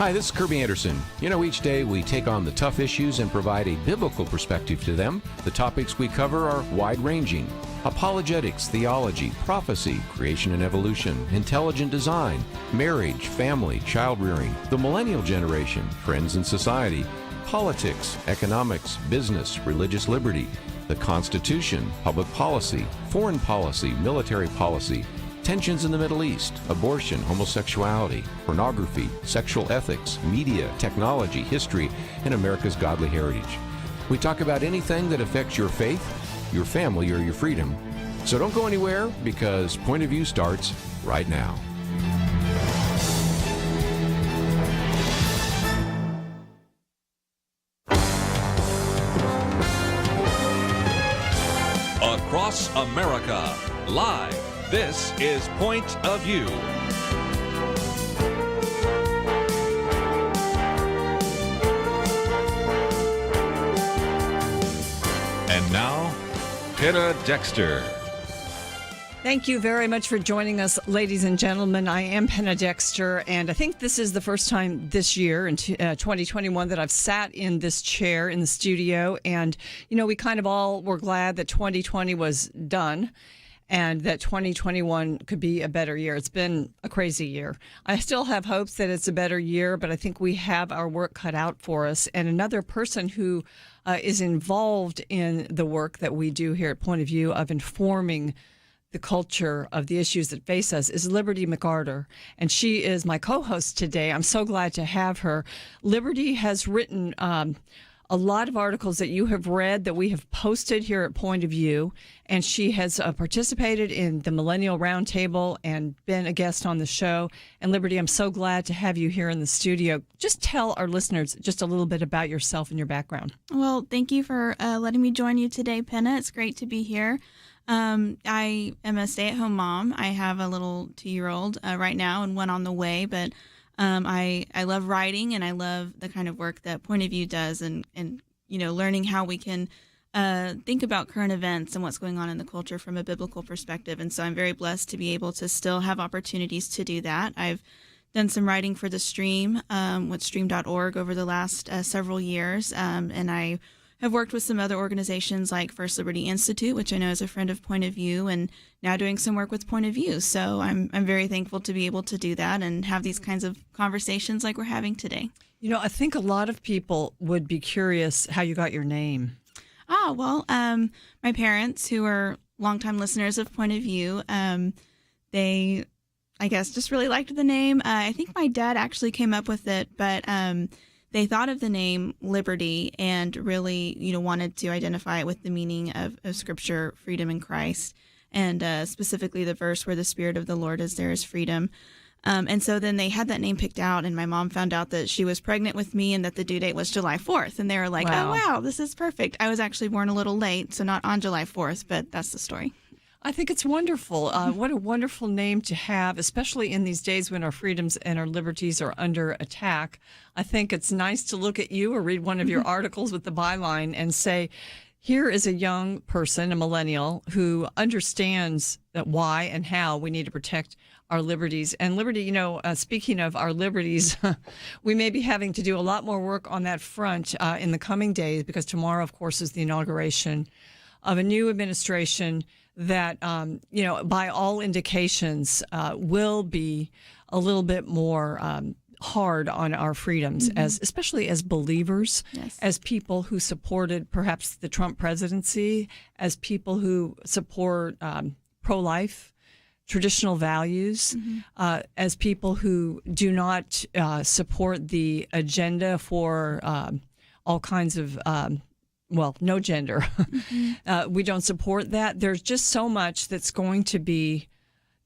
Hi, this is Kirby Anderson. You know, each day we take on the tough issues and provide a biblical perspective to them. The topics we cover are wide-ranging: apologetics, theology, prophecy, creation and evolution, intelligent design, marriage, family, child-rearing, the millennial generation, trends in society, politics, economics, business, religious liberty, the Constitution, public policy, foreign policy, military policy, tensions in the Middle East, abortion, homosexuality, pornography, sexual ethics, media, technology, history, and America's godly heritage. We talk about anything that affects your faith, your family, or your freedom. So don't go anywhere, because Point of View starts right now. Across America, live. This is Point of View. And now, Penna Dexter. Thank you very much for joining us, ladies and gentlemen. I am Penna Dexter, and I think this is the first time this year in 2021 that I've sat in this chair in the studio. And, you know, we kind of all were glad that 2020 was done and that 2021 could be a better year. It's been a crazy year. I still have hopes that it's a better year, but I think we have our work cut out for us. And another person who is involved in the work that we do here at Point of View of informing the culture of the issues that face us is Liberty McArtor, and she is my co-host today. I'm so glad to have her. Liberty has written a lot of articles that you have read that we have posted here at Point of View, and she has participated in the Millennial Roundtable and been a guest on the show. And Liberty, I'm so glad to have you here in the studio. Just tell our listeners just a little bit about yourself and your background. Well, thank you for letting me join you today, Penna. It's great to be here. I am a stay-at-home mom. I have a little 2-year-old right now and one on the way, but I love writing, and I love the kind of work that Point of View does, and you know, learning how we can think about current events and what's going on in the culture from a biblical perspective. And so I'm very blessed to be able to still have opportunities to do that. I've done some writing for the Stream with stream.org over the last several years, and I have worked with some other organizations like First Liberty Institute, which I know is a friend of Point of View, and now doing some work with Point of View. So I'm very thankful to be able to do that and have these kinds of conversations like we're having today. You know, I think a lot of people would be curious how you got your name. Well, my parents, who are longtime listeners of Point of View, they, I guess, just really liked the name. I think my dad actually came up with it, but they thought of the name Liberty and really, you know, wanted to identify it with the meaning of Scripture, freedom in Christ, and specifically the verse where the Spirit of the Lord is, there is freedom. And so then they had that name picked out, and my mom found out that she was pregnant with me and that the due date was July 4th. And they were like, wow. Oh, wow, this is perfect. I was actually born a little late, so not on July 4th, but that's the story. I think it's wonderful. What a wonderful name to have, especially in these days when our freedoms and our liberties are under attack. I think it's nice to look at you or read one of your articles with the byline and say, here is a young person, a millennial, who understands that why and how we need to protect our liberties. And Liberty, you know, speaking of our liberties, we may be having to do a lot more work on that front in the coming days, because tomorrow, of course, is the inauguration of a new administration that, you know, by all indications, will be a little bit more hard on our freedoms, especially as believers, Yes. as people who supported perhaps the Trump presidency, as people who support pro-life, traditional values, as people who do not support the agenda for all kinds of no gender. We don't support that. There's just so much that's going to be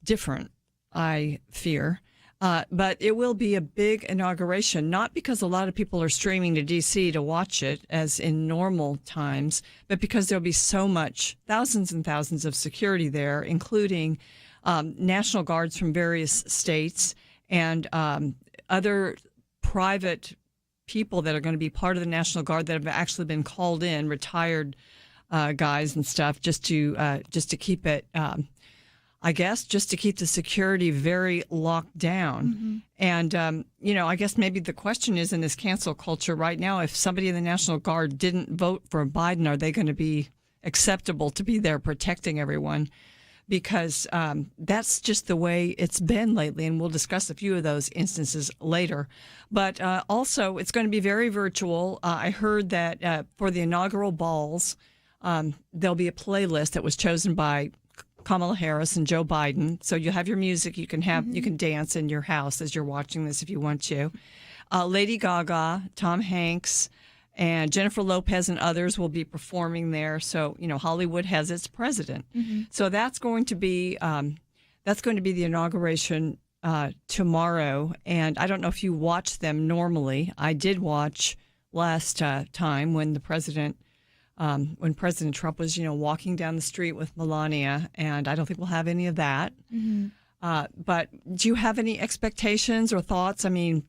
different, I fear. But it will be a big inauguration, not because a lot of people are streaming to D.C. to watch it, as in normal times, but because there'll be so much, thousands and thousands of security there, including National Guards from various states and other private people that are going to be part of the National Guard that have actually been called in, retired guys and stuff, just to keep it I guess, just to keep the security very locked down. And, I guess maybe the question is in this cancel culture right now, if somebody in the National Guard didn't vote for Biden, are they going to be acceptable to be there protecting everyone? Because that's just the way it's been lately. And we'll discuss a few of those instances later. But also, it's going to be very virtual. I heard that for the inaugural balls, there'll be a playlist that was chosen by Kamala Harris and Joe Biden. So you'll have your music. You can dance in your house as you're watching this if you want to. Lady Gaga, Tom Hanks, and Jennifer Lopez and others will be performing there. So Hollywood has its president. So that's going to be the inauguration tomorrow. And I don't know if you watch them normally. I did watch last time when President Trump was, what down the street with Melania, and I don't think we'll have any of that. But do you have any expectations or thoughts? I mean,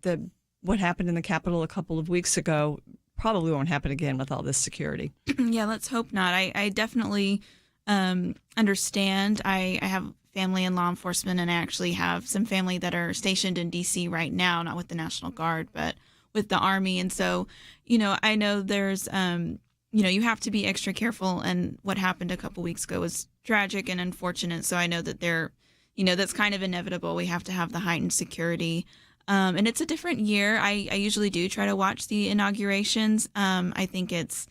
what happened in the Capitol a couple of weeks ago probably won't happen again with all this security. Yeah, let's hope not. I definitely understand. I have family in law enforcement, and I actually have some family that are stationed in D.C. right now, not with the National Guard, but with the Army. And so, I know there's you have to be extra careful, and what happened a couple weeks ago was tragic and unfortunate. So I know that that's kind of inevitable. We have to have the heightened security. And it's a different year. I usually do try to watch the inaugurations. I think it's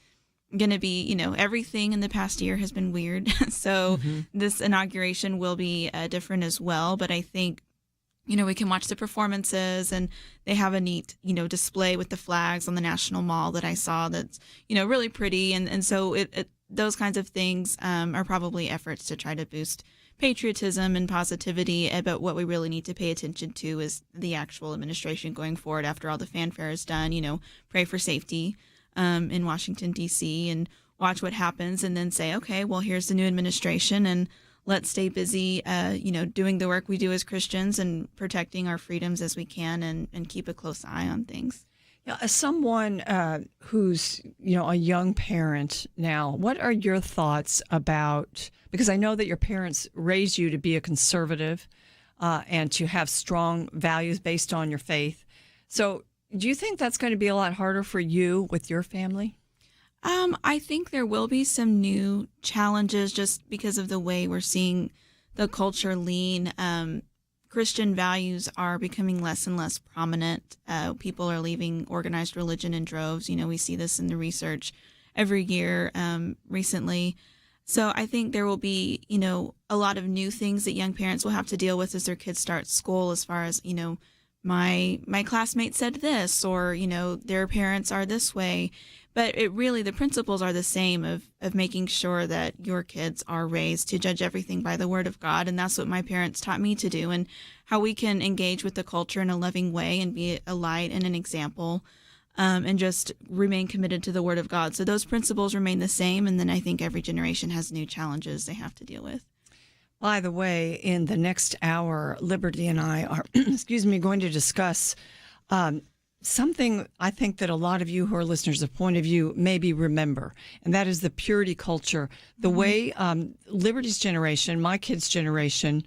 going to be, everything in the past year has been weird. So this inauguration will be different as well. But I think, we can watch the performances, and they have a neat, display with the flags on the National Mall that I saw that's, really pretty. And so those kinds of things are probably efforts to try to boost patriotism and positivity. But what we really need to pay attention to is the actual administration going forward after all the fanfare is done. Pray for safety in Washington, D.C., and watch what happens, and then say, okay, well, here's the new administration, and let's stay busy, doing the work we do as Christians and protecting our freedoms as we can, and keep a close eye on things. Yeah, as someone who's, a young parent now, what are your thoughts about, because I know that your parents raised you to be a conservative and to have strong values based on your faith. So do you think that's going to be a lot harder for you with your family? I think there will be some new challenges just because of the way we're seeing the culture lean. Christian values are becoming less and less prominent. People are leaving organized religion in droves. We see this in the research every year recently. So I think there will be, a lot of new things that young parents will have to deal with as their kids start school, as far as, my classmate said this, or, their parents are this way. But the principles are the same of making sure that your kids are raised to judge everything by the Word of God. And that's what my parents taught me to do, and how we can engage with the culture in a loving way and be a light and an example, and just remain committed to the Word of God. So those principles remain the same. And then I think every generation has new challenges they have to deal with. By the way, in the next hour, Liberty and I are, going to discuss something I think that a lot of you who are listeners of Point of View maybe remember, and that is the purity culture. The way Liberty's generation, my kids' generation,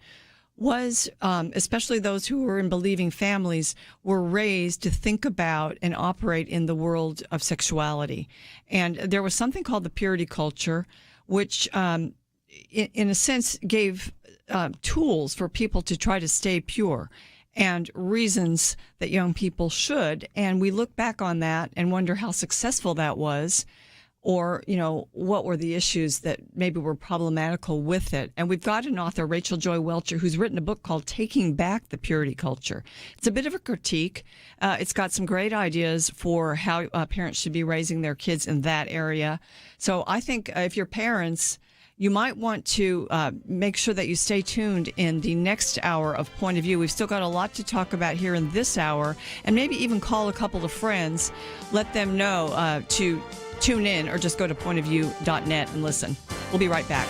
was, especially those who were in believing families, were raised to think about and operate in the world of sexuality. And there was something called the purity culture, which in a sense gave tools for people to try to stay pure, and reasons that young people should. And we look back on that and wonder how successful that was, or, what were the issues that maybe were problematical with it. And we've got an author, Rachel Welcher, who's written a book called Taking Back the Purity Culture. It's a bit of a critique. It's got some great ideas for how parents should be raising their kids in that area. So I think if you're parents, you might want to make sure that you stay tuned in the next hour of Point of View. We've still got a lot to talk about here in this hour, and maybe even call a couple of friends, let them know to tune in, or just go to pointofview.net and listen. We'll be right back.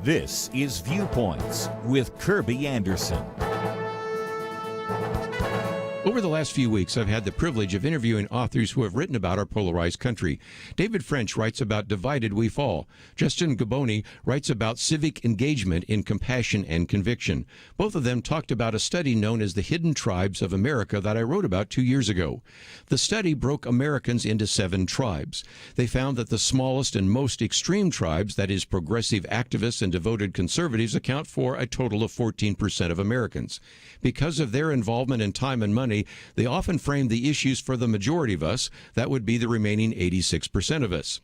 This is Viewpoints with Kirby Anderson. Over the last few weeks, I've had the privilege of interviewing authors who have written about our polarized country. David French writes about Divided We Fall. Justin Gaboni writes about civic engagement in compassion and conviction. Both of them talked about a study known as the Hidden Tribes of America that I wrote about 2 years ago. The study broke Americans into 7 tribes. They found that the smallest and most extreme tribes, that is, progressive activists and devoted conservatives, account for a total of 14% of Americans. Because of their involvement in time and money, they often frame the issues for the majority of us. That would be the remaining 86% of us.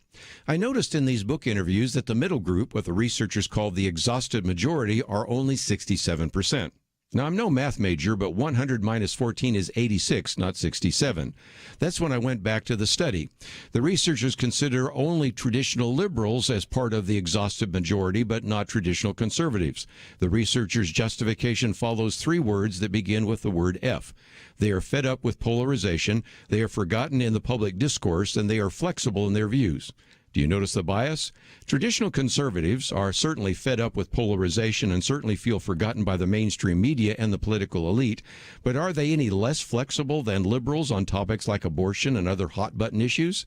I noticed in these book interviews that the middle group, what the researchers call the exhausted majority, are only 67%. Now, I'm no math major, but 100 minus 14 is 86, not 67. That's when I went back to the study. The researchers consider only traditional liberals as part of the exhausted majority, but not traditional conservatives. The researchers' justification follows 3 words that begin with the word F. They are fed up with polarization, they are forgotten in the public discourse, and they are flexible in their views. Do you notice the bias? Traditional conservatives are certainly fed up with polarization and certainly feel forgotten by the mainstream media and the political elite, but are they any less flexible than liberals on topics like abortion and other hot-button issues?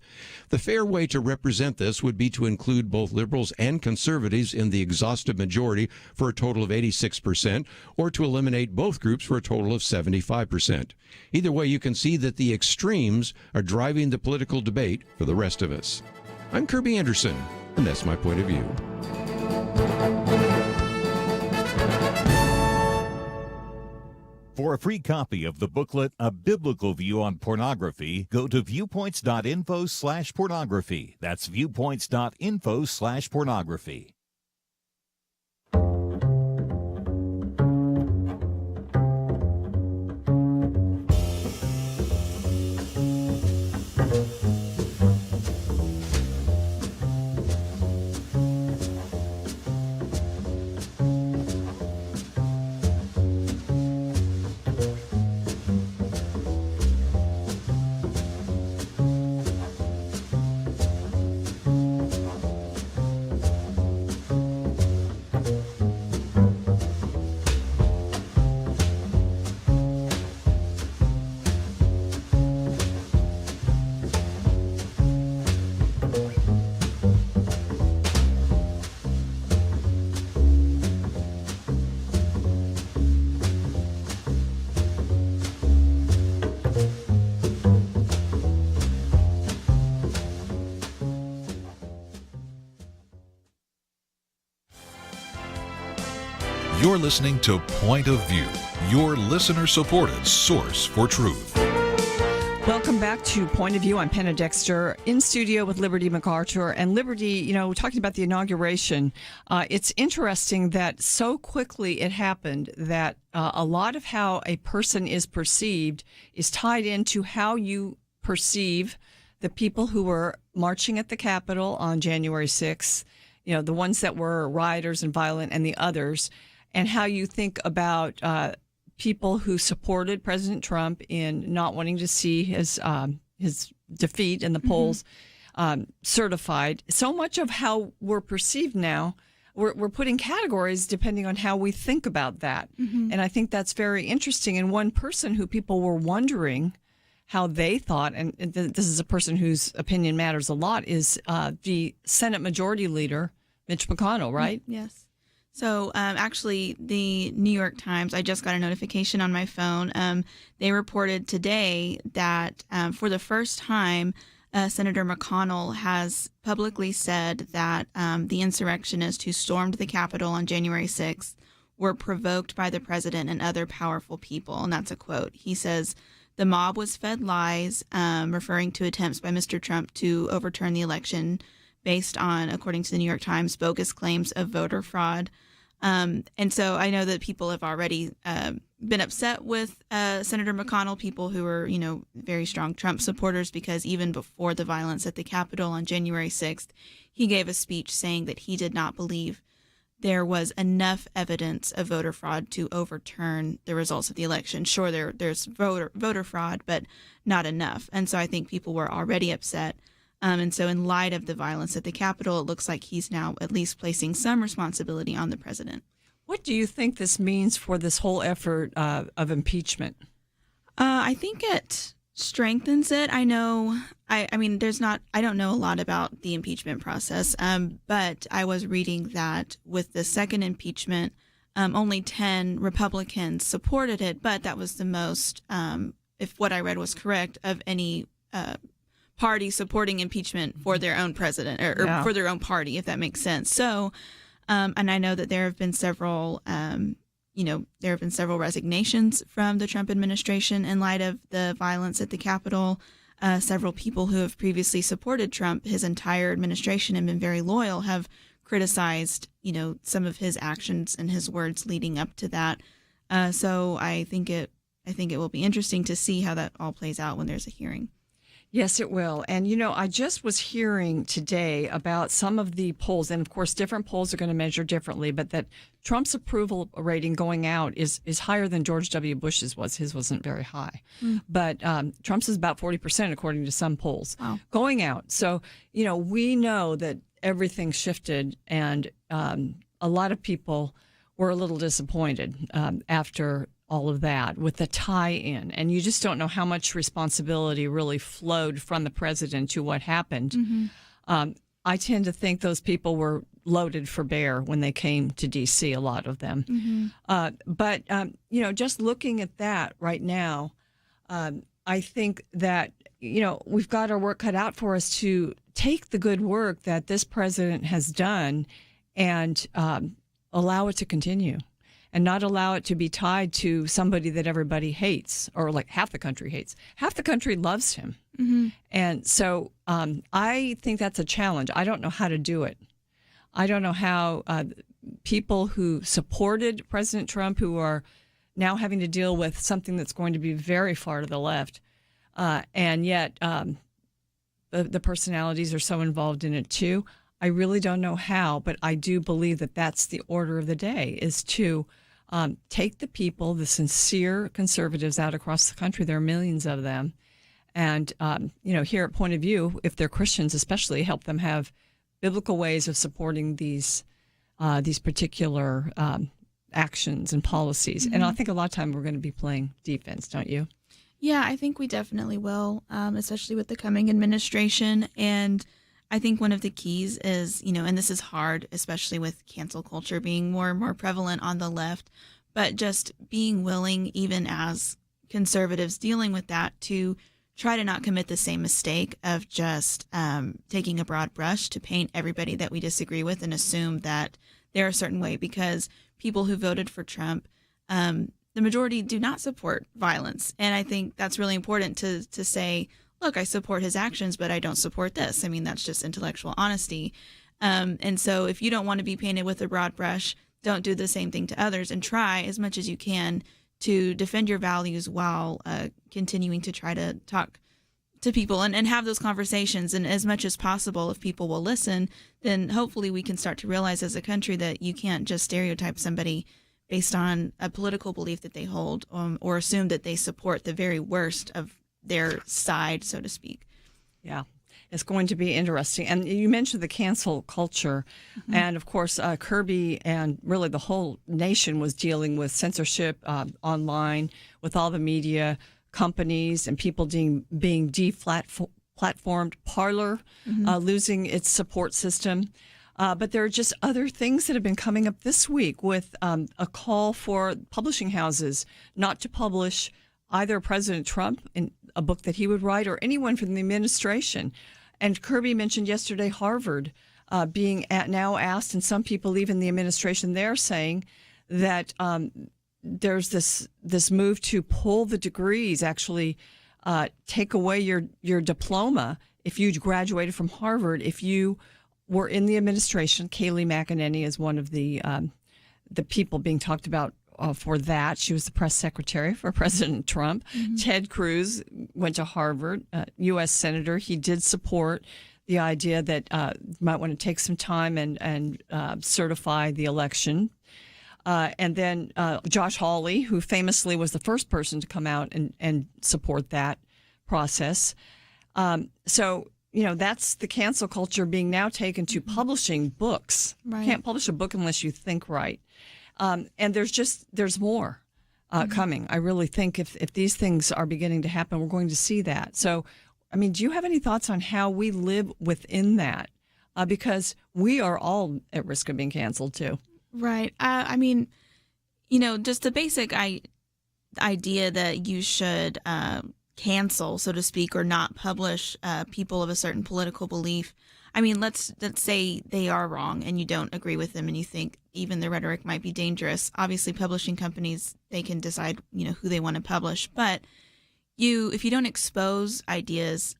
The fair way to represent this would be to include both liberals and conservatives in the exhausted majority for a total of 86%, or to eliminate both groups for a total of 75%. Either way, you can see that the extremes are driving the political debate for the rest of us. I'm Kirby Anderson, and that's my point of view. For a free copy of the booklet, A Biblical View on Pornography, go to viewpoints.info/pornography. That's viewpoints.info/pornography. You're listening to Point of View, your listener-supported source for truth. Welcome back to Point of View. I'm Penna Dexter in studio with Liberty McArtor. And Liberty, talking about the inauguration, it's interesting that so quickly it happened that a lot of how a person is perceived is tied into how you perceive the people who were marching at the Capitol on January 6th, the ones that were rioters and violent and the others, and how you think about people who supported President Trump in not wanting to see his defeat in the polls certified. So much of how we're perceived now, we're putting categories depending on how we think about that. And I think that's very interesting. And one person who people were wondering how they thought, and this is a person whose opinion matters a lot, is the Senate Majority Leader, Mitch McConnell, right? Yes. So actually, the New York Times, I just got a notification on my phone. They reported today that for the first time, Senator McConnell has publicly said that the insurrectionists who stormed the Capitol on January 6th were provoked by the president and other powerful people. And that's a quote. He says, "The mob was fed lies," referring to attempts by Mr. Trump to overturn the election based on, according to the New York Times, bogus claims of voter fraud. And so I know that people have already been upset with Senator McConnell, people who are, very strong Trump supporters, because even before the violence at the Capitol on January 6th, he gave a speech saying that he did not believe there was enough evidence of voter fraud to overturn the results of the election. Sure, there's voter fraud, but not enough. And so I think people were already upset. And so in light of the violence at the Capitol, it looks like he's now at least placing some responsibility on the president. What do you think this means for this whole effort of impeachment? I think it strengthens it. I know, I mean, I don't know a lot about the impeachment process, but I was reading that with the second impeachment, only 10 Republicans supported it, but that was the most, if what I read was correct, of any party supporting impeachment for their own president or for their own party, if that makes sense. So, and I know that there have been several, resignations from the Trump administration in light of the violence at the Capitol. Several people who have previously supported Trump, his entire administration, and been very loyal, have criticized, some of his actions and his words leading up to that. So I think it will be interesting to see how that all plays out when there's a hearing. Yes, it will. And, I just was hearing today about some of the polls, and of course, different polls are going to measure differently, but that Trump's approval rating going out is higher than George W. Bush's was. His wasn't very high. But Trump's is about 40%, according to some polls, going out. So, we know that everything shifted, and a lot of people were a little disappointed after all of that with the tie-in. And you just don't know how much responsibility really flowed from the president to what happened. I tend to think those people were loaded for bear when they came to D.C., a lot of them. But just looking at that right now, I think that, we've got our work cut out for us to take the good work that this president has done and allow it to continue. And not allow it to be tied to somebody that everybody hates, or like half the country hates. Half the country loves him. And so I think that's a challenge. I don't know how to do it. I don't know how people who supported President Trump, who are now having to deal with something that's going to be very far to the left, and yet the personalities are so involved in it too. I really don't know how, but I do believe that that's the order of the day, is to take the people, the sincere conservatives out across the country. There are millions of them. And, here at Point of View, if they're Christians especially, help them have biblical ways of supporting these particular actions and policies. And I think a lot of time we're going to be playing defense, don't you? Yeah, I think we definitely will, especially with the coming administration. And I think one of the keys is, and this is hard, especially with cancel culture being more and more prevalent on the left, but just being willing, even as conservatives dealing with that, to try to not commit the same mistake of just taking a broad brush to paint everybody that we disagree with and assume that they're a certain way, because people who voted for Trump, the majority do not support violence. And I think that's really important to say, look, I support his actions, but I don't support this. I mean, that's just intellectual honesty. And so if you don't want to be painted with a broad brush, don't do the same thing to others, and try as much as you can to defend your values while continuing to try to talk to people and have those conversations. And as much as possible, if people will listen, then hopefully we can start to realize as a country that you can't just stereotype somebody based on a political belief that they hold, or assume that they support the very worst of their side, so to speak. Yeah, it's going to be interesting. And you mentioned the cancel culture. And of course, Kirby and really the whole nation was dealing with censorship online, with all the media companies and people being deplatformed, Parler losing its support system. But there are just other things that have been coming up this week with a call for publishing houses not to publish either President Trump in a book that he would write, or anyone from the administration. And Kirby mentioned yesterday Harvard being now asked, and some people even the administration there saying that there's this move to pull the degrees, actually take away your diploma if you graduated from Harvard, if you were in the administration. Kayleigh McEnany is one of the people being talked about for that. She was the press secretary for President Trump. Ted Cruz went to Harvard, U.S. Senator. He did support the idea that you might want to take some time and certify the election. And then Josh Hawley, who famously was the first person to come out and support that process. So, that's the cancel culture being now taken to publishing books. Right. You can't publish a book unless you think right. And there's more. coming. I really think if these things are beginning to happen, we're going to see that. So, I mean, do you have any thoughts on how we live within that? Because we are all at risk of being canceled too. Right. I mean, just the basic idea that you should cancel, so to speak, or not publish people of a certain political belief. I mean, let's say they are wrong and you don't agree with them and you think even the rhetoric might be dangerous. Obviously, publishing companies, they can decide, who they want to publish. But if you don't expose ideas,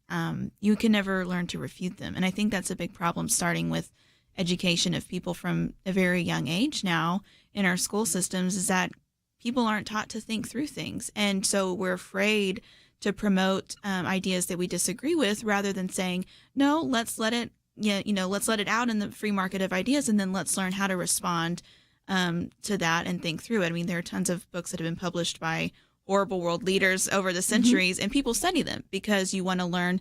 you can never learn to refute them. And I think that's a big problem, starting with education of people from a very young age now in our school systems, is that people aren't taught to think through things. And so we're afraid to promote ideas that we disagree with, rather than saying, no, let's let it, let's let it out in the free market of ideas, and then let's learn how to respond to that and think through it. I mean, there are tons of books that have been published by horrible world leaders over the centuries, and people study them because you want to learn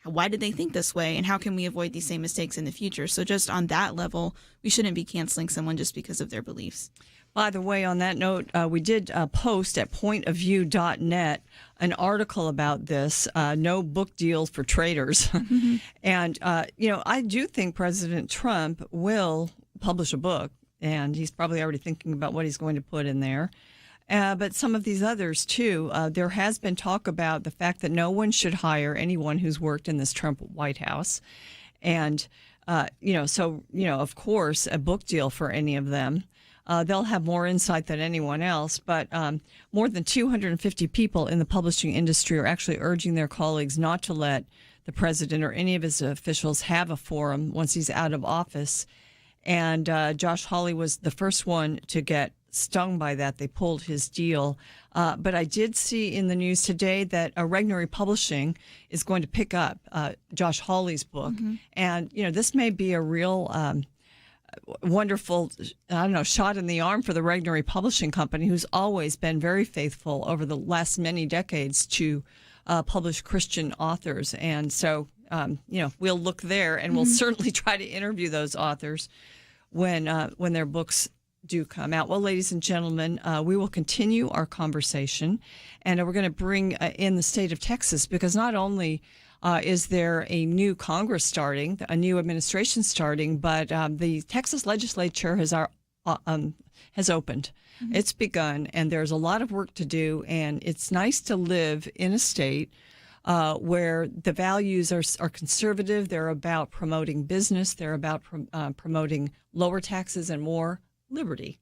why did they think this way and how can we avoid these same mistakes in the future. So just on that level, we shouldn't be canceling someone just because of their beliefs. By the way, on that note, we did post at pointofview.net an article about this, no book deals for traitors. And, I do think President Trump will publish a book, and he's probably already thinking about what he's going to put in there. But some of these others, too, there has been talk about the fact that no one should hire anyone who's worked in this Trump White House. And, of course, a book deal for any of them. They'll have more insight than anyone else, but more than 250 people in the publishing industry are actually urging their colleagues not to let the president or any of his officials have a forum once he's out of office. And Josh Hawley was the first one to get stung by that. They pulled his deal. But I did see in the news today that Regnery Publishing is going to pick up Josh Hawley's book. And, this may be a real wonderful, shot in the arm for the Regnery Publishing Company, who's always been very faithful over the last many decades to publish Christian authors. And so, we'll look there, and we'll certainly try to interview those authors when their books do come out. Well, ladies and gentlemen, we will continue our conversation, and we're going to bring in the state of Texas, because not only is there a new Congress starting, a new administration starting, but the Texas legislature has opened. It's begun, and there's a lot of work to do, and it's nice to live in a state where the values are conservative. They're about promoting business. They're about promoting lower taxes and more liberty.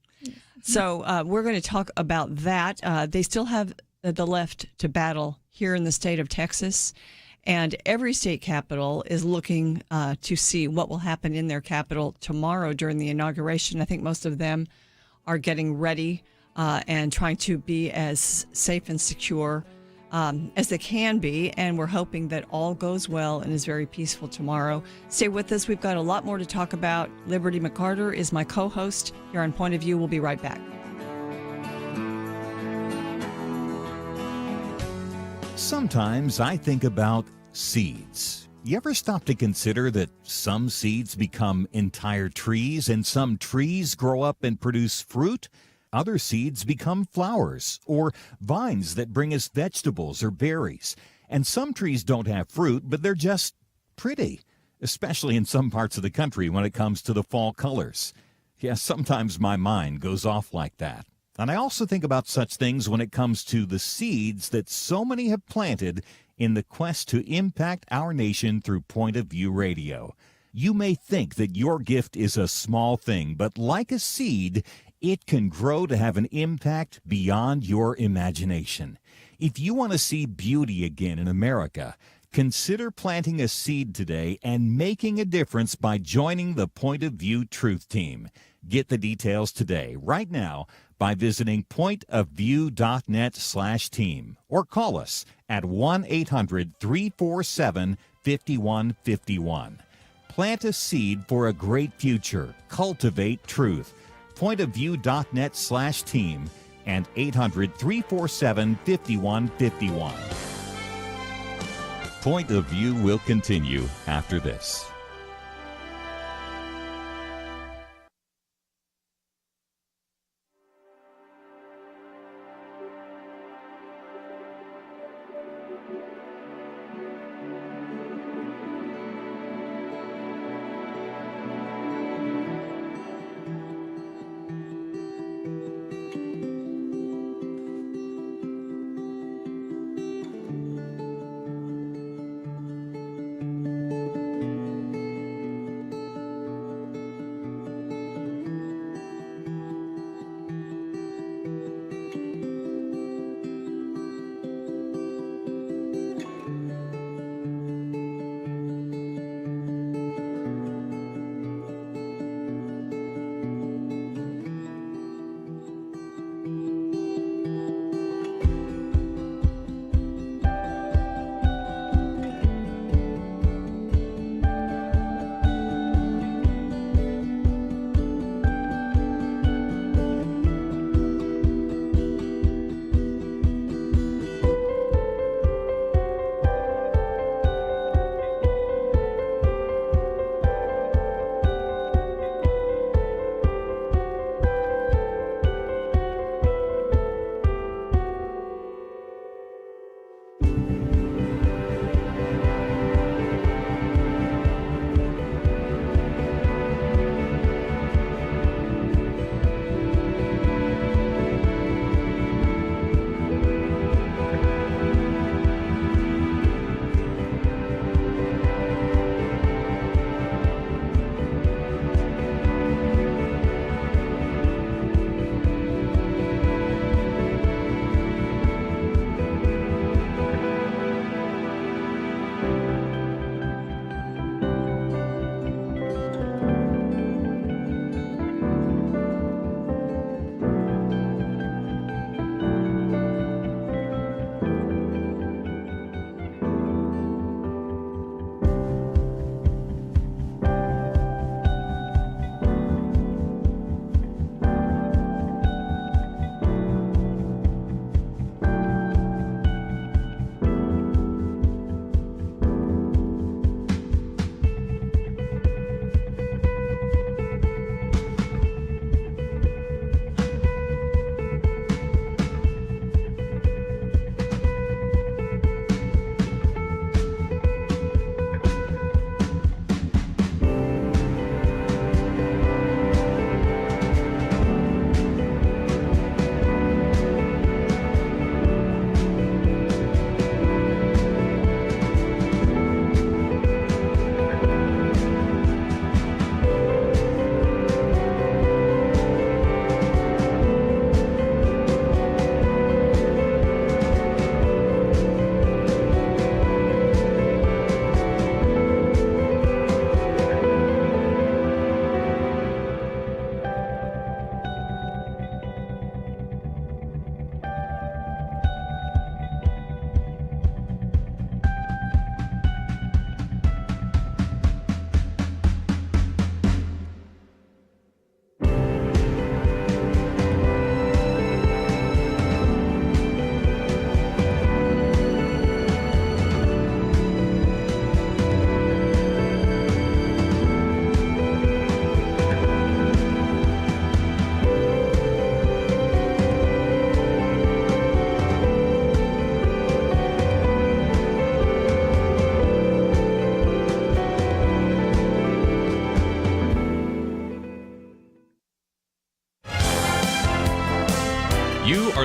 So we're going to talk about that. They still have the left to battle here in the state of Texas. And every state capital is looking to see what will happen in their capital tomorrow during the inauguration. I think most of them are getting ready and trying to be as safe and secure as they can be. And we're hoping that all goes well and is very peaceful tomorrow. Stay with us. We've got a lot more to talk about. Liberty McArtor is my co-host here on Point of View. We'll be right back. Sometimes I think about seeds. You ever stop to consider that some seeds become entire trees and some trees grow up and produce fruit? Other seeds become flowers or vines that bring us vegetables or berries. And some trees don't have fruit, but they're just pretty, especially in some parts of the country when it comes to the fall colors. Yes, sometimes my mind goes off like that. And I also think about such things when it comes to the seeds that so many have planted in the quest to impact our nation through Point of View Radio. You may think that your gift is a small thing, but like a seed, it can grow to have an impact beyond your imagination. If you want to see beauty again in America, consider planting a seed today and making a difference by joining the Point of View Truth Team. Get the details today, right now, by visiting pointofview.net/team or call us at 1-800-347-5151. Plant a seed for a great future. Cultivate truth. Pointofview.net/team and 800-347-5151. Point of View will continue after this.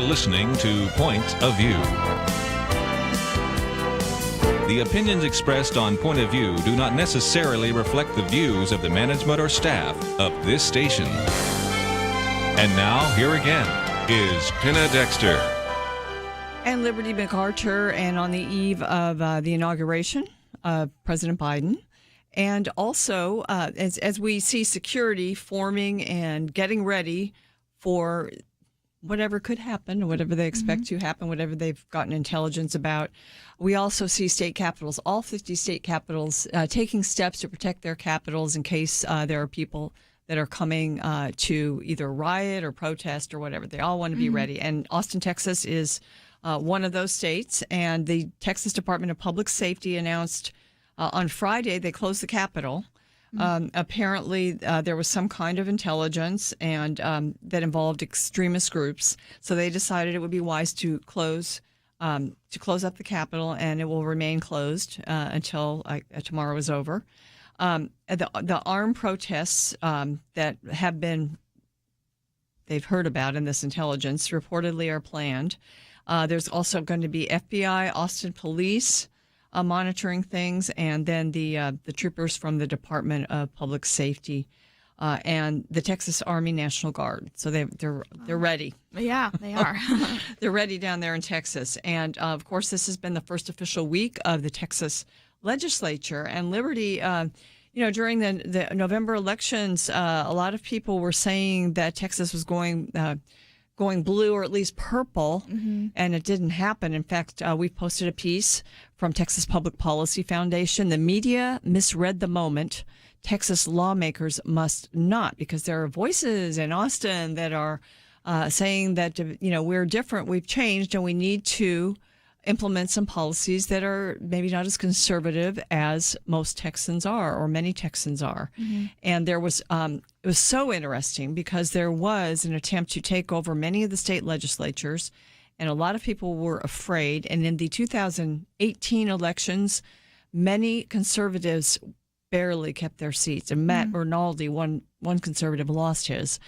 listening to Point of View. The opinions expressed on Point of View do not necessarily reflect the views of the management or staff of this station. And now, here again, is Penna Dexter. And Liberty McArtor, and on the eve of the inauguration of President Biden. And also, as we see security forming and getting ready for whatever could happen, whatever they expect to happen, whatever they've gotten intelligence about, we also see state capitals, all 50 state capitals, taking steps to protect their capitals in case there are people that are coming to either riot or protest or whatever. They all want to be ready. And Austin, Texas is one of those states. And the Texas Department of Public Safety announced on Friday they closed the Capitol. Apparently, there was some kind of intelligence and that involved extremist groups. So they decided it would be wise to close up the Capitol, and it will remain closed until tomorrow is over. The armed protests that they've heard about in this intelligence reportedly are planned. There's also going to be FBI, Austin Police monitoring things, and then the troopers from the Department of Public Safety and the Texas Army National Guard. So they're ready. Yeah, they are. They're ready down there in Texas. And of course, this has been the first official week of the Texas legislature. And Liberty, during the November elections, a lot of people were saying that Texas was going blue or at least purple, and it didn't happen. In fact, we posted a piece from Texas Public Policy Foundation. The media misread the moment. Texas lawmakers must not, because there are voices in Austin that are saying that, we're different, we've changed, and we need to implement some policies that are maybe not as conservative as most Texans are, or many Texans are. And there was, it was so interesting because there was an attempt to take over many of the state legislatures, and a lot of people were afraid. And in the 2018 elections, many conservatives barely kept their seats. And Matt Rinaldi, one conservative, lost his.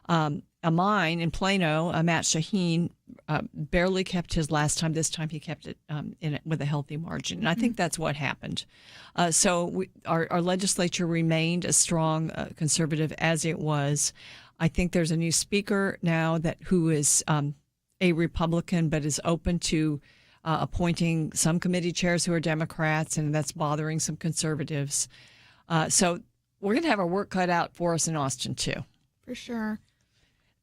Mine in Plano, Matt Shaheen, barely kept his last time. This time he kept it with a healthy margin. And I think that's what happened. So our legislature remained as strong conservative as it was. I think there's a new speaker now who is a Republican but is open to appointing some committee chairs who are Democrats, and that's bothering some conservatives. So we're going to have our work cut out for us in Austin, too. For sure.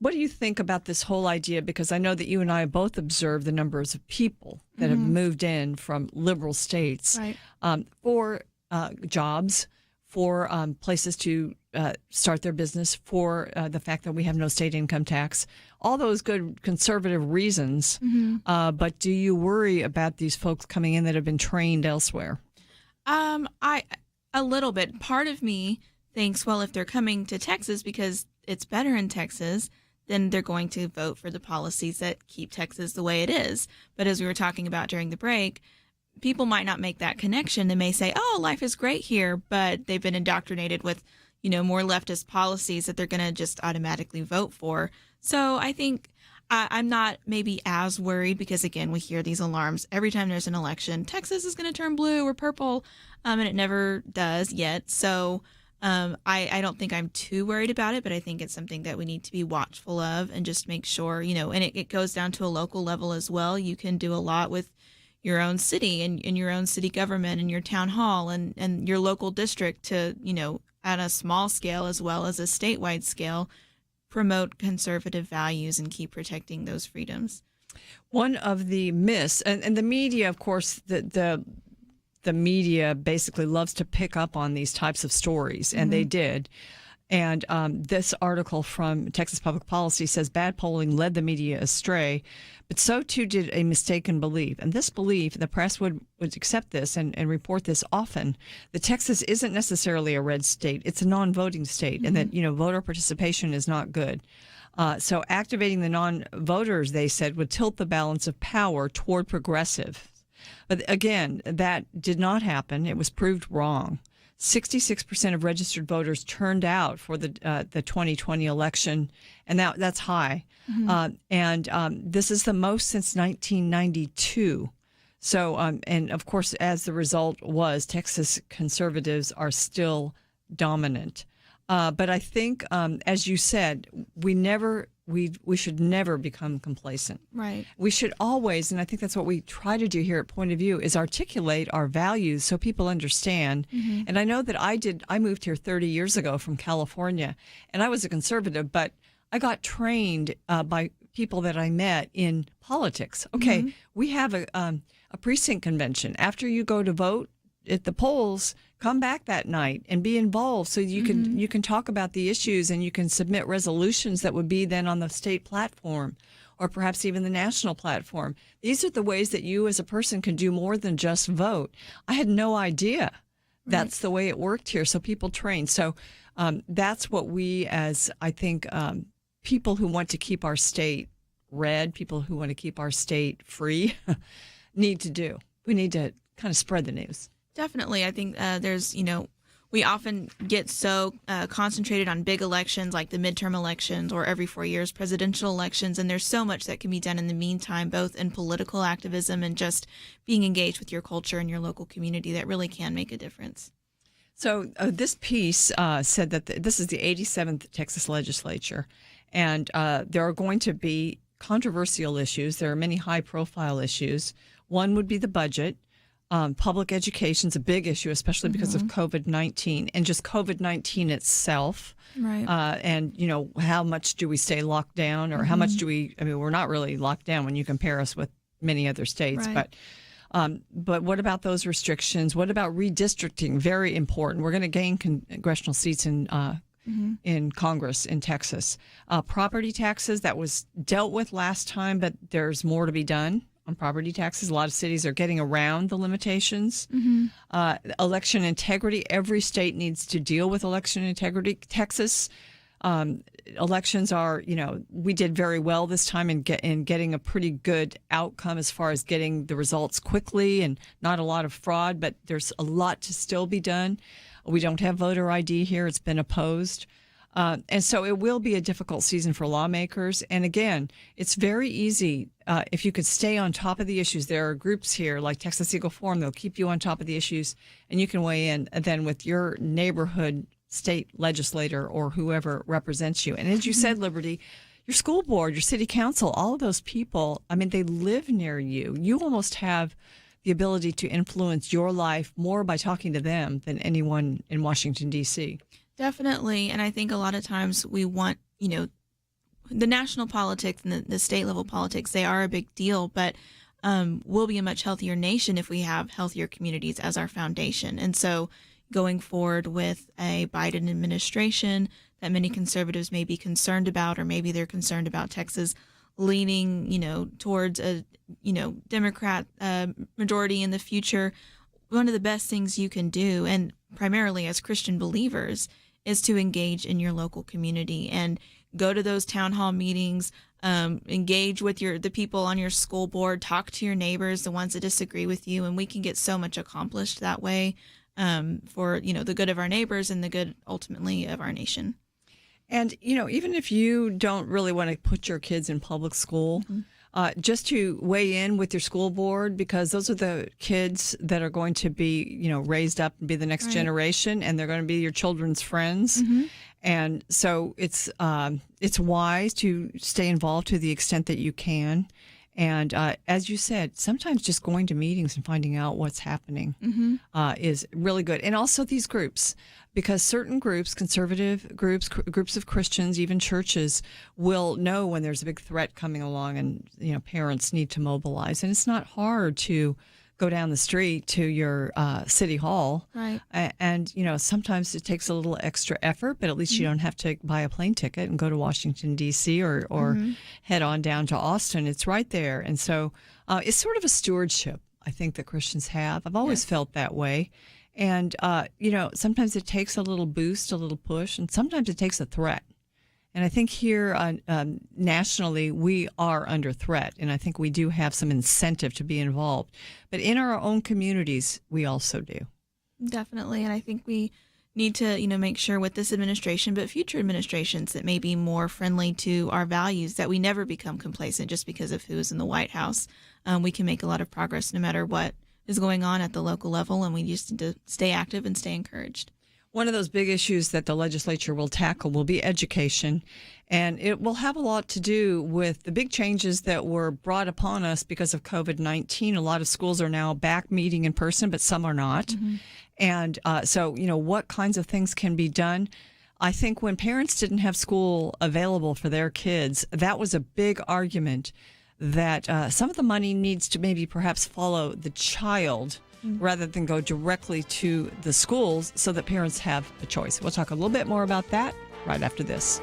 What do you think about this whole idea? Because I know that you and I both observed the numbers of people that have moved in from liberal states for jobs, for places to start their business, for the fact that we have no state income tax, all those good conservative reasons. But do you worry about these folks coming in that have been trained elsewhere? A little bit. Part of me thinks, well, if they're coming to Texas because it's better in Texas, then they're going to vote for the policies that keep Texas the way it is. But as we were talking about during the break, people might not make that connection. They may say, oh, life is great here, but they've been indoctrinated with, more leftist policies that they're going to just automatically vote for. So I think I'm not maybe as worried because, again, we hear these alarms every time there's an election. Texas is going to turn blue or purple, and it never does yet. So I don't think I'm too worried about it, but I think it's something that we need to be watchful of and just make sure, and it goes down to a local level as well. You can do a lot with your own city and your own city government and your town hall and your local district to, at a small scale as well as a statewide scale, promote conservative values and keep protecting those freedoms. One of the myths, and the media, of course, the media basically loves to pick up on these types of stories, and they did. And this article from Texas Public Policy says bad polling led the media astray, but so too did a mistaken belief. And this belief, the press would accept this and report this often, that Texas isn't necessarily a red state. It's a non-voting state, and that, voter participation is not good. So activating the non-voters, they said, would tilt the balance of power toward progressive. But again, that did not happen. It was proved wrong. 66% of registered voters turned out for the 2020 election, and that's high. This is the most since 1992. So, and of course, as the result was, Texas conservatives are still dominant. But I think, as you said, we should never become complacent. Right. We should always, and I think that's what we try to do here at Point of View, is articulate our values so people understand. And I know that I moved here 30 years ago from California, and I was a conservative, but I got trained by people that I met in politics. Okay, we have a precinct convention. After you go to vote at the polls, come back that night and be involved so you can talk about the issues, and you can submit resolutions that would be then on the state platform or perhaps even the national platform. These are the ways that you as a person can do more than just vote. I had no idea that's the way it worked here. So people train. So that's what we, as I think, people who want to keep our state red, people who want to keep our state free need to do. We need to kind of spread the news. Definitely. I think there's, we often get so concentrated on big elections like the midterm elections or every 4 years presidential elections. And there's so much that can be done in the meantime, both in political activism and just being engaged with your culture and your local community that really can make a difference. So this piece said that this is the 87th Texas legislature, and there are going to be controversial issues. There are many high-profile issues. One would be the budget. Public education is a big issue, especially because of COVID-19 and just COVID-19 itself. Right. And, how much do we stay locked down, or how much do we're not really locked down when you compare us with many other states. Right. But what about those restrictions? What about redistricting? Very important. We're going to gain congressional seats in Congress in Texas. Property taxes, that was dealt with last time, but there's more to be done on property taxes. A lot of cities are getting around the limitations. Election integrity. Every state needs to deal with election integrity. Texas elections are, we did very well this time in getting a pretty good outcome as far as getting the results quickly and not a lot of fraud, but there's a lot to still be done. We don't have voter ID here. It's been opposed. And so it will be a difficult season for lawmakers. And again, it's very easy if you could stay on top of the issues. There are groups here like Texas Eagle Forum. They'll keep you on top of the issues, and you can weigh in then with your neighborhood state legislator or whoever represents you. And as you said, Liberty, your school board, your city council, all of those people, they live near you. You almost have the ability to influence your life more by talking to them than anyone in Washington, D.C. Definitely. And I think a lot of times we want, the national politics and the state level politics, they are a big deal, but we'll be a much healthier nation if we have healthier communities as our foundation. And so going forward with a Biden administration that many conservatives may be concerned about, or maybe they're concerned about Texas leaning, towards a, Democrat majority in the future, one of the best things you can do, and primarily as Christian believers, is to engage in your local community and go to those town hall meetings, engage with the people on your school board, talk to your neighbors, the ones that disagree with you, and we can get so much accomplished that way for the good of our neighbors and the good ultimately of our nation. And even if you don't really want to put your kids in public school, just to weigh in with your school board, because those are the kids that are going to be, raised up and be the next generation, and they're going to be your children's friends. And so it's wise to stay involved to the extent that you can. And as you said, sometimes just going to meetings and finding out what's happening is really good. And also these groups, because certain groups, conservative groups, groups of Christians, even churches, will know when there's a big threat coming along, and parents need to mobilize. And it's not hard to go down the street to your city hall. Right. And sometimes it takes a little extra effort, but at least you don't have to buy a plane ticket and go to Washington, D.C. or head on down to Austin. It's right there. And so it's sort of a stewardship, I think, that Christians have. I've always felt that way. And, sometimes it takes a little boost, a little push, and sometimes it takes a threat. And I think here nationally, we are under threat, and I think we do have some incentive to be involved. But in our own communities, we also do. Definitely. And I think we need to, make sure with this administration, but future administrations that may be more friendly to our values, that we never become complacent just because of who's in the White House. We can make a lot of progress no matter what is going on at the local level, and we just need to stay active and stay encouraged. One of those big issues that the legislature will tackle will be education, and it will have a lot to do with the big changes that were brought upon us because of COVID-19. A lot of schools are now back meeting in person, but some are not. Mm-hmm. And so, what kinds of things can be done? I think when parents didn't have school available for their kids, that was a big argument that some of the money needs to maybe perhaps follow the child rather than go directly to the schools so that parents have a choice. We'll talk a little bit more about that right after this.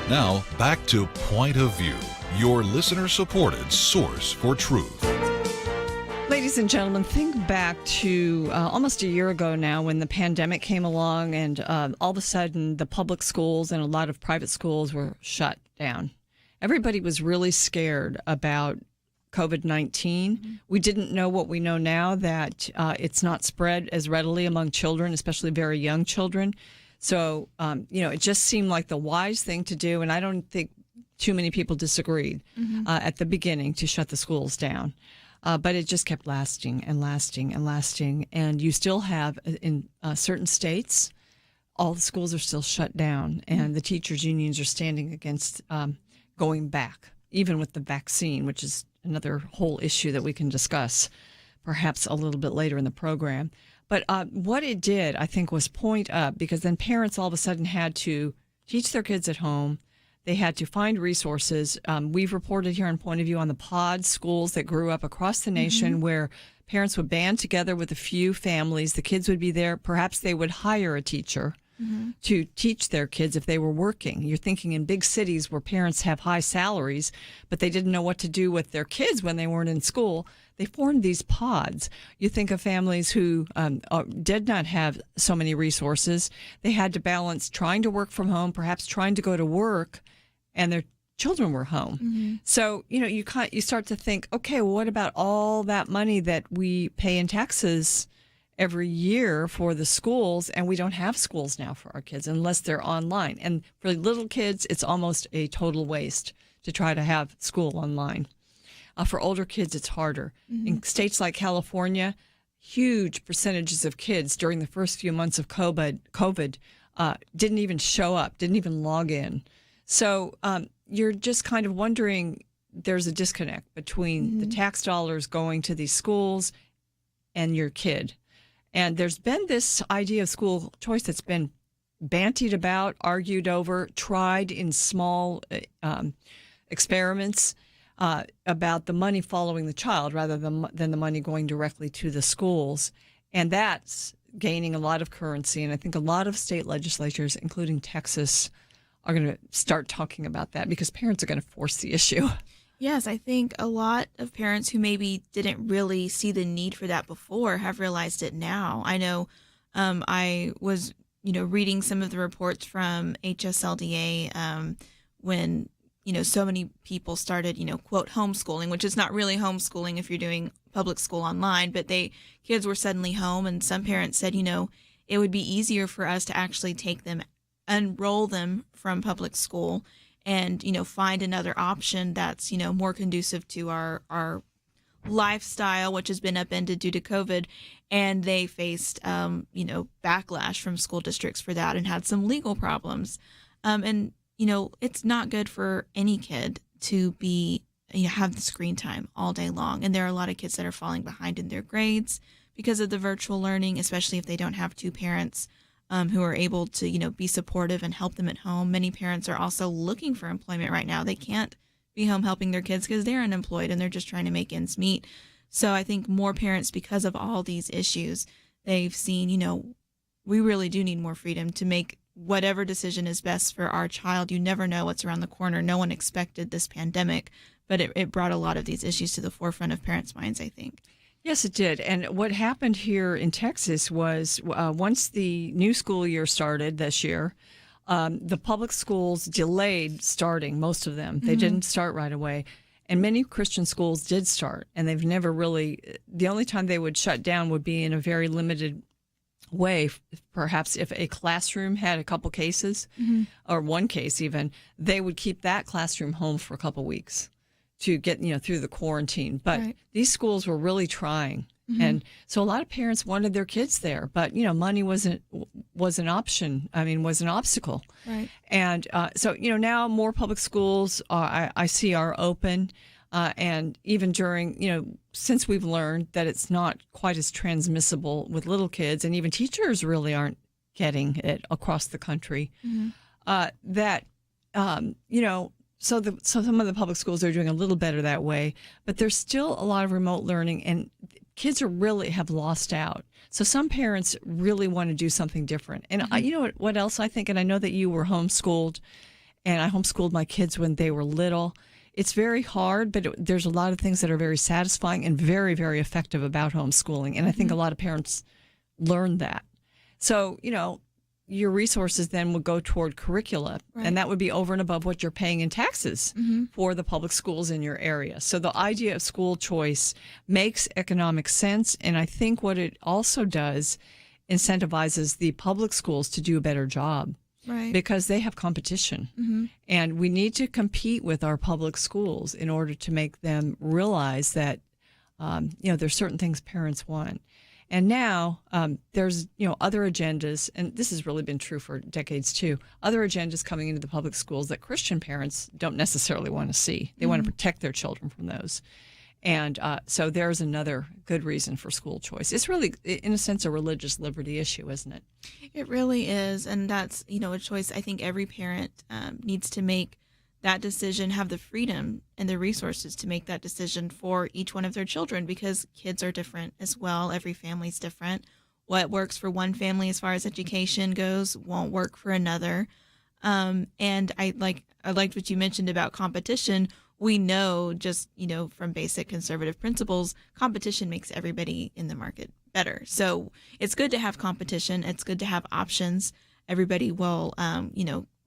Now, back to Point of View, your listener-supported source for truth. Ladies and gentlemen, think back to almost a year ago now when the pandemic came along and all of a sudden the public schools and a lot of private schools were shut down. Everybody was really scared about COVID-19. Mm-hmm. We didn't know what we know now, that it's not spread as readily among children, especially very young children. So, it just seemed like the wise thing to do, and I don't think too many people disagreed at the beginning to shut the schools down. But it just kept lasting and lasting and lasting. And you still have, in certain states, all the schools are still shut down, and the teachers' unions are standing against going back. even with the vaccine, which is another whole issue that we can discuss perhaps a little bit later in the program. But what it did, I think, was point up, because then parents all of a sudden had to teach their kids at home. They had to find resources. We've reported here on Point of View on the pod schools that grew up across the nation where parents would band together with a few families. The kids would be there. Perhaps they would hire a teacher to teach their kids if they were working. You're thinking in big cities where parents have high salaries, but they didn't know what to do with their kids when they weren't in school. They formed these pods. You think of families who did not have so many resources. They had to balance trying to work from home, perhaps trying to go to work, and their children were home. So, you start to think, okay, well, what about all that money that we pay in taxes every year for the schools, and we don't have schools now for our kids unless they're online. And for little kids, it's almost a total waste to try to have school online. For older kids, it's harder. In states like California, huge percentages of kids during the first few months of COVID didn't even show up, didn't even log in. So you're just kind of wondering, there's a disconnect between the tax dollars going to these schools and your kid. And there's been this idea of school choice that's been bantied about, argued over, tried in small experiments about the money following the child rather than the money going directly to the schools. And that's gaining a lot of currency. And I think a lot of state legislatures, including Texas, are going to start talking about that because parents are going to force the issue. Yes, I think a lot of parents who maybe didn't really see the need for that before have realized it now. I know I was, reading some of the reports from HSLDA when, so many people started, quote, homeschooling, which is not really homeschooling if you're doing public school online, but kids were suddenly home, and some parents said, it would be easier for us to actually take them, enroll them from public school and, find another option that's, more conducive to our lifestyle, which has been upended due to COVID. And they faced, backlash from school districts for that and had some legal problems. And, it's not good for any kid to be, have the screen time all day long. And there are a lot of kids that are falling behind in their grades because of the virtual learning, especially if they don't have two parents who are able to, be supportive and help them at home. Many parents are also looking for employment right now. They can't be home helping their kids because they're unemployed and they're just trying to make ends meet. So I think more parents, because of all these issues, they've seen, we really do need more freedom to make whatever decision is best for our child. You never know what's around the corner. No one expected this pandemic, but it brought a lot of these issues to the forefront of parents' minds, I think. Yes, it did. And what happened here in Texas was once the new school year started this year, the public schools delayed starting, most of them. They didn't start right away. And many Christian schools did start, and they've never really, the only time they would shut down would be in a very limited way. Perhaps if a classroom had a couple cases, or one case even, they would keep that classroom home for a couple weeks to get, through the quarantine. But these schools were really trying. And so a lot of parents wanted their kids there, but, money was an option. Was an obstacle. Right. And so, now more public schools I see are open. And even during, since we've learned that it's not quite as transmissible with little kids, and even teachers really aren't getting it across the country, So some of the public schools are doing a little better that way, but there's still a lot of remote learning, and kids have lost out. So some parents really want to do something different. And what else I think, and I know that you were homeschooled, and I homeschooled my kids when they were little. It's very hard, but there's a lot of things that are very satisfying and very, very effective about homeschooling. And I think a lot of parents learn that. So, your resources then would go toward curricula, and that would be over and above what you're paying in taxes for the public schools in your area. So the idea of school choice makes economic sense, and I think what it also does incentivizes the public schools to do a better job. Right. Because they have competition. And we need to compete with our public schools in order to make them realize that, there's certain things parents want. And now there's, other agendas, and this has really been true for decades too, other agendas coming into the public schools that Christian parents don't necessarily want to see. They want to protect their children from those. And so there's another good reason for school choice. It's really, in a sense, a religious liberty issue, isn't it? It really is. And that's, a choice I think every parent needs to make that decision, have the freedom and the resources to make that decision for each one of their children, because kids are different as well. Every family's different. What works for one family as far as education goes won't work for another. And I liked what you mentioned about competition. We know just, from basic conservative principles, competition makes everybody in the market better. So it's good to have competition. It's good to have options. Everybody will,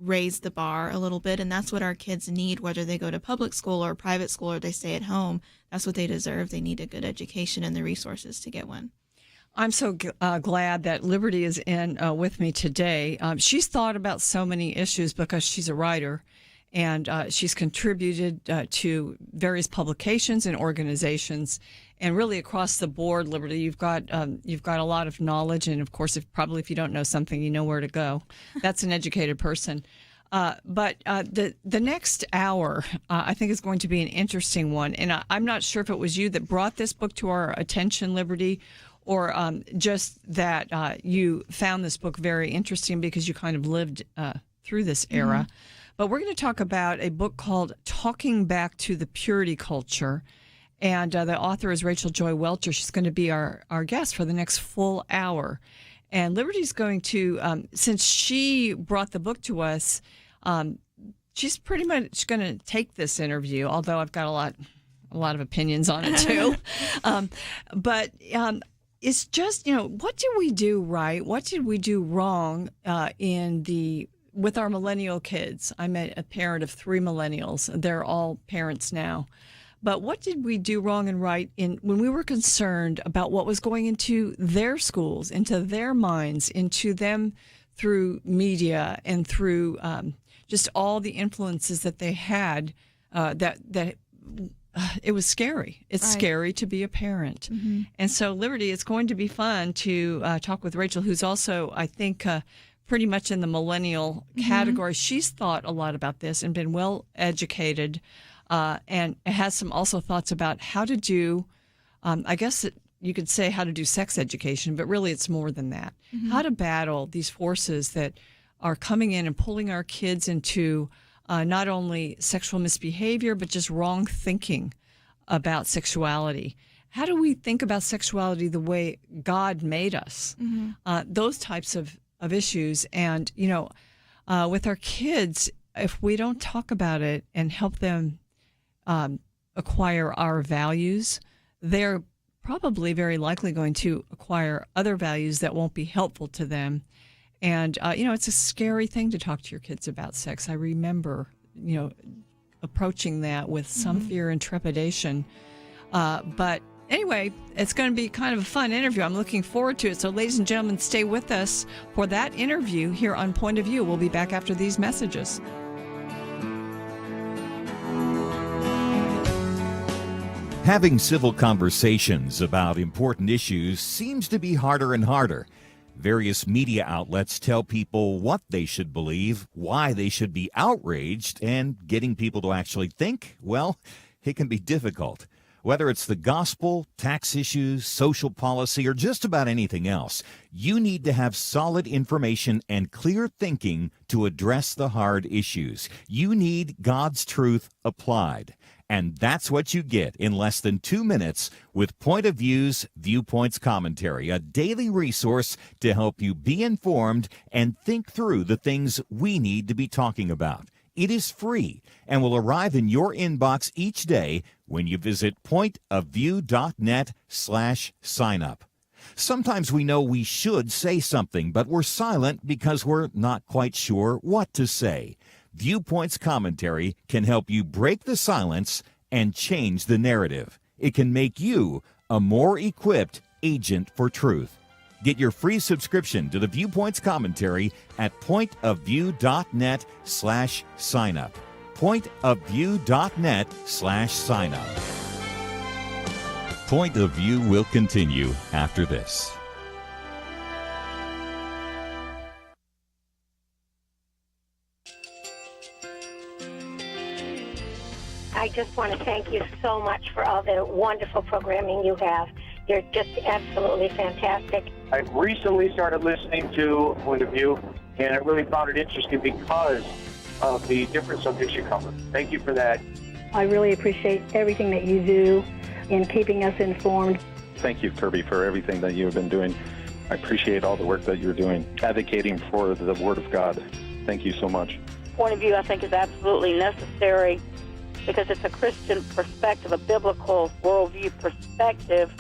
raise the bar a little bit. And that's what our kids need, whether they go to public school or private school or they stay at home. That's what they deserve. They need a good education and the resources to get one. I'm so glad that Liberty is in with me today. She's thought about so many issues because she's a writer, and she's contributed to various publications and organizations, and really across the board, Liberty, you've got a lot of knowledge, and of course, if you don't know something, you know where to go. That's an educated person. But the next hour, I think, is going to be an interesting one, and I'm not sure if it was you that brought this book to our attention, Liberty, or just that you found this book very interesting because you kind of lived through this era. But we're going to talk about a book called Talking Back to the Purity Culture. And the author is Rachel Joy Welcher. She's going to be our guest for the next full hour. And Liberty's going to, since she brought the book to us, she's pretty much going to take this interview, although I've got a lot of opinions on it too. But it's just, what did we do right? What did we do wrong with our millennial kids? I'm a parent of 3 millennials. They're all parents now. But what did we do wrong and right when we were concerned about what was going into their schools, into their minds, into them through media and through just all the influences that they had, that it was scary. It's scary to be a parent. And so, Liberty, it's going to be fun to talk with Rachel, who's also, I think, pretty much in the millennial category. She's thought a lot about this and been well educated, and has some also thoughts about how to do, I guess you could say how to do sex education, but really it's more than that. How to battle these forces that are coming in and pulling our kids into not only sexual misbehavior, but just wrong thinking about sexuality. How do we think about sexuality the way God made us? Those types of issues. And, with our kids, if we don't talk about it and help them acquire our values, they're probably very likely going to acquire other values that won't be helpful to them. And, it's a scary thing to talk to your kids about sex. I remember, approaching that with some fear and trepidation. But anyway, it's going to be kind of a fun interview. I'm looking forward to it. So, ladies and gentlemen, stay with us for that interview here on Point of View. We'll be back after these messages. Having civil conversations about important issues seems to be harder and harder. Various media outlets tell people what they should believe, why they should be outraged, and getting people to actually think, well, it can be difficult. Whether it's the gospel, tax issues, social policy, or just about anything else, you need to have solid information and clear thinking to address the hard issues. You need God's truth applied. And that's what you get in less than 2 minutes with Point of View's Viewpoints Commentary, a daily resource to help you be informed and think through the things we need to be talking about. It is free and will arrive in your inbox each day when you visit pointofview.net/signup. Sometimes we know we should say something, but we're silent because we're not quite sure what to say. Viewpoints Commentary can help you break the silence and change the narrative. It can make you a more equipped agent for truth. Get your free subscription to the Viewpoints Commentary at pointofview.net/signup. Pointofview.net/signup. Point of View will continue after this. I just want to thank you so much for all the wonderful programming you have. You're just absolutely fantastic. I recently started listening to Point of View, and I really found it interesting because of the different subjects you cover. Thank you for that. I really appreciate everything that you do in keeping us informed. Thank you, Kirby, for everything that you've been doing. I appreciate all the work that you're doing, advocating for the Word of God. Thank you so much. Point of View, I think, is absolutely necessary because it's a Christian perspective, a biblical worldview perspective,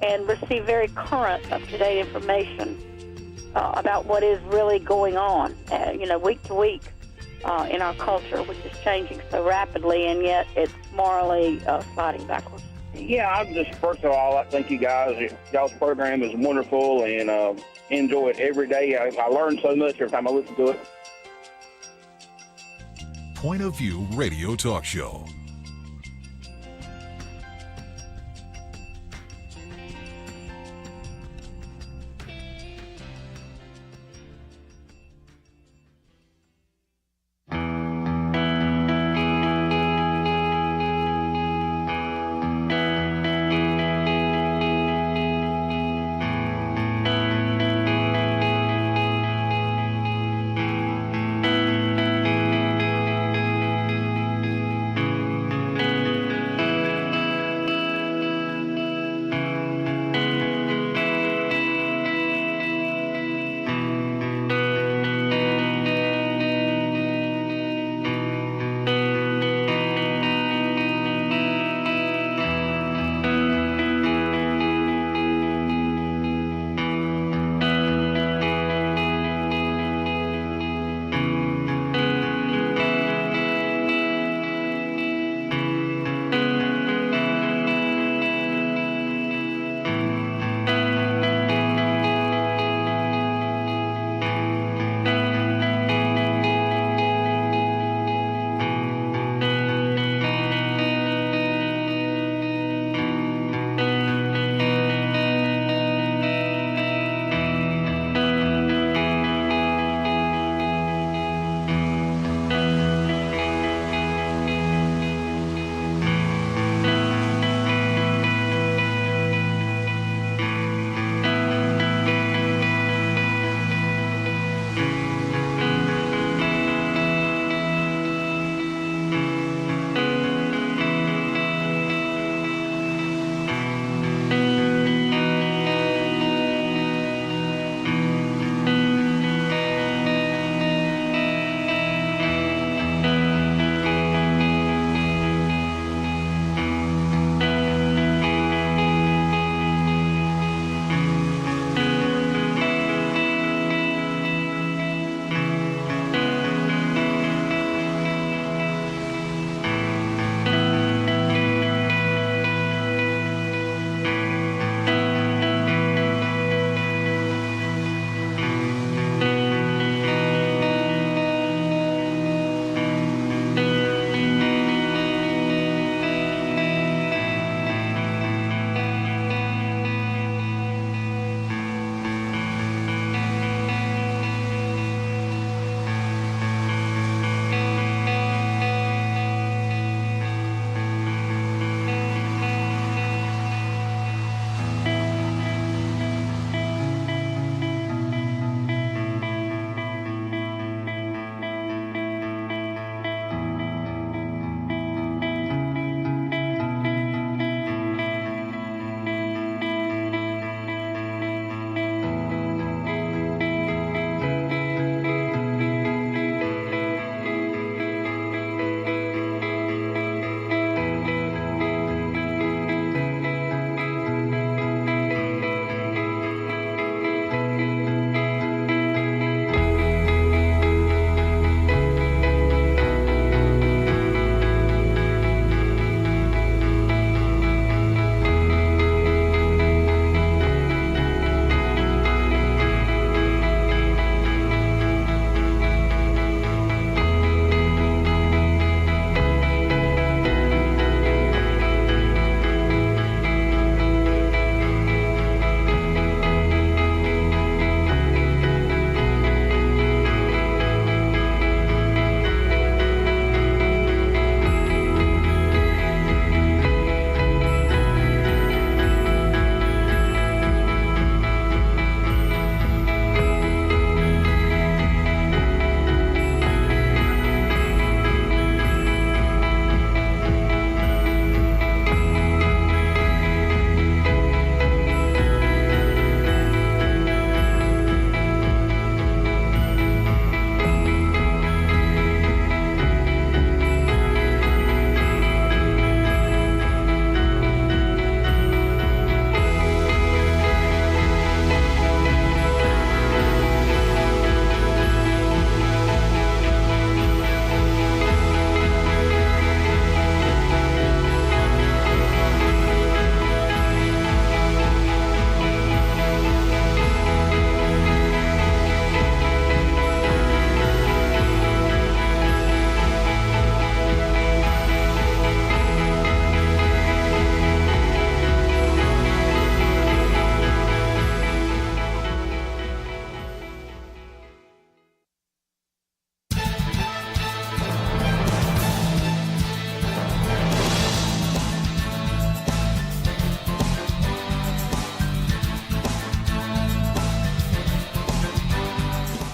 and receive very current, up-to-date information about what is really going on, week to week in our culture, which is changing so rapidly, and yet it's morally sliding backwards. Yeah, I'm just, first of all, I thank you guys. Y'all's program is wonderful, and enjoy it every day. I learn so much every time I listen to it. Point of View Radio Talk Show.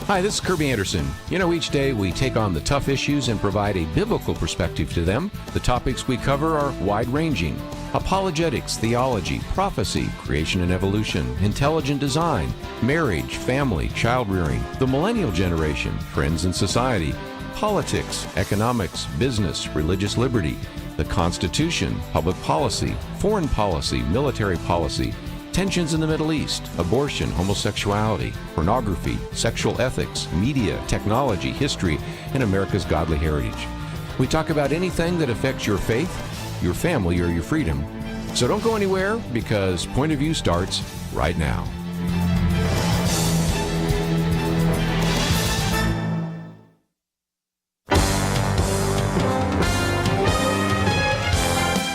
Hi, this is Kirby Anderson. Each day we take on the tough issues and provide a biblical perspective to them. The topics we cover are wide-ranging: apologetics, theology, prophecy, creation and evolution, intelligent design, marriage, family, child-rearing, the millennial generation, friends and society, politics, economics, business, religious liberty, the Constitution, public policy, foreign policy, military policy, tensions in the Middle East, abortion, homosexuality, pornography, sexual ethics, media, technology, history, and America's godly heritage. We talk about anything that affects your faith, your family, or your freedom. So don't go anywhere, because Point of View starts right now.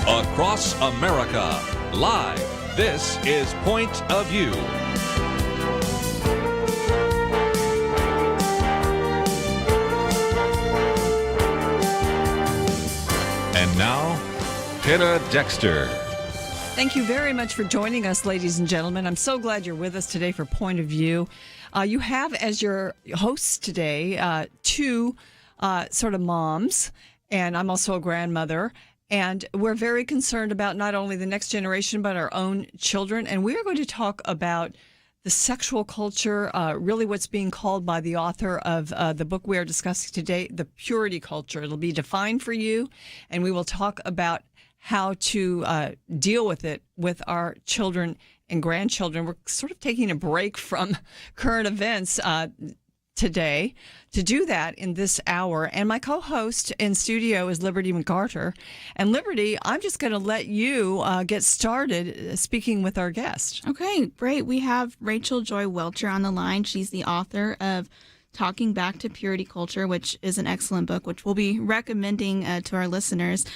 Across America, live. This is Point of View. And now, Penna Dexter. Thank you very much for joining us, ladies and gentlemen. I'm so glad you're with us today for Point of View. You have as your hosts today two sort of moms, and I'm also a grandmother. And we're very concerned about not only the next generation, but our own children. And we are going to talk about the sexual culture, really what's being called by the author of the book we are discussing today, the purity culture. It'll be defined for you, and we will talk about how to deal with it with our children and grandchildren. We're sort of taking a break from current events today to do that in this hour. And my co-host in studio is Liberty McArtor. And Liberty, I'm just going to let you get started speaking with our guest. Okay, great. We have Rachel Joy Welcher on the line. She's the author of Talking Back to Purity Culture, which is an excellent book, which we'll be recommending to our listeners.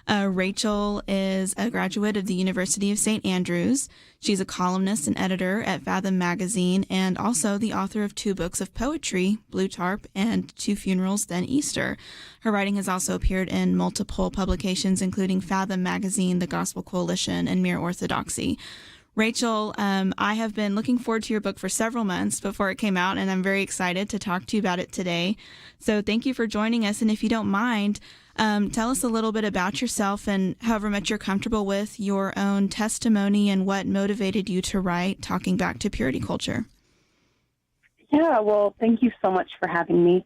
Rachel is a graduate of the University of St. Andrews. She's a columnist and editor at Fathom Magazine, and also the author of 2 books of poetry, Blue Tarp and 2 Funerals, Then Easter. Her writing has also appeared in multiple publications, including Fathom Magazine, The Gospel Coalition, and Mere Orthodoxy. Rachel, I have been looking forward to your book for several months before it came out, and I'm very excited to talk to you about it today. So thank you for joining us. And if you don't mind, tell us a little bit about yourself and however much you're comfortable with, your own testimony and what motivated you to write Talking Back to Purity Culture. Yeah, well, thank you so much for having me.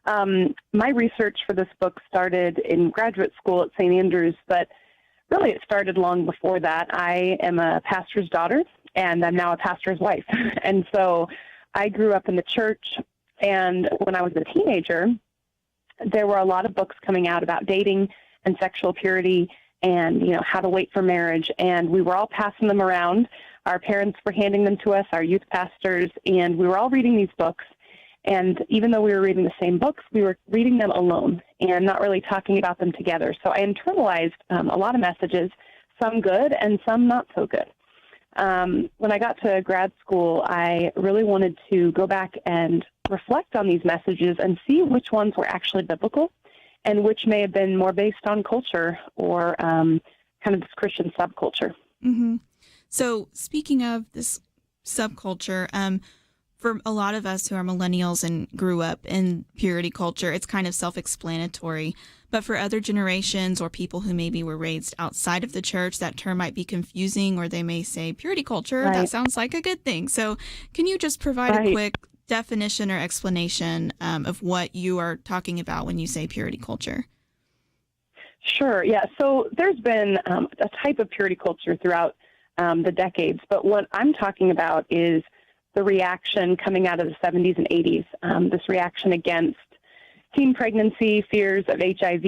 My research for this book started in graduate school at St. Andrews, but really it started long before that. I am a pastor's daughter, and I'm now a pastor's wife. And so I grew up in the church, and when I was a teenager, there were a lot of books coming out about dating and sexual purity and, how to wait for marriage. And we were all passing them around. Our parents were handing them to us, our youth pastors, and we were all reading these books. And even though we were reading the same books, we were reading them alone and not really talking about them together. So I internalized a lot of messages, some good and some not so good. When I got to grad school, I really wanted to go back and reflect on these messages and see which ones were actually biblical and which may have been more based on culture or kind of this Christian subculture. Mm-hmm. So speaking of this subculture, for a lot of us who are millennials and grew up in purity culture, it's kind of self-explanatory. But for other generations or people who maybe were raised outside of the church, that term might be confusing, or they may say purity culture, right. That sounds like a good thing. So can you just provide a quick definition or explanation of what you are talking about when you say purity culture? Sure, yeah. So there's been a type of purity culture throughout the decades, but what I'm talking about is the reaction coming out of the 70s and 80s, this reaction against teen pregnancy, fears of HIV.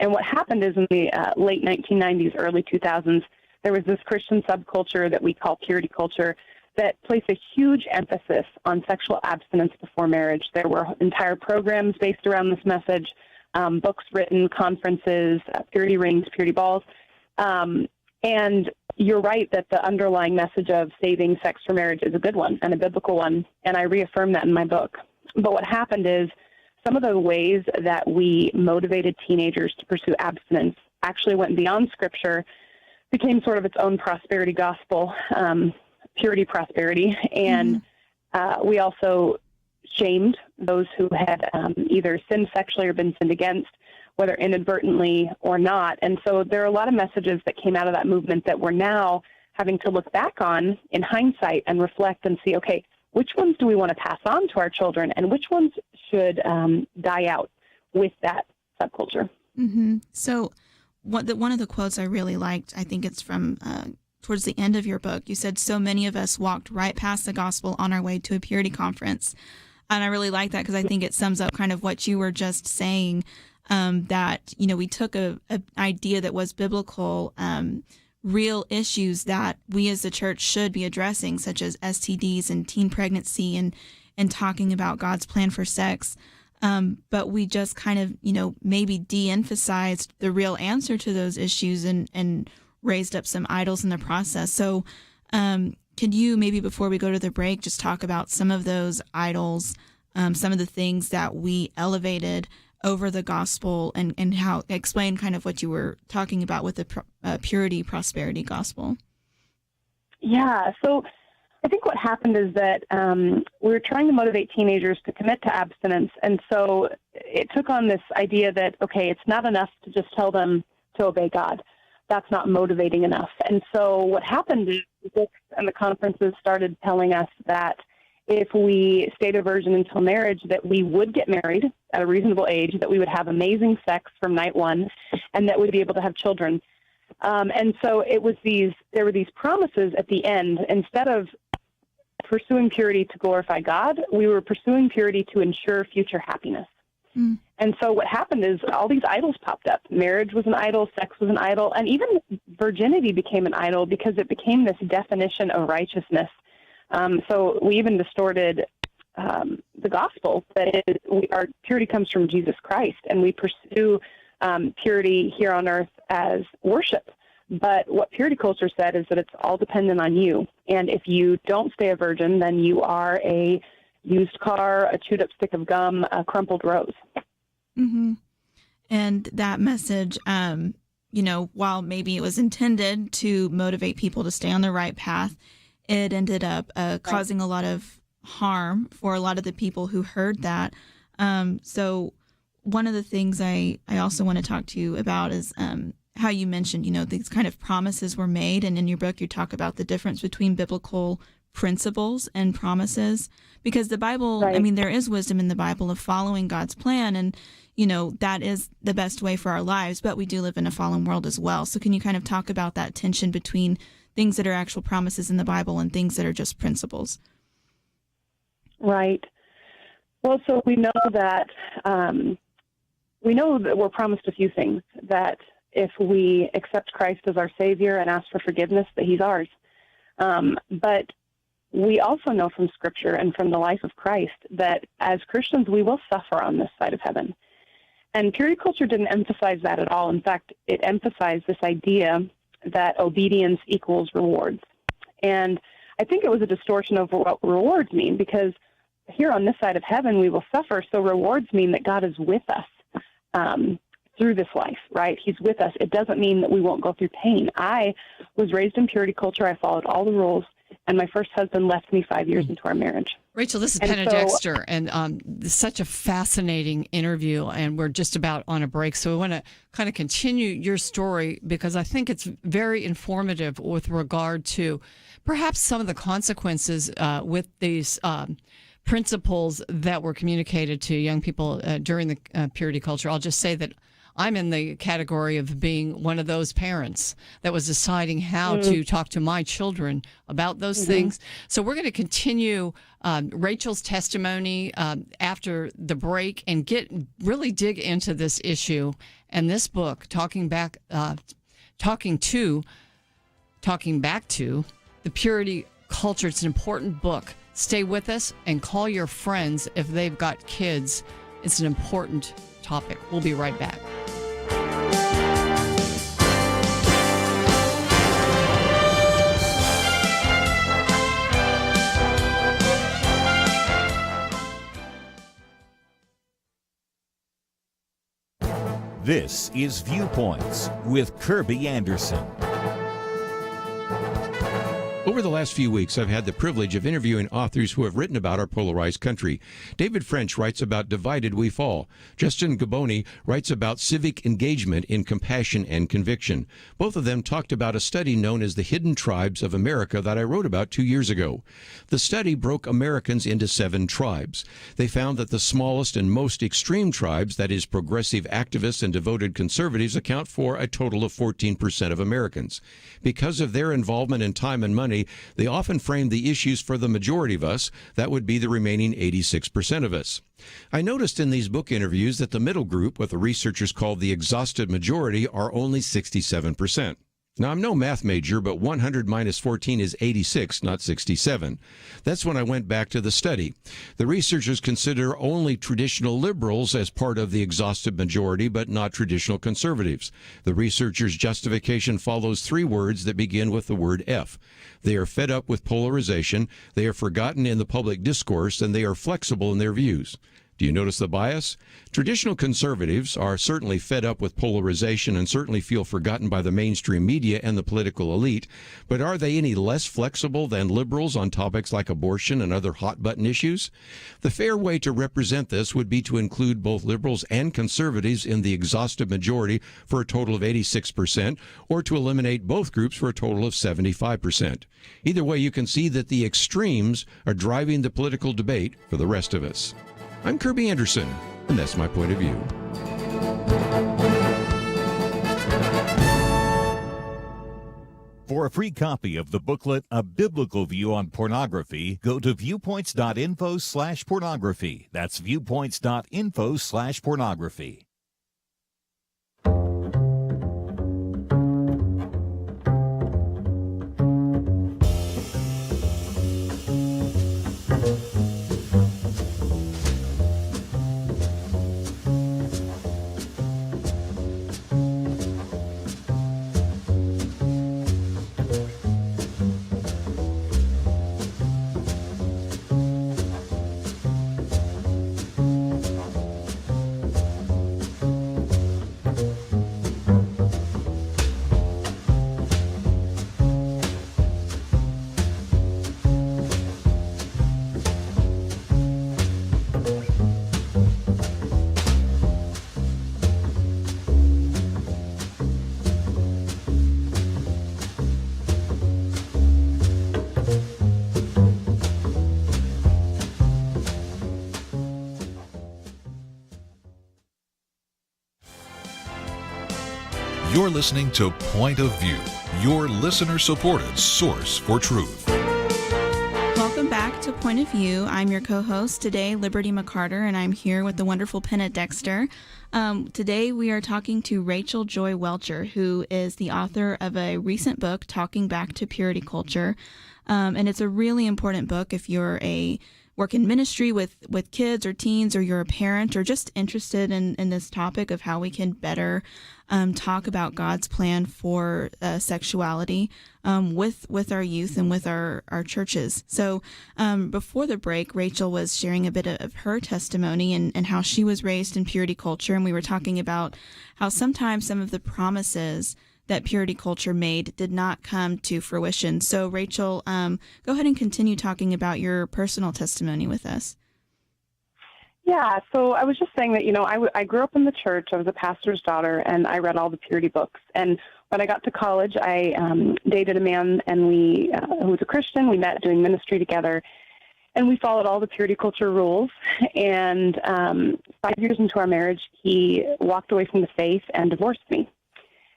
And what happened is in the late 1990s, early 2000s, there was this Christian subculture that we call purity culture that placed a huge emphasis on sexual abstinence before marriage. There were entire programs based around this message, books written, conferences, purity rings, purity balls. And you're right that the underlying message of saving sex for marriage is a good one and a biblical one, and I reaffirm that in my book. But what happened is some of the ways that we motivated teenagers to pursue abstinence actually went beyond Scripture, became sort of its own prosperity gospel, purity prosperity, and we also shamed those who had either sinned sexually or been sinned against, whether inadvertently or not. And so there are a lot of messages that came out of that movement that we're now having to look back on in hindsight and reflect and see, okay, which ones do we want to pass on to our children and which ones should die out with that subculture? Mm-hmm. So one of the quotes I really liked, I think it's from towards the end of your book. You said, so many of us walked right past the gospel on our way to a purity conference. And I really like that because I think it sums up kind of what you were just saying, that, we took a idea that was biblical, real issues that we as the church should be addressing, such as STDs and teen pregnancy and talking about God's plan for sex. But we just kind of, maybe de-emphasized the real answer to those issues and raised up some idols in the process. So could you maybe before we go to the break just talk about some of those idols, some of the things that we elevated over the gospel and how explain kind of what you were talking about with the purity prosperity gospel? Yeah, so I think what happened is that we were trying to motivate teenagers to commit to abstinence. And so it took on this idea that, okay, it's not enough to just tell them to obey God. That's not motivating enough. And so what happened is the books and the conferences started telling us that if we stayed a virgin until marriage, that we would get married at a reasonable age, that we would have amazing sex from night one, and that we'd be able to have children. And so there were these promises at the end. Instead of pursuing purity to glorify God, we were pursuing purity to ensure future happiness. Mm. And so what happened is all these idols popped up. Marriage was an idol, sex was an idol, and even virginity became an idol because it became this definition of righteousness. So we even distorted the gospel, that our purity comes from Jesus Christ, and we pursue purity here on earth as worship. But what purity culture said is that it's all dependent on you. And if you don't stay a virgin, then you are a used car, a chewed up stick of gum, a crumpled rose. Mm-hmm. And that message, while maybe it was intended to motivate people to stay on the right path, it ended up causing a lot of harm for a lot of the people who heard that. So one of the things I also want to talk to you about is how you mentioned, these kind of promises were made. And in your book, you talk about the difference between biblical principles and promises, because the Bible, right. There is wisdom in the Bible of following God's plan. And, that is the best way for our lives. But we do live in a fallen world as well. So can you kind of talk about that tension between things that are actual promises in the Bible and things that are just principles? Right. Well, so we know that we're promised a few things, that if we accept Christ as our Savior and ask for forgiveness, that He's ours. But we also know from Scripture and from the life of Christ that as Christians, we will suffer on this side of heaven. And purity culture didn't emphasize that at all. In fact, it emphasized this idea that obedience equals rewards. And I think it was a distortion of what rewards mean, because here on this side of heaven, we will suffer. So rewards mean that God is with us through this life, right? He's with us. It doesn't mean that we won't go through pain. I was raised in purity culture. I followed all the rules, and my first husband left me 5 years into our marriage. Rachel, this is Penna Dexter, and such a fascinating interview, and we're just about on a break. So we want to kind of continue your story because I think it's very informative with regard to perhaps some of the consequences with these principles that were communicated to young people during the purity culture. I'll just say that I'm in the category of being one of those parents that was deciding how to talk to my children about those things. So we're going to continue Rachel's testimony after the break and really dig into this issue and this book, talking back to the purity culture. It's an important book. Stay with us and call your friends if they've got kids. It's an important topic. We'll be right back. This is Viewpoints with Kirby Anderson. Over the last few weeks, I've had the privilege of interviewing authors who have written about our polarized country. David French writes about Divided We Fall. Justin Gaboni writes about civic engagement in compassion and conviction. Both of them talked about a study known as the Hidden Tribes of America that I wrote about 2 years ago. The study broke Americans into 7 tribes. They found that the smallest and most extreme tribes, that is, progressive activists and devoted conservatives, account for a total of 14% of Americans. Because of their involvement in time and money, they often frame the issues for the majority of us. That would be the remaining 86% of us. I noticed in these book interviews that the middle group, what the researchers call the exhausted majority, are only 67%. Now, I'm no math major, but 100 minus 14 is 86, not 67. That's when I went back to the study. The researchers consider only traditional liberals as part of the exhausted majority, but not traditional conservatives. The researchers' justification follows 3 words that begin with the word F. They are fed up with polarization, they are forgotten in the public discourse, and they are flexible in their views. Do you notice the bias? Traditional conservatives are certainly fed up with polarization and certainly feel forgotten by the mainstream media and the political elite, but are they any less flexible than liberals on topics like abortion and other hot-button issues? The fair way to represent this would be to include both liberals and conservatives in the exhaustive majority for a total of 86%, or to eliminate both groups for a total of 75%. Either way, you can see that the extremes are driving the political debate for the rest of us. I'm Kirby Anderson, and that's my point of view. For a free copy of the booklet, A Biblical View on Pornography, go to viewpoints.info/pornography. That's viewpoints.info/pornography. You're listening to Point of View, your listener-supported source for truth. Welcome back to Point of View. I'm your co-host today, Liberty McArtor, and I'm here with the wonderful Penna Dexter. Today we are talking to Rachel Joy Welcher, who is the author of a recent book, Talking Back to Purity Culture. And it's a really important book if you're work in ministry with kids or teens, or you're a parent, or just interested in this topic of how we can better talk about God's plan for sexuality with our youth and with our churches. So before the break, Rachel was sharing a bit of her testimony and how she was raised in purity culture, and we were talking about how sometimes some of the promises that purity culture made did not come to fruition. So Rachel, go ahead and continue talking about your personal testimony with us. Yeah, so I was just saying that, I grew up in the church. I was a pastor's daughter, and I read all the purity books. And when I got to college, I dated a man, and who was a Christian. We met doing ministry together, and we followed all the purity culture rules. And 5 years into our marriage, he walked away from the faith and divorced me.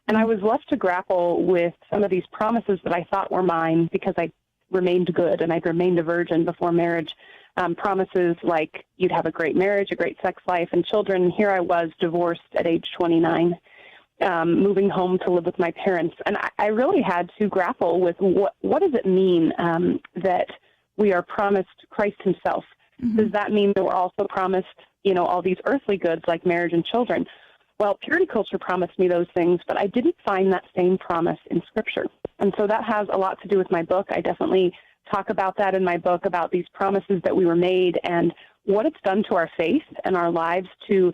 And I was left to grapple with some of these promises that I thought were mine because I remained good and I'd remained a virgin before marriage. Promises like you'd have a great marriage, a great sex life, and children. Here I was, divorced at age 29, moving home to live with my parents. And I really had to grapple with what does it mean that we are promised Christ himself? Mm-hmm. Does that mean that we're also promised, all these earthly goods like marriage and children? Well, purity culture promised me those things, but I didn't find that same promise in Scripture. And so that has a lot to do with my book. I definitely talk about that in my book, about these promises that we were made and what it's done to our faith and our lives to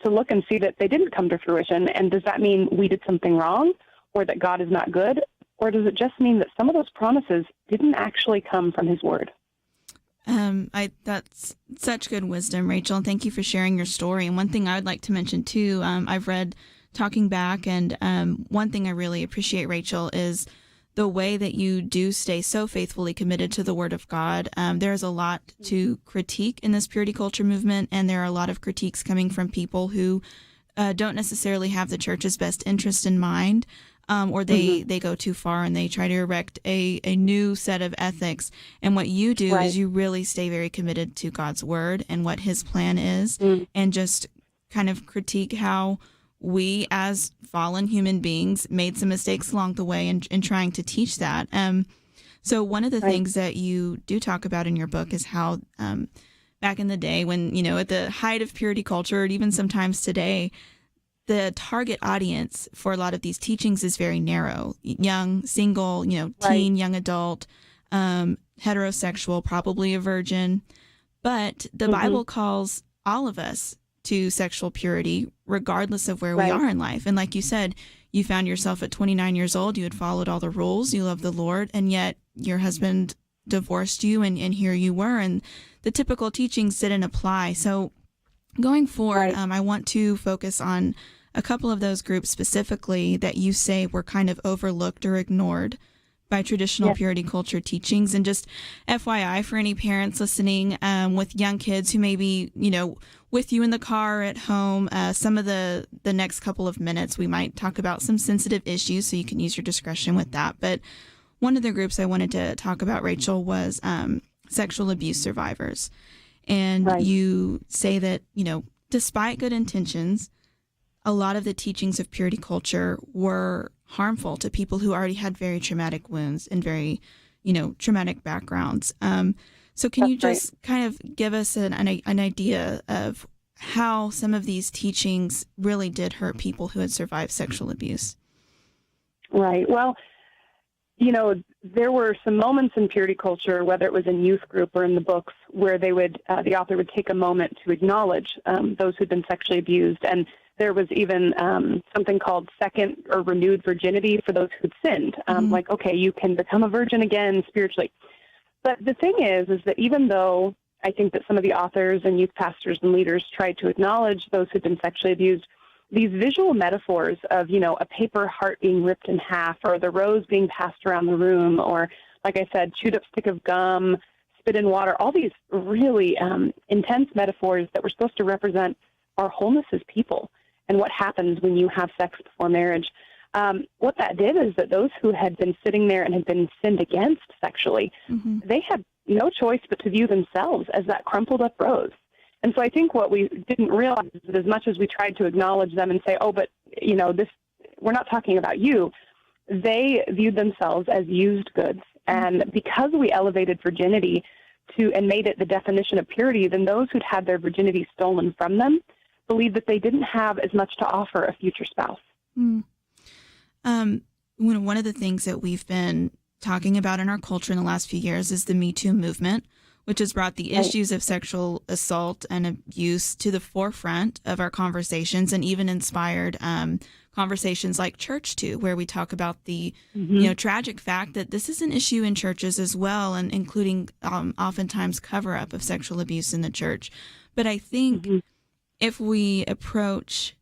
look and see that they didn't come to fruition. And does that mean we did something wrong, or that God is not good? Or does it just mean that some of those promises didn't actually come from his word. That's such good wisdom, Rachel. And thank you for sharing your story. And one thing I would like to mention too, I've read Talking Back, and one thing I really appreciate, Rachel, is the way that you do stay so faithfully committed to the Word of God. There's a lot to critique in this purity culture movement, and there are a lot of critiques coming from people who don't necessarily have the church's best interest in mind, or they go too far and they try to erect a new set of ethics. And what you do is you really stay very committed to God's Word and what His plan is, and just kind of critique how we as fallen human beings made some mistakes along the way in trying to teach that. So one of the things that you do talk about in your book is how back in the day when, at the height of purity culture, and even sometimes today, the target audience for a lot of these teachings is very narrow: young, single, teen, young adult, heterosexual, probably a virgin. But the Bible calls all of us to sexual purity, regardless of where we are in life. And like you said, you found yourself at 29 years old, you had followed all the rules, you loved the Lord, and yet your husband divorced you, and here you were, and the typical teachings didn't apply. So going forward, I want to focus on a couple of those groups specifically that you say were kind of overlooked or ignored by traditional purity culture teachings. And just FYI for any parents listening with young kids who may be, with you in the car or at home, some of the next couple of minutes we might talk about some sensitive issues, so you can use your discretion with that. But one of the groups I wanted to talk about, Rachel, was sexual abuse survivors. And you say that, despite good intentions, a lot of the teachings of purity culture were harmful to people who already had very traumatic wounds and very, traumatic backgrounds. So can you just kind of give us an idea of how some of these teachings really did hurt people who had survived sexual abuse? Right. Well, there were some moments in purity culture, whether it was in youth group or in the books, where they would, the author would take a moment to acknowledge those who'd been sexually abused. And there was even something called second or renewed virginity for those who'd sinned. Like, okay, you can become a virgin again spiritually. But the thing is that even though I think that some of the authors and youth pastors and leaders tried to acknowledge those who'd been sexually abused, these visual metaphors of, a paper heart being ripped in half, or the rose being passed around the room, or, like I said, chewed up stick of gum, spit in water, all these really intense metaphors that were supposed to represent our wholeness as people and what happens when you have sex before marriage. What that did is that those who had been sitting there and had been sinned against sexually, they had no choice but to view themselves as that crumpled up rose. And so I think what we didn't realize is that as much as we tried to acknowledge them and say, oh, but, we're not talking about you, they viewed themselves as used goods. And because we elevated virginity and made it the definition of purity, then those who'd had their virginity stolen from them believed that they didn't have as much to offer a future spouse. One of the things that we've been talking about in our culture in the last few years is the Me Too movement, which has brought the issues of sexual assault and abuse to the forefront of our conversations, and even inspired conversations like Church Too, where we talk about the tragic fact that this is an issue in churches as well, and including oftentimes cover-up of sexual abuse in the church. But I think if we approach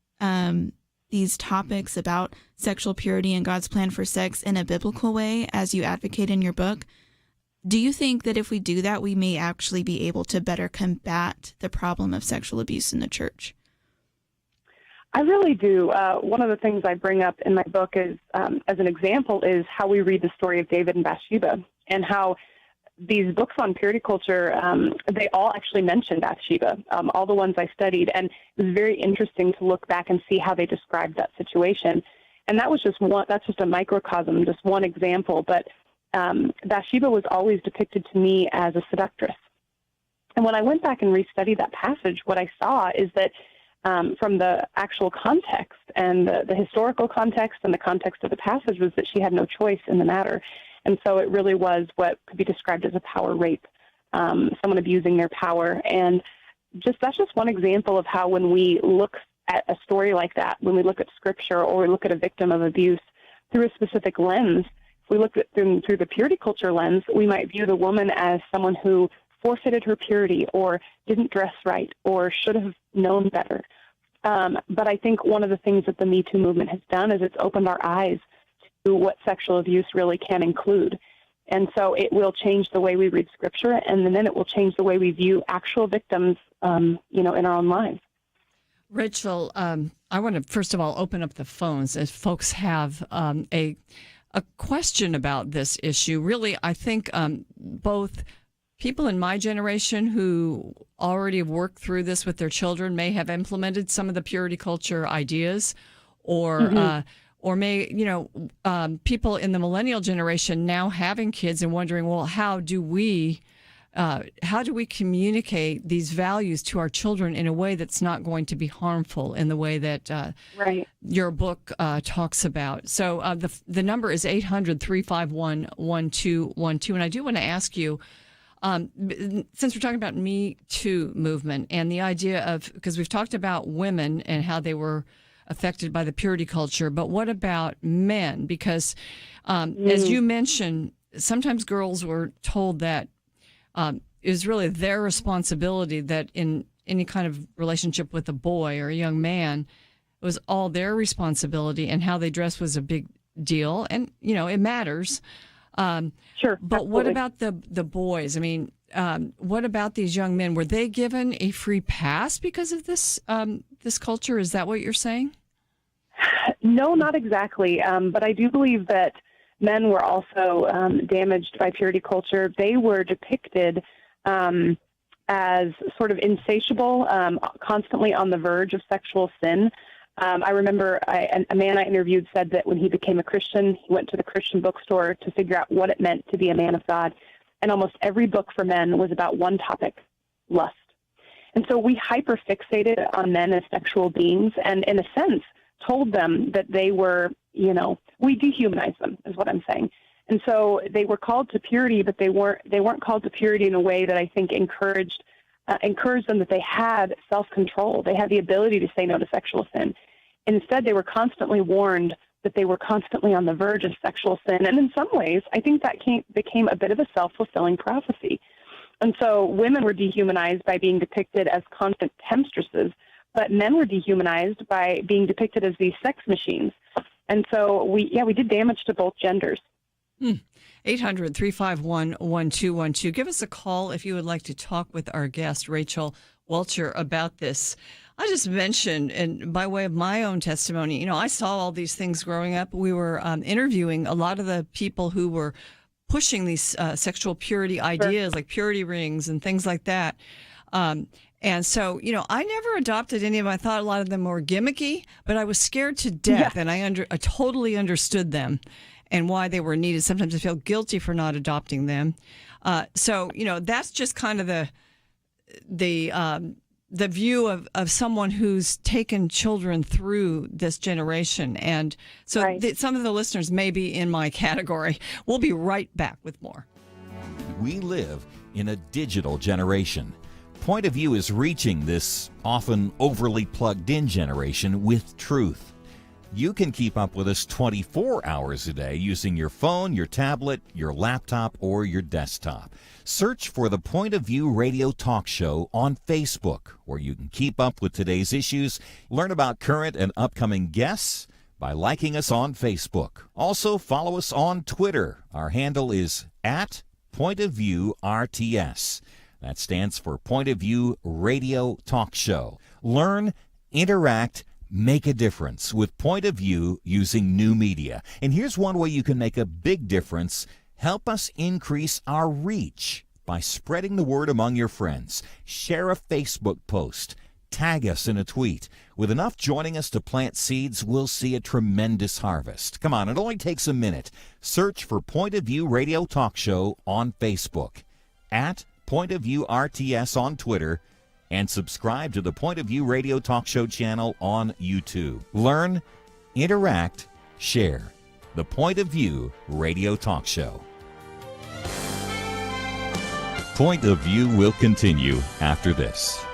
these topics about sexual purity and God's plan for sex in a biblical way, as you advocate in your book, do you think that if we do that, we may actually be able to better combat the problem of sexual abuse in the church? I really do. One of the things I bring up in my book is, as an example, is how we read the story of David and Bathsheba, and how these books on purity culture, they all actually mention Bathsheba, all the ones I studied. And it was very interesting to look back and see how they described that situation. And that was that's just a microcosm, just one example. But Bathsheba was always depicted to me as a seductress. And when I went back and restudied that passage, what I saw is that from the actual context and the historical context and the context of the passage was that she had no choice in the matter. And so it really was what could be described as a power rape, someone abusing their power. And that's just one example of how when we look at a story like that, when we look at Scripture or we look at a victim of abuse through a specific lens, If we look at them through the purity culture lens, we might view the woman as someone who forfeited her purity or didn't dress right or should have known better. But I think one of the things that the Me Too movement has done is it's opened our eyes to what sexual abuse really can include. And so it will change the way we read Scripture, and then it will change the way we view actual victims, in our own lives. Rachel, I want to first of all open up the phones as folks have a question about this issue. Really, I think both people in my generation who already have worked through this with their children may have implemented some of the purity culture ideas, or may, people in the millennial generation now having kids and wondering, well, how do we communicate these values to our children in a way that's not going to be harmful in the way that your book talks about? So the number is 800-351-1212. And I do want to ask you, since we're talking about Me Too movement and the idea of, because we've talked about women and how they were affected by the purity culture, but what about men? Because as you mentioned, sometimes girls were told that it was really their responsibility, that in any kind of relationship with a boy or a young man, it was all their responsibility, and how they dressed was a big deal. And, it matters. Sure. But absolutely. what about the boys? I mean, what about these young men? Were they given a free pass because of this this culture? Is that what you're saying? No, not exactly. But I do believe that men were also damaged by purity culture. They were depicted as sort of insatiable, constantly on the verge of sexual sin. I remember a man I interviewed said that when he became a Christian, he went to the Christian bookstore to figure out what it meant to be a man of God. And almost every book for men was about one topic, lust. And so we hyperfixated on men as sexual beings, and in a sense told them that they were, we dehumanized them, is what I'm saying. And so they were called to purity, but they weren't called to purity in a way that I think encouraged them that they had self-control. They had the ability to say no to sexual sin. Instead, they were constantly warned that they were constantly on the verge of sexual sin. And in some ways, I think that became a bit of a self-fulfilling prophecy. And so women were dehumanized by being depicted as constant temptresses, but men were dehumanized by being depicted as these sex machines. And so we did damage to both genders. 800-351-1212. Give us a call if you would like to talk with our guest, Rachel Welcher, about this. I just mentioned, and by way of my own testimony, I saw all these things growing up. We were interviewing a lot of the people who were pushing these sexual purity ideas, like purity rings and things like that. And so, I never adopted any of them. I thought a lot of them were gimmicky, but I was scared to death, and I totally understood them and why they were needed. Sometimes I feel guilty for not adopting them. So, that's just kind of the view of someone who's taken children through this generation. And so some of the listeners may be in my category. We'll be right back with more. We live in a digital generation. Point of View is reaching this often overly plugged-in generation with truth. You can keep up with us 24 hours a day using your phone, your tablet, your laptop, or your desktop. Search for the Point of View Radio Talk Show on Facebook, where you can keep up with today's issues, learn about current and upcoming guests by liking us on Facebook. Also, follow us on Twitter. Our handle is @PointOfViewRTS. That stands for Point of View Radio Talk Show. Learn, interact, make a difference with Point of View using new media. And here's one way you can make a big difference. Help us increase our reach by spreading the word among your friends. Share a Facebook post. Tag us in a tweet. With enough joining us to plant seeds, we'll see a tremendous harvest. Come on, it only takes a minute. Search for Point of View Radio Talk Show on Facebook, @Point of View RTS on Twitter, and subscribe to the Point of View Radio Talk Show channel on YouTube. Learn, interact, share. The Point of View Radio Talk Show. Point of View will continue after this.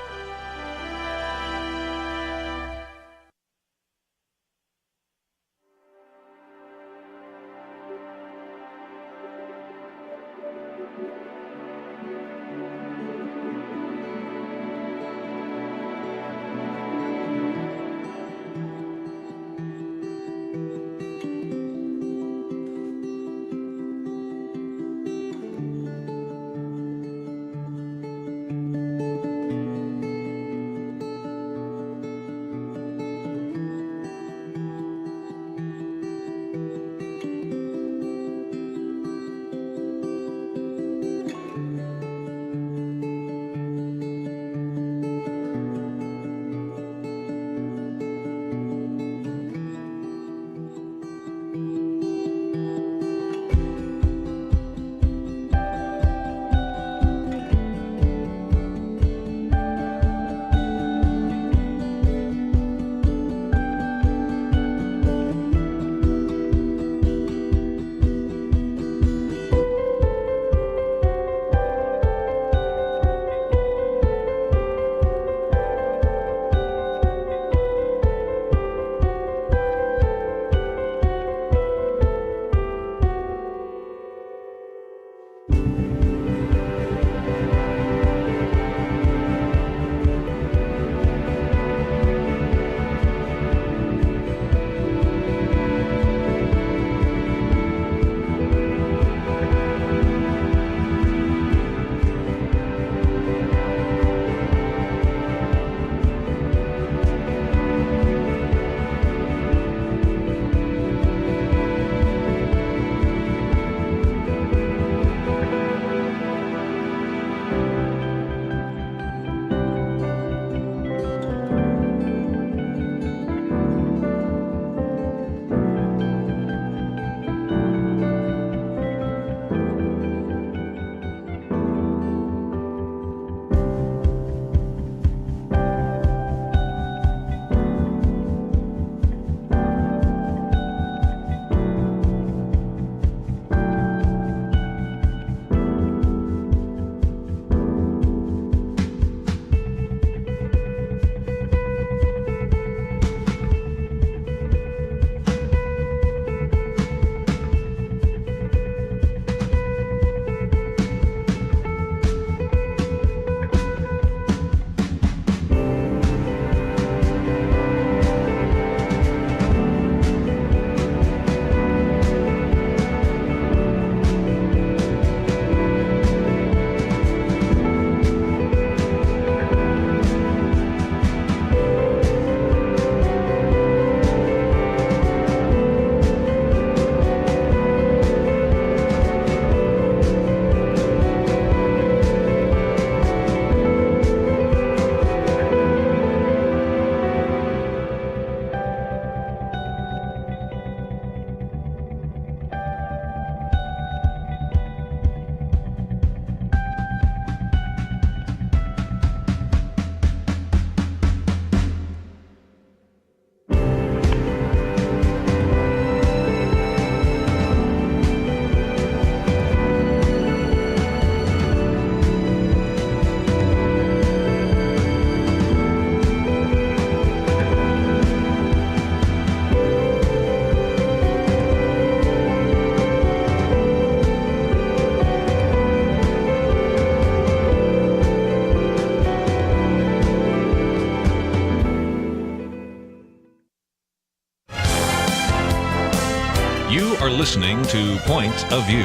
listening to Point of View.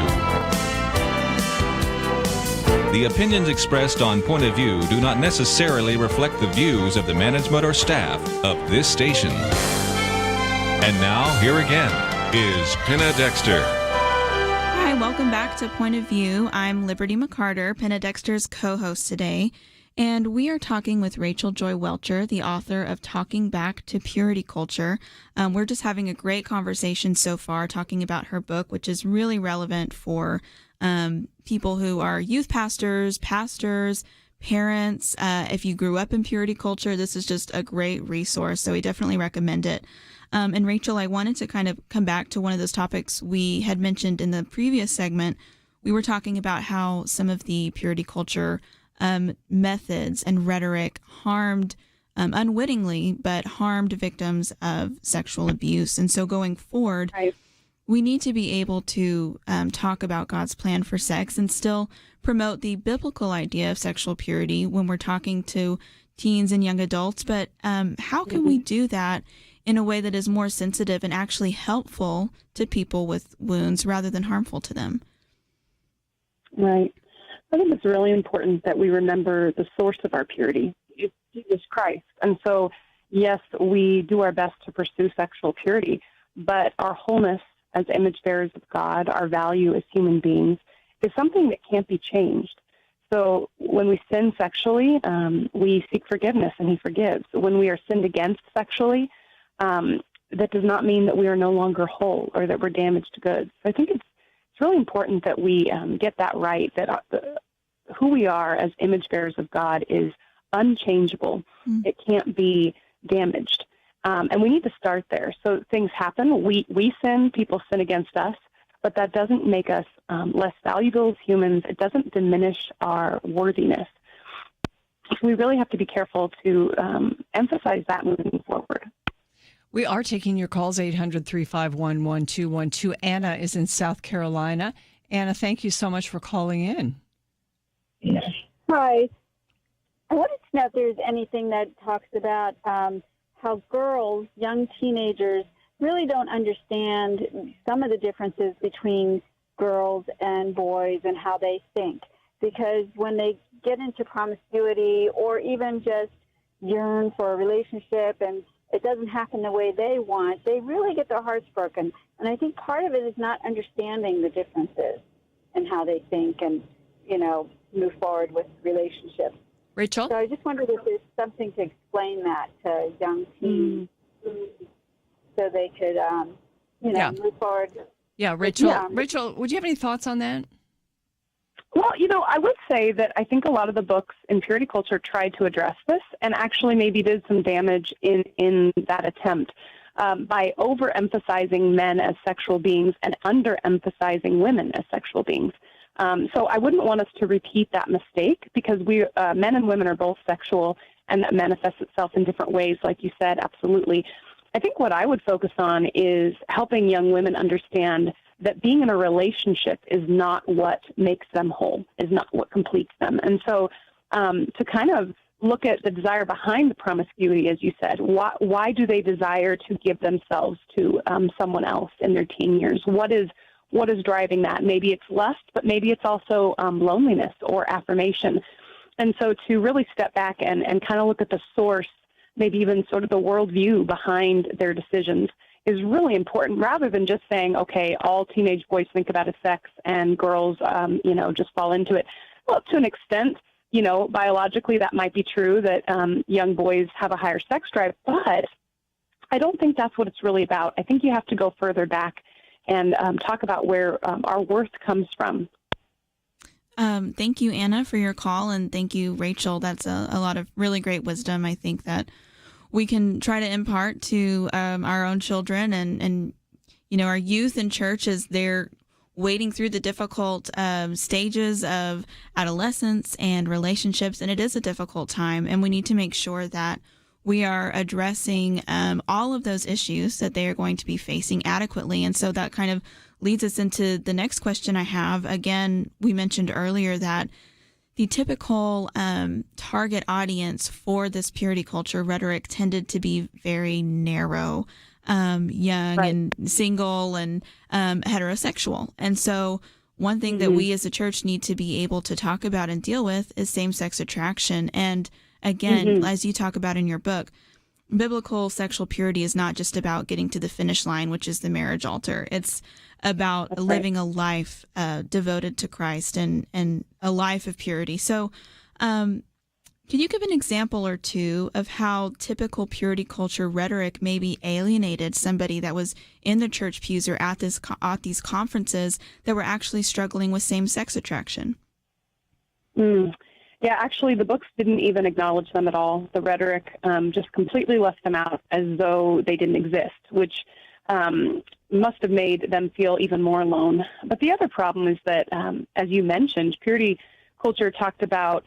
The opinions expressed on Point of View do not necessarily reflect the views of the management or staff of this station. And now, here again is Penna Dexter. Hi, welcome back to Point of View. I'm Liberty McArtor, Penna Dexter's co-host today, and we are talking with Rachel Joy Welcher, the author of Talking Back to Purity Culture. We're just having a great conversation so far, talking about her book, which is really relevant for people who are youth pastors, parents. If you grew up in purity culture, this is just a great resource, so we definitely recommend it. And Rachel, I wanted to kind of come back to one of those topics we had mentioned in the previous segment. We were talking about how some of the purity culture methods and rhetoric harmed, unwittingly, but harmed victims of sexual abuse. And so going forward, we need to be able to talk about God's plan for sex and still promote the biblical idea of sexual purity when we're talking to teens and young adults. But how can we do that in a way that is more sensitive and actually helpful to people with wounds rather than harmful to them? Right. I think it's really important that we remember the source of our purity. It's Jesus Christ. And so, yes, we do our best to pursue sexual purity, but our wholeness as image bearers of God, our value as human beings, is something that can't be changed. So when we sin sexually, we seek forgiveness and He forgives. When we are sinned against sexually, that does not mean that we are no longer whole or that we're damaged goods. So I think it's really important that we get that right, that who we are as image bearers of God is unchangeable. It can't be damaged. And we need to start there. So things happen. We sin, people sin against us, but that doesn't make us less valuable as humans. It doesn't diminish our worthiness. So we really have to be careful to emphasize that moving forward. We are taking your calls, 800-351-1212. Anna is in South Carolina. Anna, thank you so much for calling in. Hi. I wanted to know if there's anything that talks about how girls, young teenagers, really don't understand some of the differences between girls and boys and how they think. Because when they get into promiscuity or even just yearn for a relationship and it doesn't happen the way they want, they really get their hearts broken. And I think part of it is not understanding the differences and how they think and, move forward with relationships. Rachel? So I just wondered if there's something to explain that to young teens so they could, move forward. Yeah, Rachel. Yeah. Rachel, would you have any thoughts on that? Well, I would say that I think a lot of the books in purity culture tried to address this and actually maybe did some damage in that attempt by overemphasizing men as sexual beings and underemphasizing women as sexual beings. So I wouldn't want us to repeat that mistake because men and women are both sexual and that manifests itself in different ways, like you said, absolutely. I think what I would focus on is helping young women understand that being in a relationship is not what makes them whole, is not what completes them. And so to kind of look at the desire behind the promiscuity, as you said, why do they desire to give themselves to someone else in their teen years? What is driving that? Maybe it's lust, but maybe it's also loneliness or affirmation. And so to really step back and kind of look at the source, maybe even sort of the worldview behind their decisions is really important rather than just saying, okay, all teenage boys think about is sex and girls, just fall into it. Well, to an extent, biologically that might be true that young boys have a higher sex drive, but I don't think that's what it's really about. I think you have to go further back and talk about where our worth comes from. Thank you, Anna, for your call, and thank you, Rachel. That's a lot of really great wisdom, I think, that we can try to impart to our own children and our youth in church as they're wading through the difficult stages of adolescence and relationships, and it is a difficult time, and we need to make sure that we are addressing all of those issues that they are going to be facing adequately. And so that kind of leads us into the next question I have. Again, we mentioned earlier that the typical target audience for this purity culture rhetoric tended to be very narrow. young and single and heterosexual. And so one thing that we as a church need to be able to talk about and deal with is same-sex attraction. And again, as you talk about in your book, biblical sexual purity is not just about getting to the finish line, which is the marriage altar. It's about living a life devoted to Christ and a life of purity. So can you give an example or two of how typical purity culture rhetoric maybe alienated somebody that was in the church pews or at these conferences that were actually struggling with same-sex attraction? Yeah, actually, the books didn't even acknowledge them at all. The rhetoric just completely left them out as though they didn't exist, which must have made them feel even more alone. But the other problem is that, as you mentioned, purity culture talked about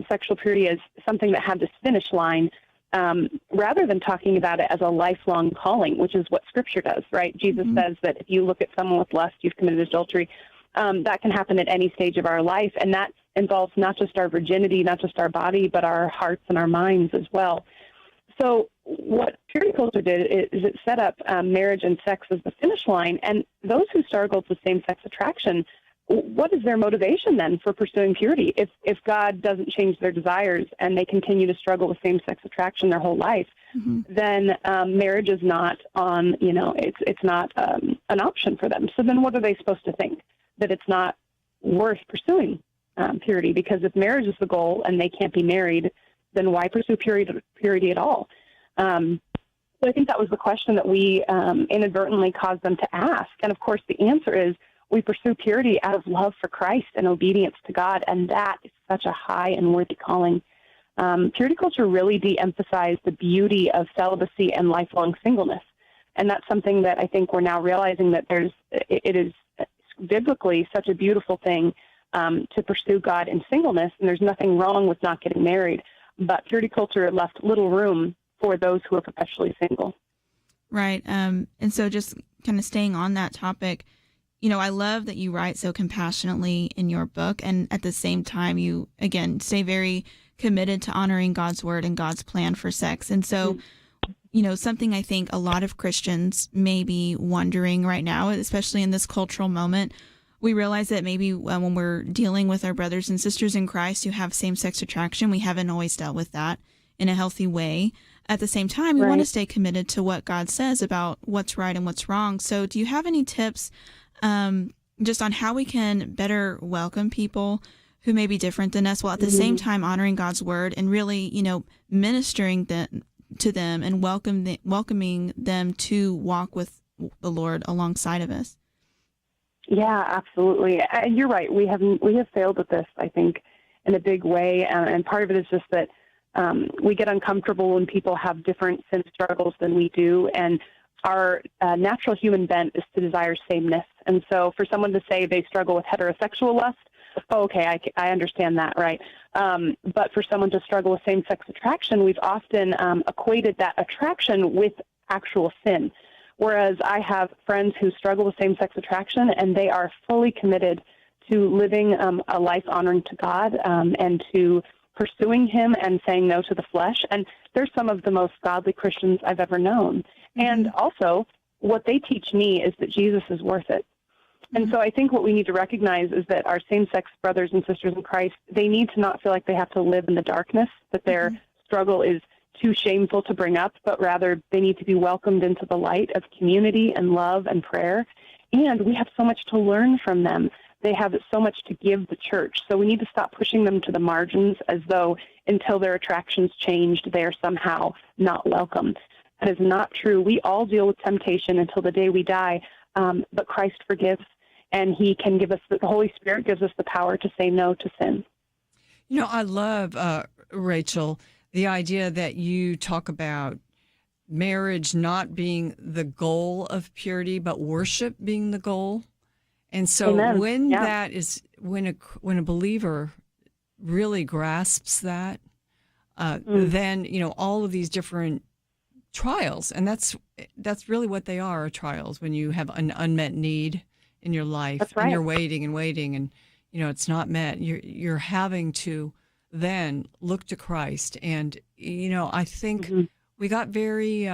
sexual purity as something that had this finish line, rather than talking about it as a lifelong calling, which is what Scripture does, right? Jesus says that if you look at someone with lust, you've committed adultery. That can happen at any stage of our life, and that involves not just our virginity, not just our body, but our hearts and our minds as well. So what purity culture did is it set up marriage and sex as the finish line, and those who struggled with same-sex attraction, what is their motivation then for pursuing purity? If God doesn't change their desires and they continue to struggle with same-sex attraction their whole life, then marriage is not on, it's not an option for them. So then what are they supposed to think? That it's not worth pursuing purity, because if marriage is the goal and they can't be married, then why pursue purity at all? So I think that was the question that we inadvertently caused them to ask. And of course, the answer is we pursue purity out of love for Christ and obedience to God, and that is such a high and worthy calling. Purity culture really de-emphasized the beauty of celibacy and lifelong singleness, and that's something that I think we're now realizing that it is biblically such a beautiful thing to pursue God in singleness, and there's nothing wrong with not getting married. But purity culture left little room for those who are perpetually single. Right. And so just kind of staying on that topic, I love that you write so compassionately in your book, and at the same time, you, again, stay very committed to honoring God's word and God's plan for sex. And so, something I think a lot of Christians may be wondering right now, especially in this cultural moment, we realize that maybe when we're dealing with our brothers and sisters in Christ who have same-sex attraction, we haven't always dealt with that in a healthy way. At the same time, we want to stay committed to what God says about what's right and what's wrong. So do you have any tips just on how we can better welcome people who may be different than us, while at the same time honoring God's word and really, ministering to them and welcoming them to walk with the Lord alongside of us? Yeah, absolutely. And you're right. We have failed at this, I think, in a big way. And part of it is just that we get uncomfortable when people have different sin struggles than we do. And our natural human bent is to desire sameness. And so for someone to say they struggle with heterosexual lust, okay, I understand that, right? But for someone to struggle with same-sex attraction, we've often equated that attraction with actual sin. Whereas I have friends who struggle with same-sex attraction, and they are fully committed to living a life honoring to God and to pursuing Him and saying no to the flesh. And they're some of the most godly Christians I've ever known. And also, what they teach me is that Jesus is worth it. And so I think what we need to recognize is that our same-sex brothers and sisters in Christ, they need to not feel like they have to live in the darkness, that their struggle is too shameful to bring up, but rather they need to be welcomed into the light of community and love and prayer. And we have so much to learn from them. They have so much to give the church. So we need to stop pushing them to the margins as though until their attractions changed, they are somehow not welcome. That is not true. We all deal with temptation until the day we die, but Christ forgives, and He can give us, the Holy Spirit gives us the power to say no to sin. I love, Rachel, the idea that you talk about marriage not being the goal of purity, but worship being the goal. And so when that is, when a believer really grasps that, then, all of these different trials, and that's really what they are trials, when you have an unmet need in your life. That's right. And you're waiting and, it's not met. You're having to then look to Christ. And, I think we got very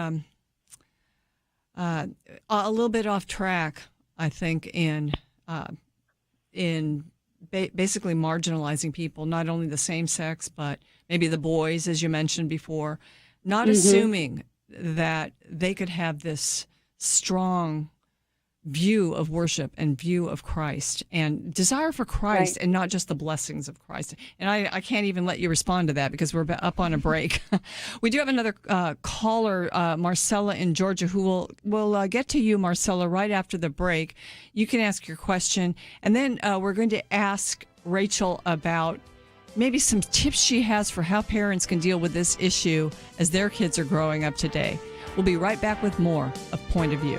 a little bit off track, I think, in basically marginalizing people, not only the same sex, but maybe the boys, as you mentioned before, not assuming that they could have this strong view of worship and view of Christ and desire for Christ and not just the blessings of Christ. And I can't even let you respond to that because we're up on a break. We do have another caller, Marcella in Georgia, who will get to you, Marcella, right after the break. You can ask your question. And then we're going to ask Rachel about maybe some tips she has for how parents can deal with this issue as their kids are growing up today. We'll be right back with more of Point of View.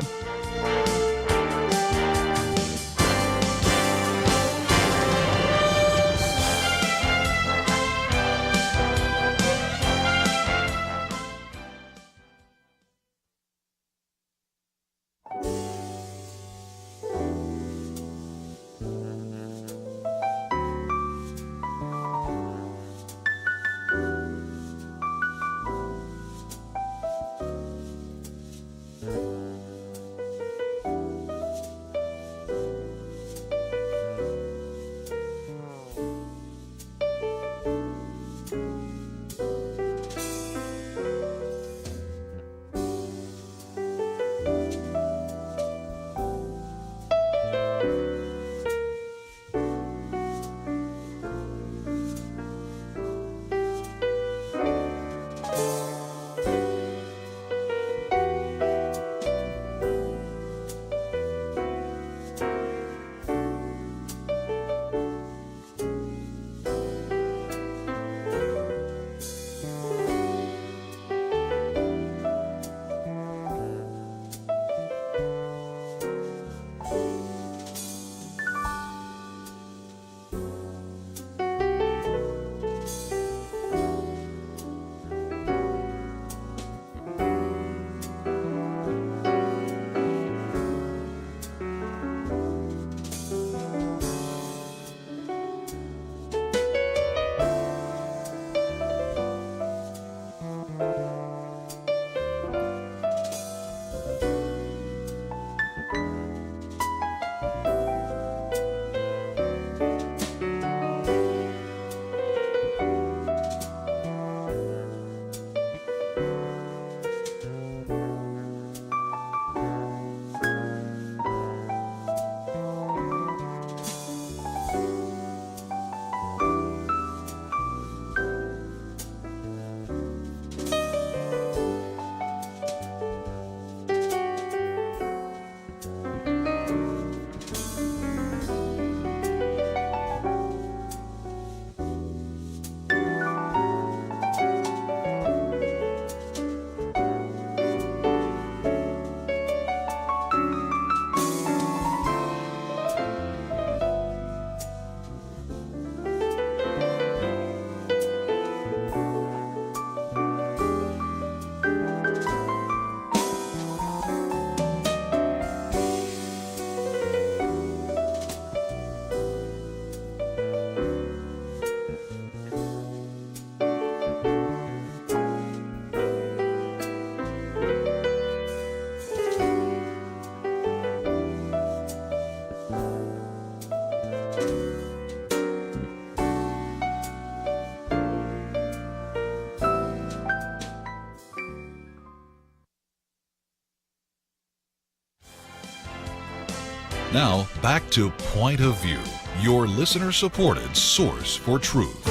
Now, back to Point of View, your listener-supported source for truth.